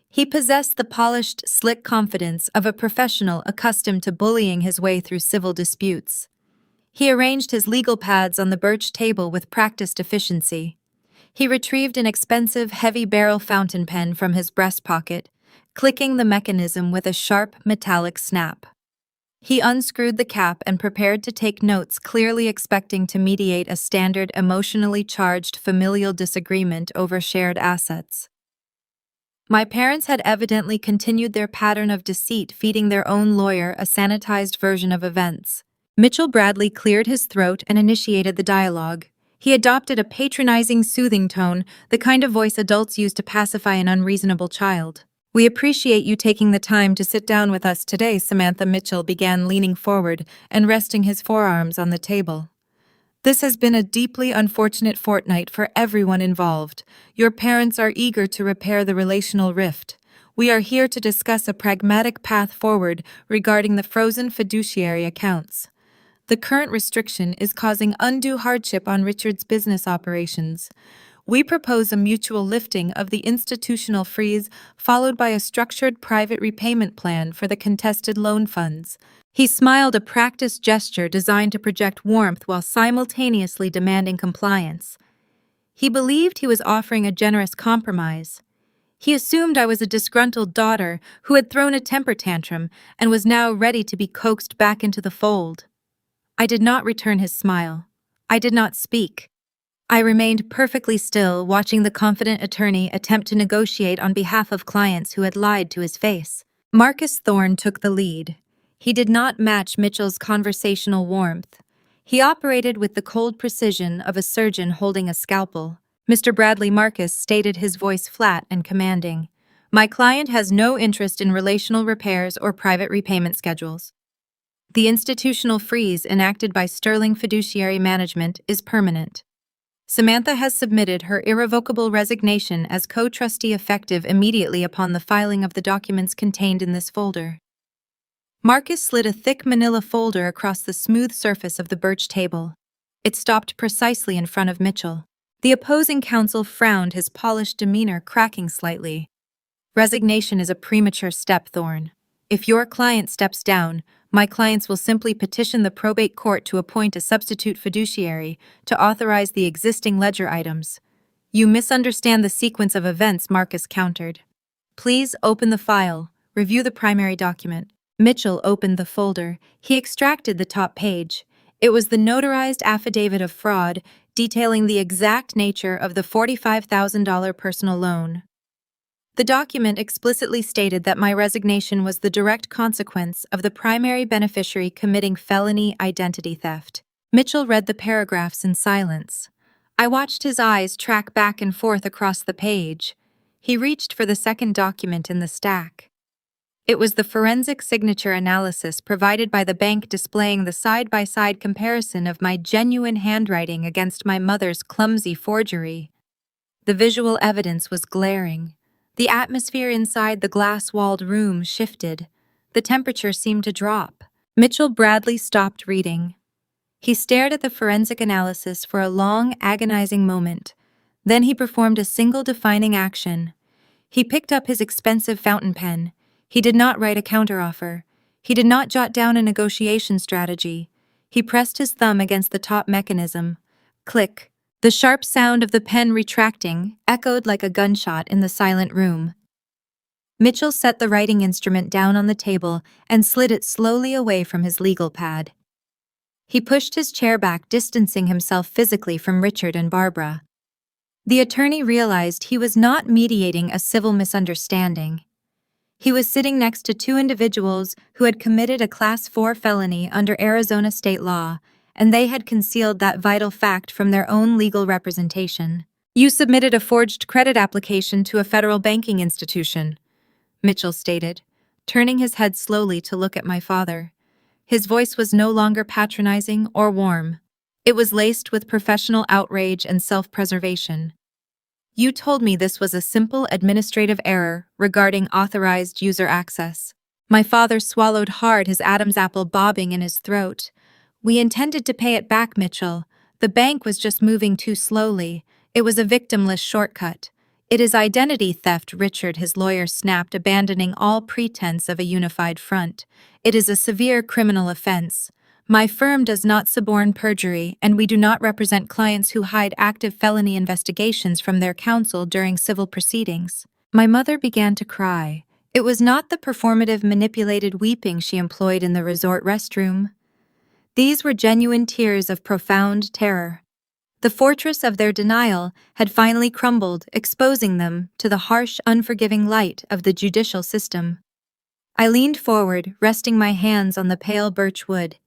He possessed the polished, slick confidence of a professional accustomed to bullying his way through civil disputes. He arranged his legal pads on the birch table with practiced efficiency. He retrieved an expensive, heavy-barrel fountain pen from his breast pocket, clicking the mechanism with a sharp, metallic snap. He unscrewed the cap and prepared to take notes, clearly expecting to mediate a standard, emotionally charged familial disagreement over shared assets. My parents had evidently continued their pattern of deceit, feeding their own lawyer a sanitized version of events. Mitchell Bradley cleared his throat and initiated the dialogue. He adopted a patronizing, soothing tone, the kind of voice adults use to pacify an unreasonable child. "We appreciate you taking the time to sit down with us today," Samantha. Mitchell began, leaning forward and resting his forearms on the table. "This has been a deeply unfortunate fortnight for everyone involved. Your parents are eager to repair the relational rift. We are here to discuss a pragmatic path forward regarding the frozen fiduciary accounts. The current restriction is causing undue hardship on Richard's business operations. We propose a mutual lifting of the institutional freeze, followed by a structured private repayment plan for the contested loan funds." He smiled, a practiced gesture designed to project warmth while simultaneously demanding compliance. He believed he was offering a generous compromise. He assumed I was a disgruntled daughter who had thrown a temper tantrum and was now ready to be coaxed back into the fold. I did not return his smile. I did not speak. I remained perfectly still, watching the confident attorney attempt to negotiate on behalf of clients who had lied to his face. Marcus Thorne took the lead. He did not match Mitchell's conversational warmth. He operated with the cold precision of a surgeon holding a scalpel. "Mr. Bradley," Marcus stated, his voice flat and commanding, "my client has no interest in relational repairs or private repayment schedules. The institutional freeze enacted by Sterling Fiduciary Management is permanent. Samantha has submitted her irrevocable resignation as co-trustee effective immediately upon the filing of the documents contained in this folder." Marcus slid a thick manila folder across the smooth surface of the birch table. It stopped precisely in front of Mitchell. The opposing counsel frowned, his polished demeanor cracking slightly. "Resignation is a premature step, Thorne. If your client steps down, my clients will simply petition the probate court to appoint a substitute fiduciary to authorize the existing ledger items." "You misunderstand the sequence of events," Marcus countered. "Please open the file. Review the primary document." Mitchell opened the folder. He extracted the top page. It was the notarized affidavit of fraud detailing the exact nature of the $45,000 personal loan. The document explicitly stated that my resignation was the direct consequence of the primary beneficiary committing felony identity theft. Mitchell read the paragraphs in silence. I watched his eyes track back and forth across the page. He reached for the second document in the stack. It was the forensic signature analysis provided by the bank, displaying the side-by-side comparison of my genuine handwriting against my mother's clumsy forgery. The visual evidence was glaring. The atmosphere inside the glass-walled room shifted. The temperature seemed to drop. Mitchell Bradley stopped reading. He stared at the forensic analysis for a long, agonizing moment. Then he performed a single defining action. He picked up his expensive fountain pen. He did not write a counteroffer. He did not jot down a negotiation strategy. He pressed his thumb against the top mechanism. Click. The sharp sound of the pen retracting echoed like a gunshot in the silent room. Mitchell set the writing instrument down on the table and slid it slowly away from his legal pad. He pushed his chair back, distancing himself physically from Richard and Barbara. The attorney realized he was not mediating a civil misunderstanding. He was sitting next to two individuals who had committed a Class 4 felony under Arizona state law, and they had concealed that vital fact from their own legal representation. "You submitted a forged credit application to a federal banking institution," Mitchell stated, turning his head slowly to look at my father. His voice was no longer patronizing or warm. It was laced with professional outrage and self-preservation. "You told me this was a simple administrative error regarding authorized user access." My father swallowed hard, his Adam's apple bobbing in his throat. We intended to pay it back, Mitchell. The bank was just moving too slowly. It was a victimless shortcut. It is identity theft, Richard, his lawyer snapped, abandoning all pretense of a unified front. It is a severe criminal offense. My firm does not suborn perjury, and we do not represent clients who hide active felony investigations from their counsel during civil proceedings. My mother began to cry. It was not the performative, manipulated weeping she employed in the resort restroom. These were genuine tears of profound terror. The fortress of their denial had finally crumbled, exposing them to the harsh, unforgiving light of the judicial system. I leaned forward, resting my hands on the pale birch wood.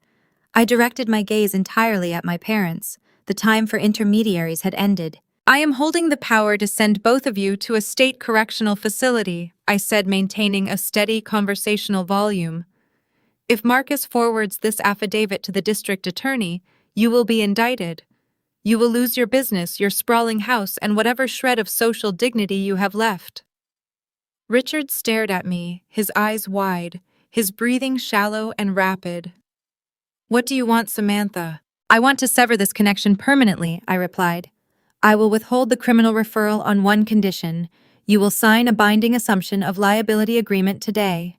I directed my gaze entirely at my parents. The time for intermediaries had ended. "I am holding the power to send both of you to a state correctional facility," I said, maintaining a steady conversational volume. "If Marcus forwards this affidavit to the district attorney, you will be indicted. You will lose your business, your sprawling house, and whatever shred of social dignity you have left." Richard stared at me, his eyes wide, his breathing shallow and rapid. "What do you want, Samantha?" "I want to sever this connection permanently," I replied. "I will withhold the criminal referral on one condition. You will sign a binding assumption of liability agreement today."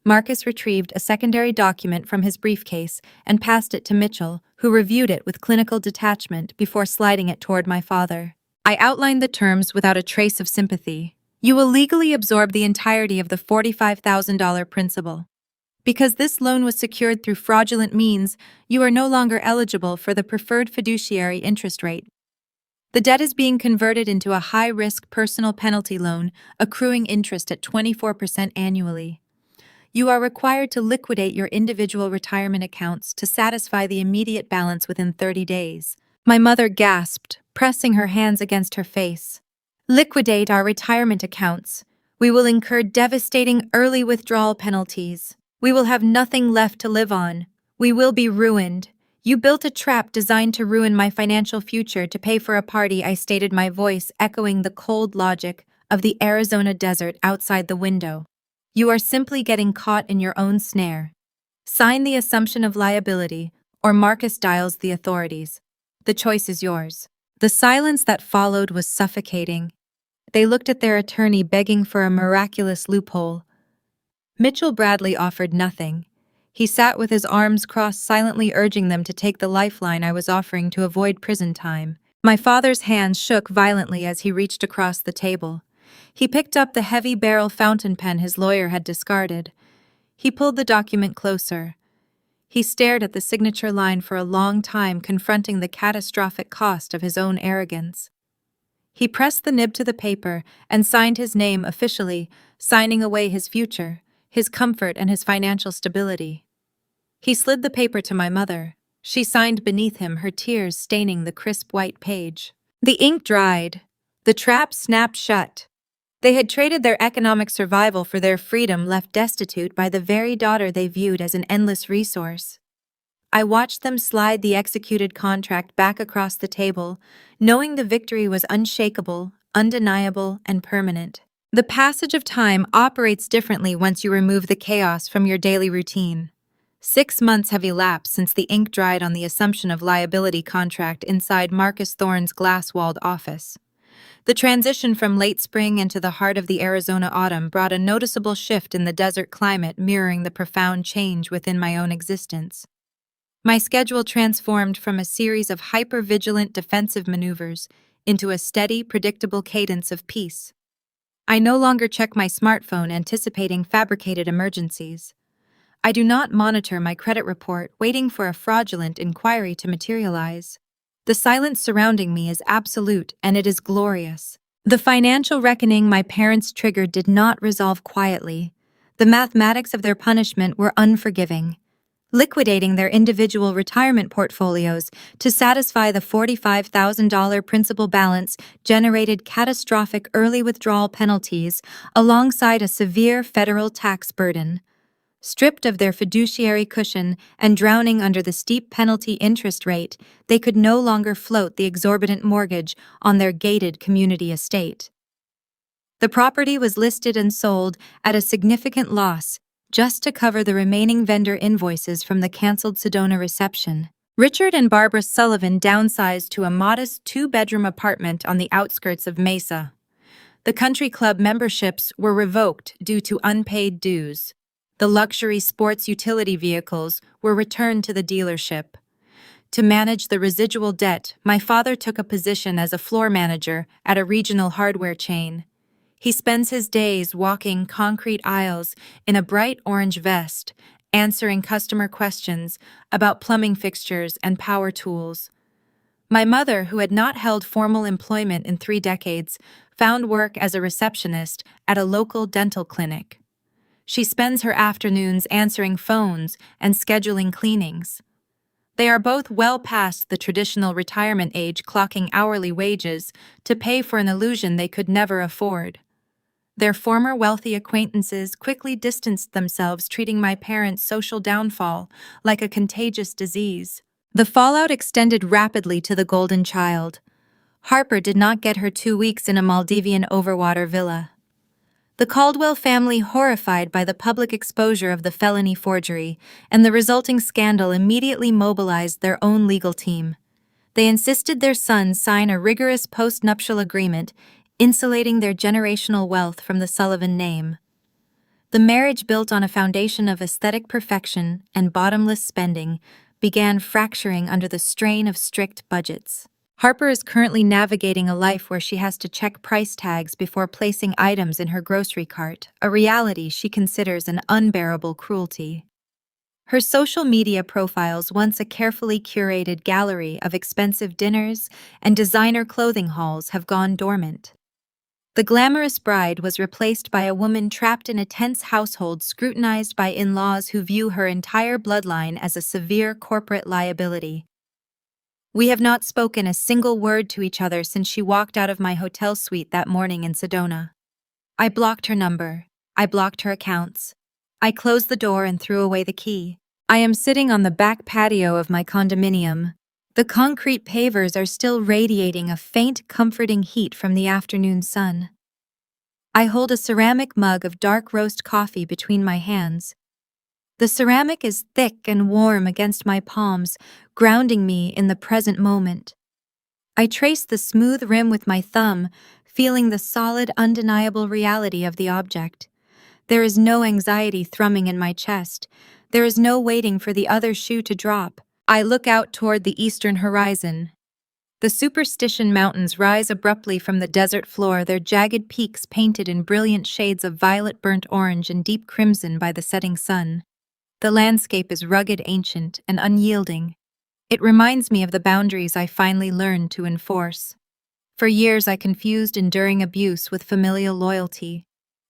Marcus retrieved a secondary document from his briefcase and passed it to Mitchell, who reviewed it with clinical detachment before sliding it toward my father. I outlined the terms without a trace of sympathy. "You will legally absorb the entirety of the $45,000 principal. Because this loan was secured through fraudulent means, you are no longer eligible for the preferred fiduciary interest rate. The debt is being converted into a high-risk personal penalty loan, accruing interest at 24% annually. You are required to liquidate your individual retirement accounts to satisfy the immediate balance within 30 days. My mother gasped, pressing her hands against her face. "Liquidate our retirement accounts. We will incur devastating early withdrawal penalties. We will have nothing left to live on. We will be ruined. You built a trap designed to ruin my financial future to pay for a party," I stated, my voice echoing the cold logic of the Arizona desert outside the window. "You are simply getting caught in your own snare. Sign the assumption of liability, or Marcus dials the authorities. The choice is yours." The silence that followed was suffocating. They looked at their attorney, begging for a miraculous loophole. Mitchell Bradley offered nothing. He sat with his arms crossed, silently urging them to take the lifeline I was offering to avoid prison time. My father's hands shook violently as he reached across the table. He picked up the heavy barrel fountain pen his lawyer had discarded. He pulled the document closer. He stared at the signature line for a long time, confronting the catastrophic cost of his own arrogance. He pressed the nib to the paper and signed his name officially, signing away his future, his comfort, and his financial stability. He slid the paper to my mother. She signed beneath him, her tears staining the crisp white page. The ink dried. The trap snapped shut. They had traded their economic survival for their freedom, left destitute by the very daughter they viewed as an endless resource. I watched them slide the executed contract back across the table, knowing the victory was unshakable, undeniable, and permanent. The passage of time operates differently once you remove the chaos from your daily routine. 6 months have elapsed since the ink dried on the assumption of liability contract inside Marcus Thorne's glass-walled office. The transition from late spring into the heart of the Arizona autumn brought a noticeable shift in the desert climate, mirroring the profound change within my own existence. My schedule transformed from a series of hyper-vigilant defensive maneuvers into a steady, predictable cadence of peace. I no longer check my smartphone anticipating fabricated emergencies. I do not monitor my credit report waiting for a fraudulent inquiry to materialize. The silence surrounding me is absolute, and it is glorious. The financial reckoning my parents triggered did not resolve quietly. The mathematics of their punishment were unforgiving. Liquidating their individual retirement portfolios to satisfy the $45,000 principal balance generated catastrophic early withdrawal penalties alongside a severe federal tax burden. Stripped of their fiduciary cushion and drowning under the steep penalty interest rate, they could no longer float the exorbitant mortgage on their gated community estate. The property was listed and sold at a significant loss, just to cover the remaining vendor invoices from the canceled Sedona reception. Richard and Barbara Sullivan downsized to a modest two-bedroom apartment on the outskirts of Mesa. The country club memberships were revoked due to unpaid dues. The luxury sports utility vehicles were returned to the dealership. To manage the residual debt, my father took a position as a floor manager at a regional hardware chain. He spends his days walking concrete aisles in a bright orange vest, answering customer questions about plumbing fixtures and power tools. My mother, who had not held formal employment in 3 decades, found work as a receptionist at a local dental clinic. She spends her afternoons answering phones and scheduling cleanings. They are both well past the traditional retirement age, clocking hourly wages to pay for an illusion they could never afford. Their former wealthy acquaintances quickly distanced themselves, treating my parents' social downfall like a contagious disease. The fallout extended rapidly to the golden child. Harper did not get her 2 weeks in a Maldivian overwater villa. The Caldwell family, horrified by the public exposure of the felony forgery and the resulting scandal, immediately mobilized their own legal team. They insisted their son sign a rigorous post-nuptial agreement, insulating their generational wealth from the Sullivan name. The marriage, built on a foundation of aesthetic perfection and bottomless spending, began fracturing under the strain of strict budgets. Harper is currently navigating a life where she has to check price tags before placing items in her grocery cart, a reality she considers an unbearable cruelty. Her social media profiles, once a carefully curated gallery of expensive dinners and designer clothing hauls, have gone dormant. The glamorous bride was replaced by a woman trapped in a tense household, scrutinized by in-laws who view her entire bloodline as a severe corporate liability. We have not spoken a single word to each other since she walked out of my hotel suite that morning in Sedona. I blocked her number. I blocked her accounts. I closed the door and threw away the key. I am sitting on the back patio of my condominium. The concrete pavers are still radiating a faint, comforting heat from the afternoon sun. I hold a ceramic mug of dark roast coffee between my hands. The ceramic is thick and warm against my palms, grounding me in the present moment. I trace the smooth rim with my thumb, feeling the solid, undeniable reality of the object. There is no anxiety thrumming in my chest. There is no waiting for the other shoe to drop. I look out toward the eastern horizon. The Superstition Mountains rise abruptly from the desert floor, their jagged peaks painted in brilliant shades of violet, burnt orange, and deep crimson by the setting sun. The landscape is rugged, ancient, and unyielding. It reminds me of the boundaries I finally learned to enforce. For years I confused enduring abuse with familial loyalty.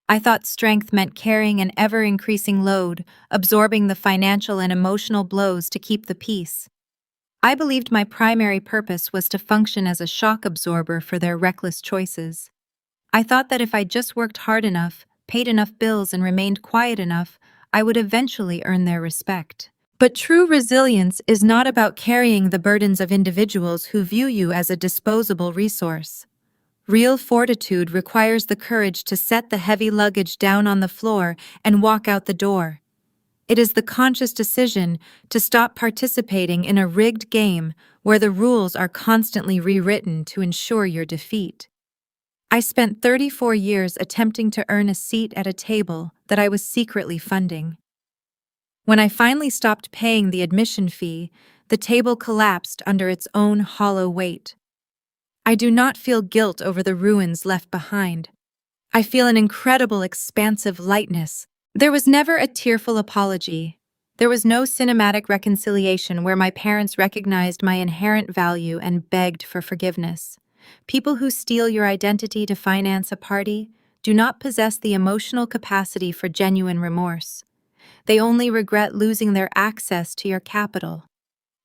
I thought strength meant carrying an ever-increasing load, absorbing the financial and emotional blows to keep the peace. I believed my primary purpose was to function as a shock absorber for their reckless choices. I thought that if I just worked hard enough, paid enough bills, and remained quiet enough, I would eventually earn their respect. But true resilience is not about carrying the burdens of individuals who view you as a disposable resource. Real fortitude requires the courage to set the heavy luggage down on the floor and walk out the door. It is the conscious decision to stop participating in a rigged game where the rules are constantly rewritten to ensure your defeat. I spent 34 years attempting to earn a seat at a table that I was secretly funding. When I finally stopped paying the admission fee, the table collapsed under its own hollow weight. I do not feel guilt over the ruins left behind. I feel an incredible, expansive lightness. There was never a tearful apology. There was no cinematic reconciliation where my parents recognized my inherent value and begged for forgiveness. People who steal your identity to finance a party do not possess the emotional capacity for genuine remorse. They only regret losing their access to your capital.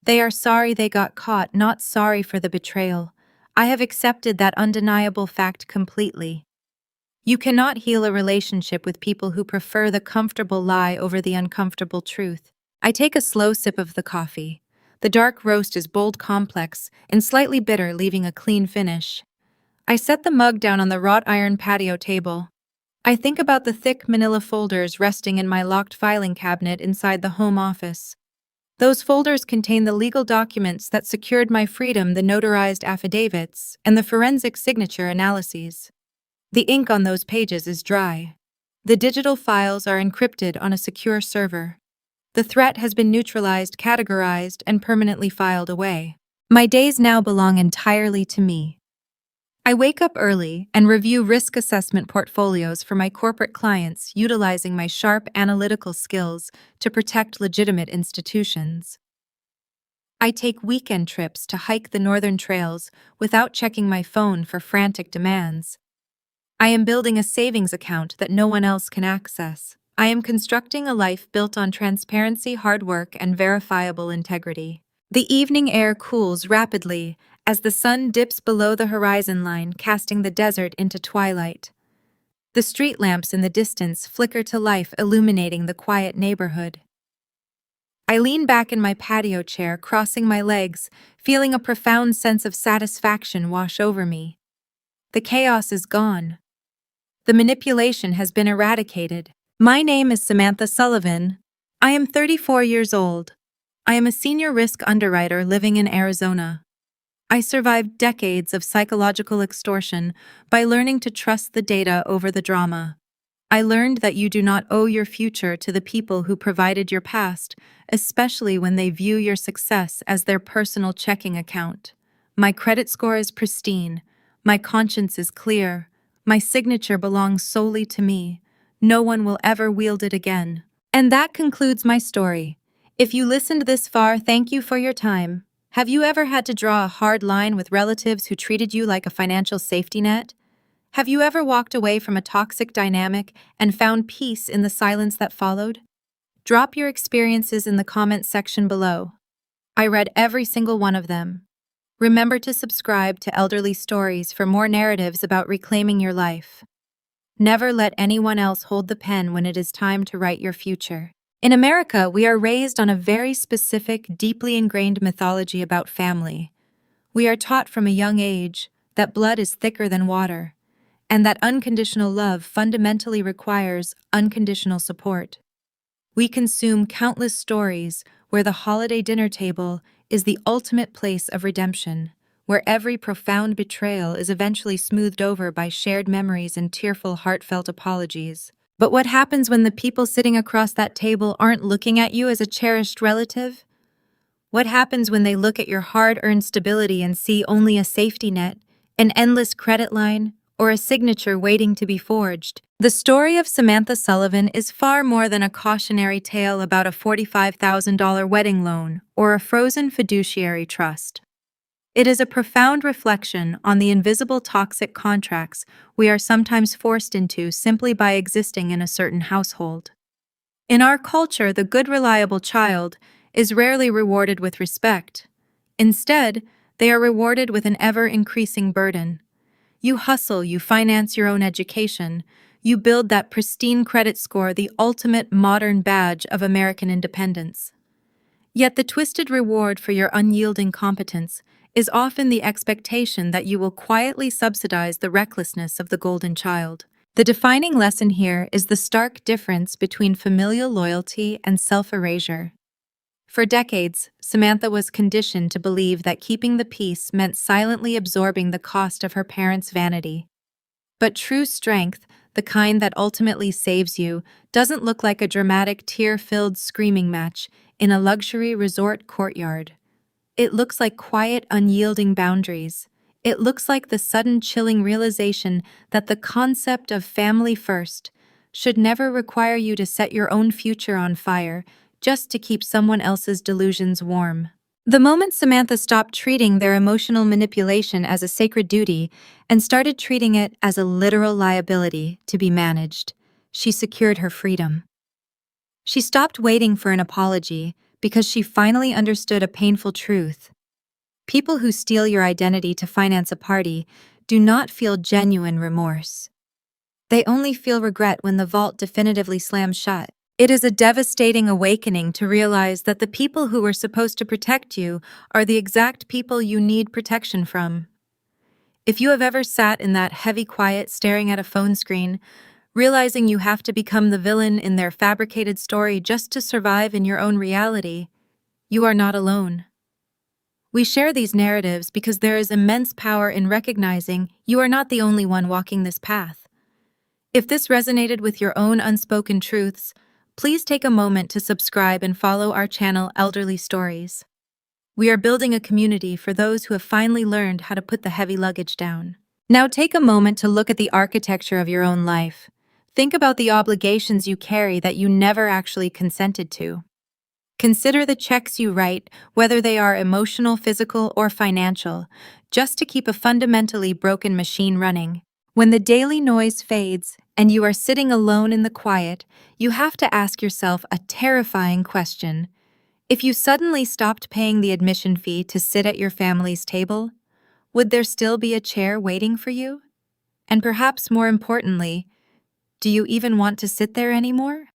They are sorry they got caught, not sorry for the betrayal. I have accepted that undeniable fact completely. You cannot heal a relationship with people who prefer the comfortable lie over the uncomfortable truth. I take a slow sip of the coffee. The dark roast is bold, complex, and slightly bitter, leaving a clean finish. I set the mug down on the wrought iron patio table. I think about the thick manila folders resting in my locked filing cabinet inside the home office. Those folders contain the legal documents that secured my freedom, the notarized affidavits, and the forensic signature analyses. The ink on those pages is dry. The digital files are encrypted on a secure server. The threat has been neutralized, categorized, and permanently filed away. My days now belong entirely to me. I wake up early and review risk assessment portfolios for my corporate clients, utilizing my sharp analytical skills to protect legitimate institutions. I take weekend trips to hike the northern trails without checking my phone for frantic demands. I am building a savings account that no one else can access. I am constructing a life built on transparency, hard work, and verifiable integrity. The evening air cools rapidly as the sun dips below the horizon line, casting the desert into twilight. The street lamps in the distance flicker to life, illuminating the quiet neighborhood. I lean back in my patio chair, crossing my legs, feeling a profound sense of satisfaction wash over me. The chaos is gone. The manipulation has been eradicated. My name is Samantha Sullivan. I am 34 years old. I am a senior risk underwriter living in Arizona. I survived decades of psychological extortion by learning to trust the data over the drama. I learned that you do not owe your future to the people who provided your past, especially when they view your success as their personal checking account. My credit score is pristine. My conscience is clear. My signature belongs solely to me. No one will ever wield it again. And that concludes my story. If you listened this far, thank you for your time. Have you ever had to draw a hard line with relatives who treated you like a financial safety net? Have you ever walked away from a toxic dynamic and found peace in the silence that followed? Drop your experiences in the comments section below. I read every single one of them. Remember to subscribe to Elderly Stories for more narratives about reclaiming your life. Never let anyone else hold the pen when it is time to write your future. In America, we are raised on a very specific, deeply ingrained mythology about family. We are taught from a young age that blood is thicker than water, and that unconditional love fundamentally requires unconditional support. We consume countless stories where the holiday dinner table is the ultimate place of redemption, where every profound betrayal is eventually smoothed over by shared memories and tearful, heartfelt apologies. But what happens when the people sitting across that table aren't looking at you as a cherished relative? What happens when they look at your hard-earned stability and see only a safety net, an endless credit line, or a signature waiting to be forged? The story of Samantha Sullivan is far more than a cautionary tale about a $45,000 wedding loan or a frozen fiduciary trust. It is a profound reflection on the invisible toxic contracts we are sometimes forced into simply by existing in a certain household. In our culture, the good, reliable child is rarely rewarded with respect. Instead, they are rewarded with an ever-increasing burden. You hustle, you finance your own education, you build that pristine credit score, the ultimate modern badge of American independence. Yet the twisted reward for your unyielding competence is often the expectation that you will quietly subsidize the recklessness of the golden child. The defining lesson here is the stark difference between familial loyalty and self-erasure. For decades, Samantha was conditioned to believe that keeping the peace meant silently absorbing the cost of her parents' vanity. But true strength, the kind that ultimately saves you, doesn't look like a dramatic, tear-filled screaming match in a luxury resort courtyard. It looks like quiet, unyielding boundaries. It looks like the sudden, chilling realization that the concept of family first should never require you to set your own future on fire just to keep someone else's delusions warm. The moment Samantha stopped treating their emotional manipulation as a sacred duty and started treating it as a literal liability to be managed, she secured her freedom. She stopped waiting for an apology because she finally understood a painful truth. People who steal your identity to finance a party do not feel genuine remorse. They only feel regret when the vault definitively slams shut. It is a devastating awakening to realize that the people who were supposed to protect you are the exact people you need protection from. If you have ever sat in that heavy quiet staring at a phone screen, realizing you have to become the villain in their fabricated story just to survive in your own reality. You are not alone. We share these narratives because there is immense power in recognizing you are not the only one walking this path. If this resonated with your own unspoken truths, please take a moment to subscribe and follow our channel Elderly Stories. We are building a community for those who have finally learned how to put the heavy luggage down. Now take a moment to look at the architecture of your own life. Think about the obligations you carry that you never actually consented to. Consider the checks you write, whether they are emotional, physical, or financial, just to keep a fundamentally broken machine running. When the daily noise fades and you are sitting alone in the quiet, you have to ask yourself a terrifying question. If you suddenly stopped paying the admission fee to sit at your family's table, would there still be a chair waiting for you? And perhaps more importantly, do you even want to sit there anymore?